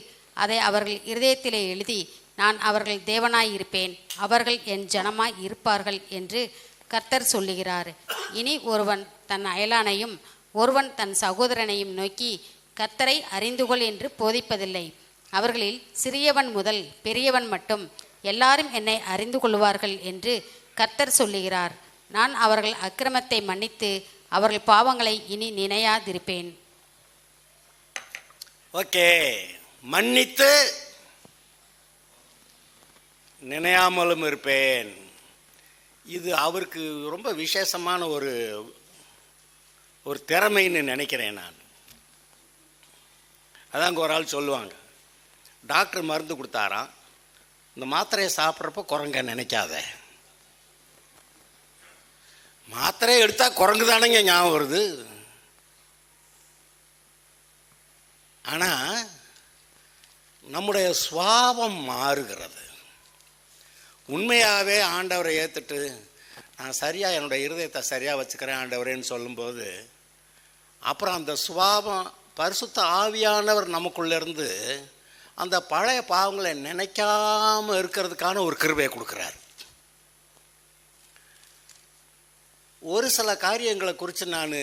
அதை அவர்கள் இருதயத்திலே எழுதி, நான் அவர்கள் தேவனாயிருப்பேன், அவர்கள் என் ஜனமாய் இருப்பார்கள் என்று கர்த்தர் சொல்லுகிறார். இனி ஒருவன் தன் அயலானையும் ஒருவன் தன் சகோதரனையும் நோக்கி கர்த்தரை அறிந்துகொள் என்று போதிப்பதில்லை. அவர்களில் சிறியவன் முதல் பெரியவன் மட்டும் எல்லாரும் என்னை அறிந்து கொள்வார்கள் என்று கர்த்தர் சொல்லுகிறார். நான் அவர்கள் அக்கிரமத்தை மன்னித்து அவர்கள் பாவங்களை இனி நினையாதிருப்பேன். ஓகே, மன்னித்து நினையாமலும் இருப்பேன். இது அவருக்கு ரொம்ப விசேஷமான ஒரு திறமைன்னு நினைக்கிறேன் நான். அதாங்க ஒரு ஆள் சொல்லுவாங்க, டாக்டர் மருந்து கொடுத்தாராம், இந்த மாத்திரையை சாப்பிட்றப்ப குரங்க நினைக்காத. மாத்திரையை எடுத்தால் குரங்கு தானேங்க ஞாபகம் வருது. ஆனால் நம்முடைய சுவாபம் மாறுகிறது. உண்மையாகவே ஆண்டவரை ஏற்றுட்டு நான் சரியாக என்னுடைய இருதயத்தை சரியாக வச்சுக்கிறேன் ஆண்டவரேன்னு சொல்லும்போது, அப்புறம் அந்த சுபாவம் பரிசுத்த ஆவியானவர் நமக்குள்ளேருந்து அந்த பழைய பாவங்களை நினைக்காம இருக்கிறதுக்கான ஒரு கிருபையை கொடுக்குறார். ஒரு சில காரியங்களை குறித்து நான்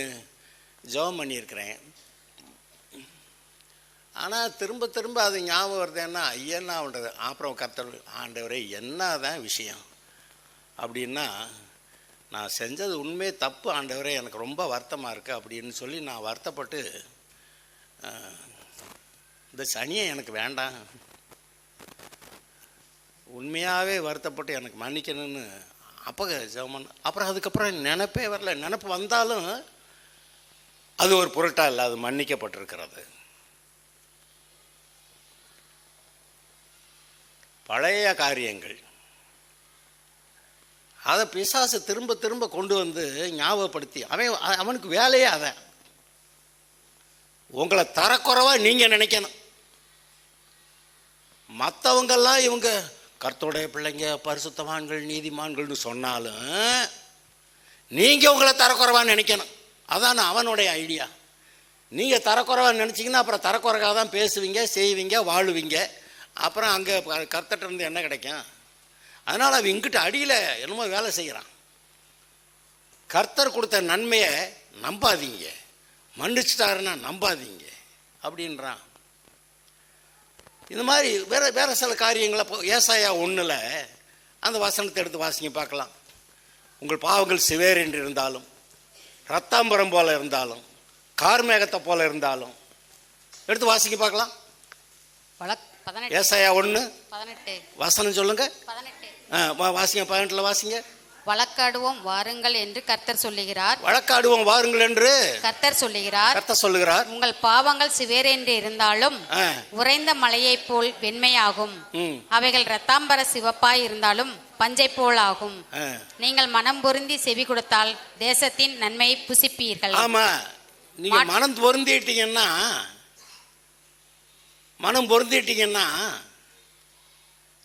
ஜெபம் பண்ணியிருக்கிறேன், ஆனால் திரும்ப திரும்ப அது ஞாபகம் வருதுன்னா ஐயன்னா ஆகுன்றது. அப்புறம் கர்த்தர், ஆண்டவரே என்ன தான் விஷயம் அப்படின்னா, நான் செஞ்சது உண்மையே தப்பு ஆண்டவரே, எனக்கு ரொம்ப வருத்தமாக இருக்குது அப்படின்னு சொல்லி நான் வருத்தப்பட்டு, இந்த சனியை எனக்கு வேண்டாம், உண்மையாகவே வருத்தப்பட்டு எனக்கு மன்னிக்கணும்னு அப்போ ஜெபம். அப்புறம் அதுக்கப்புறம் நினைப்பே வரல. நினப்பு வந்தாலும் அது ஒரு பொருட்டா இல்லை, அது மன்னிக்கப்பட்டிருக்கிறது. பழைய காரியங்கள் அதை பிசாசு திரும்ப திரும்ப கொண்டு வந்து ஞாபகப்படுத்தி அவனுக்கு வேலையே அதான். உங்களை தரக்குறைவாக நீங்கள் நினைக்கணும். மற்றவங்கெல்லாம் இவங்க கர்த்தருடைய பிள்ளைங்க, பரிசுத்தவான்கள், நீதிமான்கள்னு சொன்னாலும் நீங்கள் உங்களை தரக்குறைவாக நினைக்கணும். அதான் அவனுடைய ஐடியா. நீங்கள் தரக்குறைவாக நினச்சிங்கன்னா அப்புறம் தரக்குறைவாக தான் பேசுவீங்க, செய்வீங்க, வாழுவீங்க. அப்புறம் அங்கே கர்த்தர்ட்ட இருந்து என்ன கிடைக்கும்? அதனால் அவன் இங்கிட்ட அடியில் என்னமோ வேலை செய்கிறான். கர்த்தர் கொடுத்த நன்மையை நம்பாதீங்க, மன்னிச்சிட்டாருன்னா நம்பாதீங்க அப்படின்றான். இந்த மாதிரி வேற சில காரியங்களை ஏசாயா 1 அந்த வசனத்தை எடுத்து வாசிங்க பார்க்கலாம். உங்கள் பாவங்கள் சிவேர் என்று இருந்தாலும், ரத்தாம்பரம் போல இருந்தாலும், கார்மேகத்தை போல இருந்தாலும் எடுத்து வாசிங்க பார்க்கலாம். ஏசாயா 1 வசனம் சொல்லுங்க. வாசிங்க, 18 வாசிங்க. வழக்காடுவோம் வாருங்கள் என்று கர்த்தர் சொல்லுகிறார். வழக்காடுவோம் வாருங்கள் என்று கர்த்தர் சொல்லுகிறார். உங்கள் பாவங்கள் சிவேரென்று இருந்தாலும் உறைந்த மலையைப் போல் வெண்மையாகும். அவைகள் இரத்தாம்பர சிவப்பாய் இருந்தாலும் பஞ்சை போல் ஆகும். நீங்கள் மனம் பொருந்தி செவி கொடுத்தால் தேசத்தின் நன்மையை புசிப்பீர்கள். ஆமா, நீங்க மனம் பொருந்திட்டீங்கன்னா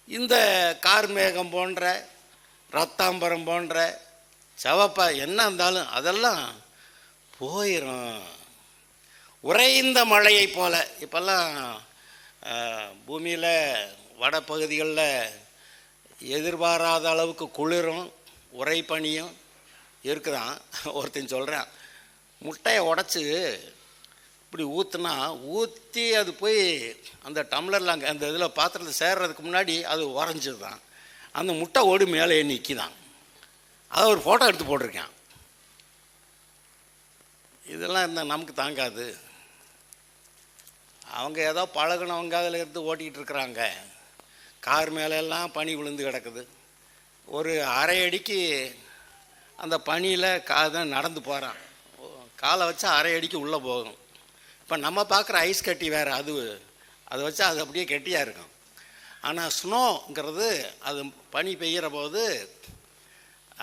இந்த கார்மேகம் போன்ற, ரத்தாம்பரம் போன்ற, சிவப்பா என்ன இருந்தாலும் அதெல்லாம் போயிடும். உறைந்த மழையை போல. இப்போல்லாம் பூமியில் வடப்பகுதிகளில் எதிர்பாராத அளவுக்கு குளிரும் உறைபனியும் இருக்குதான். ஒருத்தன் சொல்கிறான், முட்டையை உடச்சி இப்படி ஊற்றி அது போய் அந்த டம்ளரில் அங்கே அந்த இதில் பாத்திரத்தில் சேர்றதுக்கு முன்னாடி அது உறைஞ்சது தான். அந்த முட்டை ஓடு மேலே நிற்கிதான். அதை ஒரு ஃபோட்டோ எடுத்து போட்டிருக்கேன். இதெல்லாம் இருந்தால் நமக்கு தாங்காது. அவங்க ஏதோ பழகினவங்க அதில் இருந்து ஓட்டிக்கிட்டு இருக்கிறாங்க. கார் மேலெல்லாம் பனி விழுந்து கிடக்குது. ஒரு அரை அடிக்கு அந்த பனியில் தான் நடந்து போகிறான். காலை வச்சா அரை அடிக்கு உள்ளே போகும். இப்போ நம்ம பார்க்குற ஐஸ் கட்டி வேறு, அதை வச்சா அது அப்படியே கெட்டியாக இருக்கும். ஆனால் ஸ்னோங்கிறது அது பனி பெய்கிற போது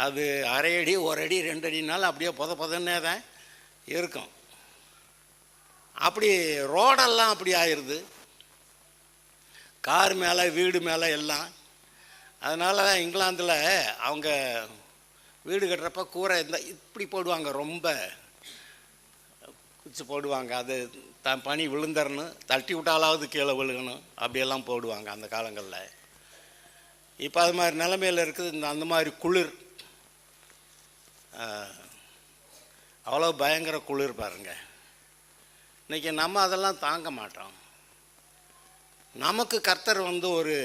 அது அரை அடி, 1 அடி, 2 அடினாலும் அப்படியே புதன்னே தான் இருக்கும். அப்படி ரோடெல்லாம் அப்படி ஆயிடுது, கார் மேலே, வீடு மேலே எல்லாம். அதனால தான் இங்கிலாந்தில் அவங்க வீடு கட்டுறப்ப கூரை இப்படி போடுவாங்க, ரொம்ப குச்சி போடுவாங்க. அது பனி விழுந்தரணும், தட்டி விட்டாலாவது கீழே விழுகணும், அப்படியெல்லாம் போடுவாங்க அந்த காலங்களில். இப்போ அது மாதிரி நிலைமையில் இருக்குது. அந்த மாதிரி குளிர், அவ்வளோ பயங்கர குளிர் பாருங்க. இன்றைக்கி நம்ம அதெல்லாம் தாங்க மாட்டோம். நமக்கு கர்த்தர் ஒரு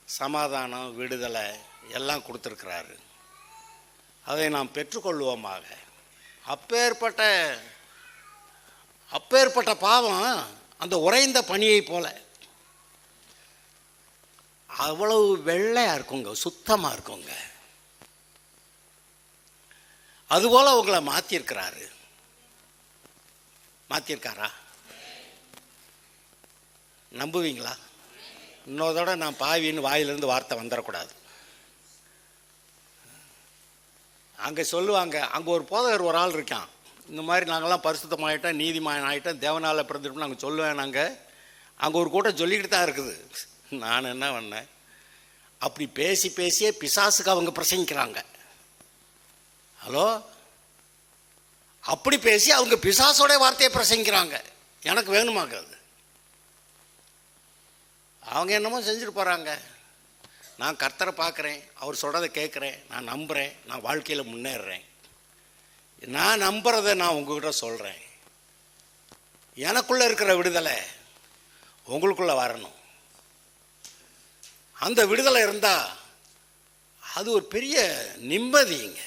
சமாதானம், விடுதலை எல்லாம் கொடுத்துருக்கிறாரு. அதை நாம் பெற்றுக்கொள்வோமாக. அப்பேற்பட்ட பாவம் அந்த உறைந்த பனியை போல அவ்வளவு வெள்ளையாக இருக்குங்க, சுத்தமாக இருக்குங்க. அதுபோல் உங்களை மாற்றிருக்காரா? நம்புவீங்களா? இன்னொருதோட நான் பாவின்னு வாயிலிருந்து வார்த்தை வந்துடக்கூடாது. அங்கே சொல்லுவாங்க, அங்கே ஒரு போதகர் ஒரு ஆள் இருக்கான், இந்த மாதிரி நாங்கள்லாம் பரிசுத்தமாயிட்டோம், நீதிமான் ஆகிட்டோம், தேவனால் பிறந்திருப்போம் நாங்கள் சொல்லுவேன். அங்கே ஒரு கூட்டம் சொல்லிக்கிட்டு தான் இருக்குது. நான் என்ன பண்ணேன், அப்படி பேசியே பிசாசுக்கு அவங்க பிரசங்கிக்கிறாங்க. ஹலோ, அப்படி பேசி அவங்க பிசாசோட வார்த்தையை பிரசங்கிக்கிறாங்க. எனக்கு வேணுமாக்காது. அவங்க என்னமோ செஞ்சுட்டு போகிறாங்க. நான் கர்த்தரை பார்க்குறேன், அவர் சொல்கிறத கேட்குறேன், நான் நம்புகிறேன், நான் வாழ்க்கையில் முன்னேறுறேன். நான் நம்புறதை நான் உங்ககிட்ட சொல்கிறேன். எனக்குள்ளே இருக்கிற விடுதலை உங்களுக்குள்ளே வரணும். அந்த விடுதலை இருந்தால் அது ஒரு பெரிய நிம்மதிங்க.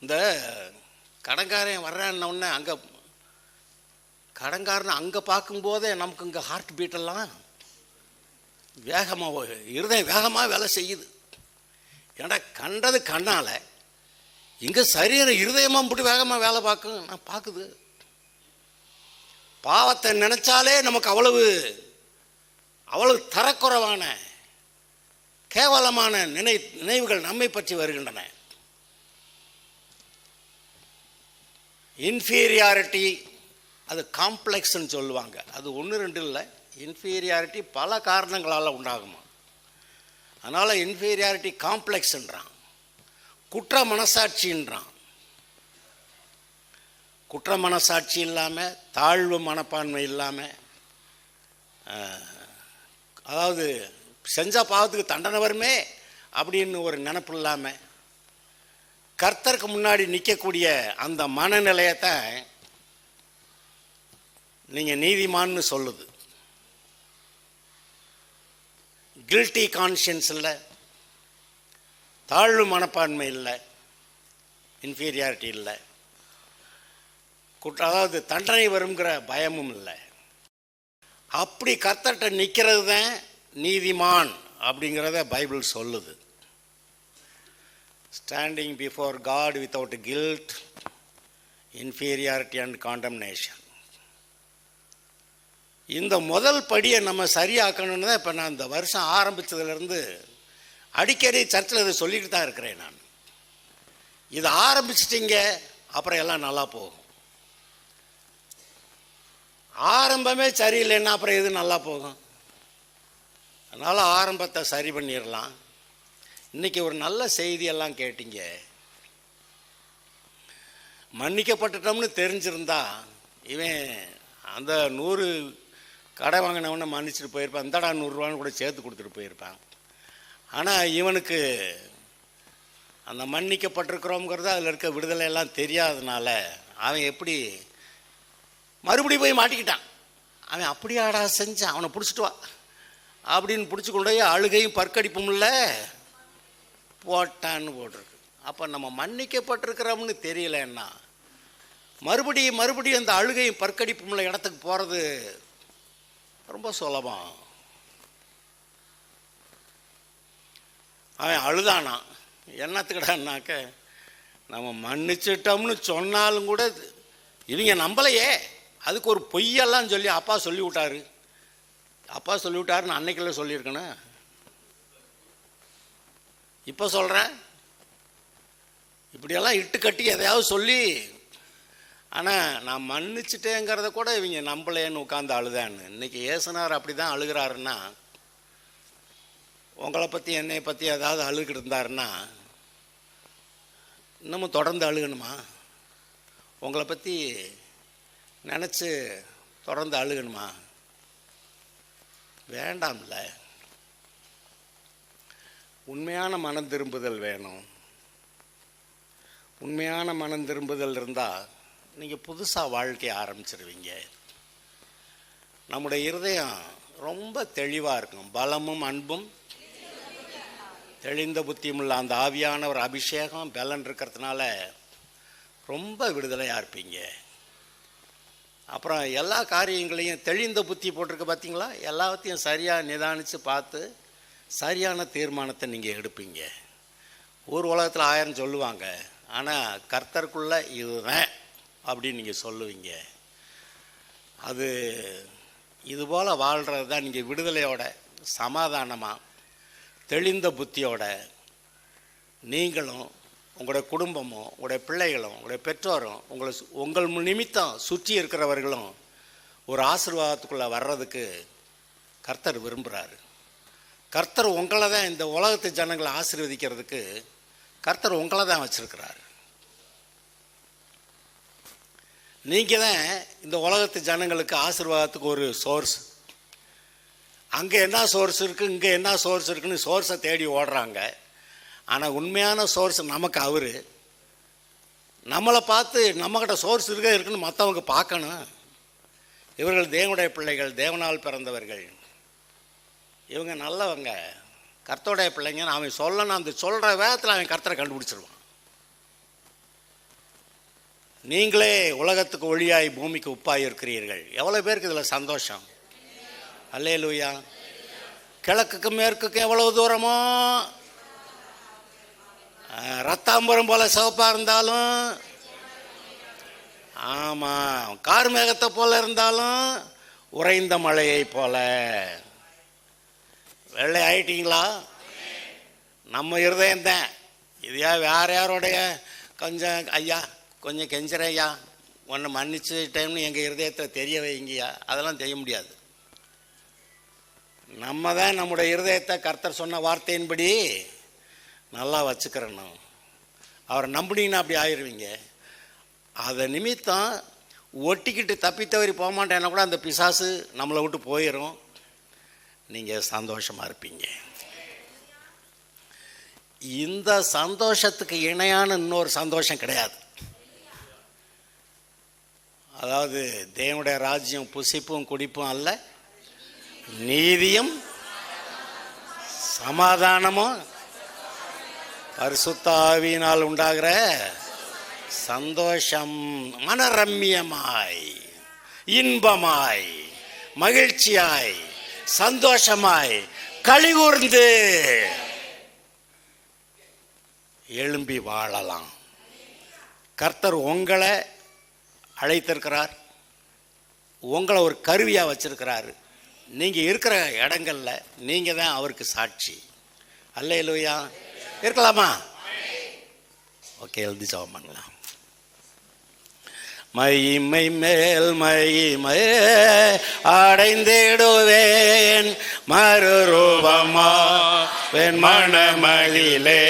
இந்த கடன்காரன் வர்றேன்னொன்னே அங்கே கடன்காரனை அங்கே பார்க்கும்போதே நமக்கு இங்கே ஹார்ட் பீட்டெல்லாம் வேகமாக இருதயம் வேகமாக வேலை செய்யுது. ஏன்னா கண்டது கண்ணால், இங்கே சரீரம் இருதயமாக போட்டு வேகமாக வேலை பார்க்கும். நான் பார்க்குது. பாவத்தை நினைச்சாலே நமக்கு அவ்வளவு தரக்குறைவான கேவலமான நினைவுகள் நம்மை பற்றி வருகின்றன. இன்ஃபீரியாரிட்டி, அது காம்ப்ளெக்ஸ்ன்னு சொல்லுவாங்க. அது 1-2 இல்லை. இன்ஃபீரியாரிட்டி பல காரணங்களால் உண்டாகுமா. அதனால் இன்ஃபீரியாரிட்டி காம்ப்ளெக்ஸ்ன்றான். குற்ற மனசாட்சின்றான். குற்ற மனசாட்சி இல்லாமல், தாழ்வு மனப்பான்மை இல்லாமல், அதாவது செஞ்ச பாவத்துக்கு தண்டனை வருமே அப்படின்னு ஒரு நினப்பு இல்லாமல், கர்த்தருக்கு முன்னாடி நிற்கக்கூடிய அந்த மனநிலையத்தான் நீங்கள் நீதிமான்னு சொல்லுது. கில்ட்டி கான்ஷியன்ஸ் இல்லை, தாழ்வு மனப்பான்மை இல்லை, இன்ஃபீரியாரிட்டி இல்லை, அதாவது தண்டனை வருங்கிற பயமும் இல்லை. அப்படி கர்த்தர்கிட்ட நிற்கிறது தான் நீதிமான் அப்படிங்கிறத பைபிள் சொல்லுது. Standing before God without guilt, inferiority and condemnation. இந்த முதல் படியை நம்ம சரியாக்கணும்னு தான் இப்போ நான் இந்த வருஷம் ஆரம்பித்ததுலேருந்து அடிக்கடி சர்ச்சில் இதை சொல்லிக்கிட்டு தான் இருக்கிறேன். நான் இதை ஆரம்பிச்சிட்டிங்க, அப்புறம் எல்லாம் நல்லா போகும். ஆரம்பமே சரியில்லைன்னா அப்புறம் எது நல்லா போகும்? அதனால் ஆரம்பத்தை சரி பண்ணிடலாம். இன்றைக்கி ஒரு நல்ல செய்தியெல்லாம் கேட்டீங்க. மன்னிக்கப்பட்டுட்டோம்னு தெரிஞ்சிருந்தா இவன் அந்த 100 கடை வாங்கினவனை மன்னிச்சுட்டு போயிருப்பான், இந்தடா 100 ரூபான்னு கூட சேர்த்து கொடுத்துட்டு போயிருப்பான். ஆனால் இவனுக்கு அந்த மன்னிக்கப்பட்டிருக்கிறோங்கிறது அதில் இருக்க விடுதலையெல்லாம் தெரியாதனால அவன் எப்படி மறுபடியும் போய் மாட்டிக்கிட்டான். அவன் அப்படியாடா செஞ்சான், அவனை பிடிச்சிட்டு வா அப்படின்னு பிடிச்சி கொண்டு போய் அழுகையும் பற்கடிப்பும் இல்லை போட்டான்னு போட்டிருக்கு. அப்போ நம்ம மன்னிக்கப்பட்டிருக்கிறோம்னு தெரியலன்னா மறுபடியும் அந்த அழுகையும் பற்கடிப்பும் உள்ள இடத்துக்கு போகிறது ரொம்ப சுலபம். அவன் அழுதானா, என்னத்துக்கிடான்னாக்க நம்ம மன்னிச்சிட்டோம்னு சொன்னாலும் கூட இவங்க நம்பலையே, அதுக்கு ஒரு பொய்யெல்லாம் சொல்லி அப்பா சொல்லிவிட்டாருன்னு அன்னைக்குள்ள சொல்லியிருக்கணும். இப்போ சொல்கிறேன், இப்படியெல்லாம் இட்டு கட்டி எதையாவது சொல்லி, ஆனால் நான் மன்னிச்சிட்டேங்கிறத கூட இவங்க நம்பலேன்னு உட்காந்து அழுதான்னு. இன்றைக்கி ஏசுனார் அப்படி தான் அழுகிறாருன்னா, உங்களை பற்றி என்னை பற்றி ஏதாவது அழுகிட்டு இருந்தாருன்னா இன்னமும் தொடர்ந்து அழுகணுமா? உங்களை பற்றி நினச்சி தொடர்ந்து அழுகணுமா? வேண்டாம்ல. உண்மையான மனம் திரும்புதல் வேணும். உண்மையான மனம் திரும்புதல் இருந்தால் நீங்கள் புதுசாக வாழ்க்கையை ஆரம்பிச்சிருவீங்க. நம்முடைய இருதயம் ரொம்ப தெளிவாக இருக்கும். பலமும் அன்பும் தெளிந்த புத்தியும் உள்ள அந்த ஆவியான ஒரு அபிஷேகம் பலன் இருக்கிறதுனால ரொம்ப விடுதலையாக இருப்பீங்க. அப்புறம் எல்லா காரியங்களையும் தெளிந்த புத்தி போட்டிருக்க பார்த்தீங்களா, எல்லாத்தையும் சரியாக நிதானித்து பார்த்து சரியான தீர்மானத்தை நீங்கள் எடுப்பீங்க. ஊர் உலகத்தில் 1000 சொல்லுவாங்க, ஆனால் கர்த்தருக்குள்ள இதுதான் அப்படின்னு நீங்கள் சொல்லுவீங்க. அது இதுபோல் வாழ்கிறது தான் நீங்கள் விடுதலையோட சமாதானமாக தெளிந்த புத்தியோட நீங்களும் உங்களுடைய குடும்பமும் உங்களுடைய பிள்ளைகளும் உங்களுடைய பெற்றோரும் உங்கள் நிமித்தம் சுற்றி இருக்கிறவர்களும் ஒரு ஆசீர்வாதத்துக்குள்ளே வர்றதுக்கு கர்த்தர் விரும்புகிறாரு. கர்த்தர் உங்களை தான், இந்த உலகத்து ஜனங்களை ஆசீர்வதிக்கிறதுக்கு கர்த்தர் உங்களை தான் வச்சுருக்கிறார். நீங்கள் தான் இந்த உலகத்து ஜனங்களுக்கு ஆசீர்வாதத்துக்கு ஒரு சோர்ஸ். அங்கே என்ன சோர்ஸ் இருக்குது, இங்கே என்ன சோர்ஸ் இருக்குன்னு சோர்ஸை தேடி ஓடுறாங்க. ஆனால் உண்மையான சோர்ஸ் நமக்கு அவர். நம்மளை பார்த்து நம்மக்கிட்ட சோர்ஸ் இருக்குன்னு மற்றவங்க பார்க்கணும். இவர்கள் தேவனுடைய பிள்ளைகள், தேவனால் பிறந்தவர்கள், இவங்க நல்லவங்க, கர்த்தருடைய பிள்ளைங்கன்னு அவன் சொல்லணும். அந்த சொல்கிற வேகத்தில் அவன் கர்த்தரை கண்டுபிடிச்சிருவான். நீங்களே உலகத்துக்கு ஒளியாய் பூமிக்கு உப்பாய் இருக்கிறீர்கள். எவ்வளோ பேருக்கு இதில் சந்தோஷம்? அல்லேலூயா. கிழக்குக்கும் மேற்குக்கும் எவ்வளவு தூரமோ, ரத்தாம்பரம் போல சிவப்பாக இருந்தாலும், ஆமாம், கார்மேகத்தை போல இருந்தாலும், உறைந்த மழையை போல. வெள்ளை ஆயிட்டீங்களா? நம்ம இருதயம் தான் இது. வேற யாரோடைய கொஞ்சம் ஐயா கொஞ்சம் கெஞ்சுறையா ஒன்று மன்னிச்சுட்டேன்னு எங்கள் இருதயத்தை தெரிய வைங்கய்யா, அதெல்லாம் செய்ய முடியாது. நம்ம தான் நம்முடைய இருதயத்தை கர்த்தர் சொன்ன வார்த்தையின்படி நல்லா வச்சுக்கிறணும். அவரை நம்பினீங்கன்னா அப்படி ஆயிடுவீங்க. அதை நிமித்தம் ஒட்டிக்கிட்டு தப்பி தவறி போக மாட்டேன்னா கூட அந்த பிசாசு நம்மளை விட்டு போயிடும். நீங்கள் சந்தோஷமாக இருப்பீங்க. இந்த சந்தோஷத்துக்கு இணையான இன்னொரு சந்தோஷம் கிடையாது. அதாவது தேவனுடைய ராஜ்யம் புசிப்பும் குடிப்பும் அல்ல, நீதியும் சமாதானமும் பரிசுத்த ஆவியினால் உண்டாகிற சந்தோஷம். மனரம்யமாய், இன்பமாய், மகிழ்ச்சியாய், சந்தோஷமாய், களிகூர்ந்து எழும்பி வாழலாம். கர்த்தர் உங்களை அழைத்திருக்கிறார், உங்களை ஒரு கருவியாக வச்சிருக்கிறாரு. நீங்கள் இருக்கிற இடங்கள்ல நீங்கள் தான் அவருக்கு சாட்சி. அல்லேலூயா. இருக்கலாமா? ஓகே, எழுதி ஜெபம் பண்ணலாம். மகிமை மேல் மகிமை அடைந்திடுவேன், மறுரூபமா மணமகிலே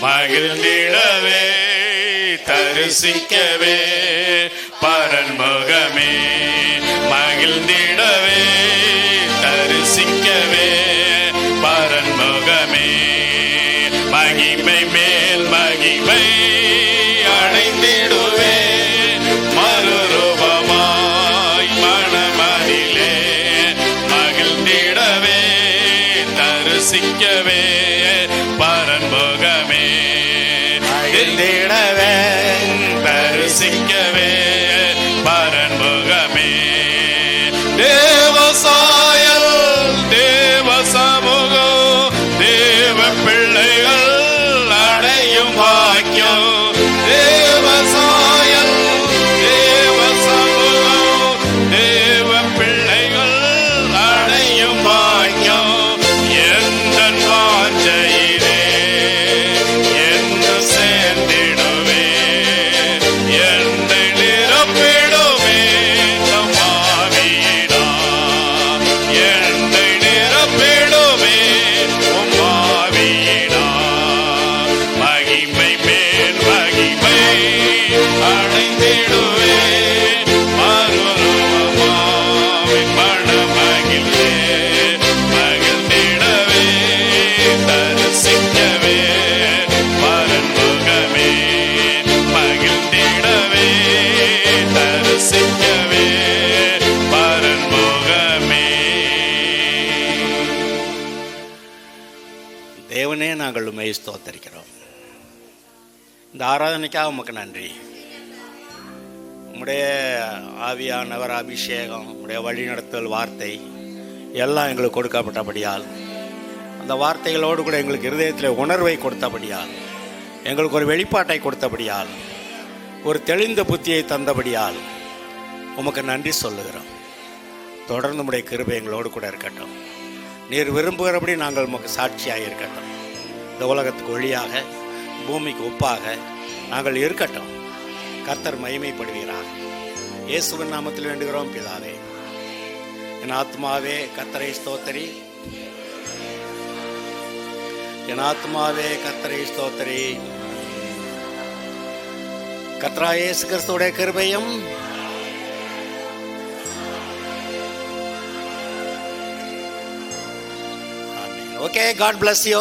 மகிழ்ந்திடவே தரிசிக்கவே பரன்முகமே, மகிழ்ந்திடவே தரிசிக்கவே பரன்முகமே. மகிமை மேல் மகிமை அடைந்திடுவே, மறுரூபமாய் மணமகிலே மகிழ்ந்திடவே தரிசிக்கவே பரன்முகமே, மகிழ்ந்திடவே தரிசிக்கவே பரன்முகமே. தேவசாயல் தேவ சமூகம் தேவ பிள்ளைகள் அடையும் பாக்கியம். தேவசாயல் தேவ சமூகம் தேவ பிள்ளைகள் அடையும் பாக்கியம். எந்த வாஞ்சையிலே என்று சேர்ந்திடுவே, என்னை நிரப்பிடுவே தம்மாவியினா, என்னை நிரப்பிடுவே உம்மாவியினா. மகிமை மேல் மகிமை அடைந்திடுவே, மறுரூபமாய் மணமகிலே மகிழ்ந்திடவே தரிசிக்கவே பரன்முகமே, மகிழ்ந்திடவே தரிசிக்கவே பரன்முகமே. தேவனே, நாங்கள் உம்மை ஸ்தோத்தரிக்கிறோம். இந்த ஆராதனைக்காக உமக்கு நன்றி. உம்முடைய ஆவியானவர் அபிஷேகம், உம்முடைய வழிநடத்தல், வார்த்தை எல்லாம் எங்களுக்கு கொடுக்கப்பட்டபடியால், அந்த வார்த்தைகளோடு கூட எங்களுக்கு இருதயத்தில் உணர்வை கொடுத்தபடியால், எங்களுக்கு ஒரு வெளிப்பாட்டை கொடுத்தபடியால், ஒரு தெளிந்த புத்தியை தந்தபடியால் உமக்கு நன்றி சொல்லுகிறோம். தொடர்ந்து உம்முடைய கிருபை எங்களோடு கூட இருக்கட்டும். நீர் விரும்புகிறபடி நாங்கள் உமக்கு சாட்சியாக இருக்கட்டும். இந்த உலகத்துக்கு ஒளியாக, பூமிக்கு உப்பாக நாங்கள் இருக்கட்டும். கர்த்தர் மகிமைப்படுவீராக. இயேசுவின் நாமத்தில் வேண்டுகிறோம் பிதாவே. என் ஆத்மாவே கர்த்தரை ஸ்தோத்திரி, என் ஆத்மாவே கர்த்தரை ஸ்தோத்திரி. கர்த்தராகிய இயேசு கிறிஸ்துவுடைய கிருபையும் ஓகே, God bless you.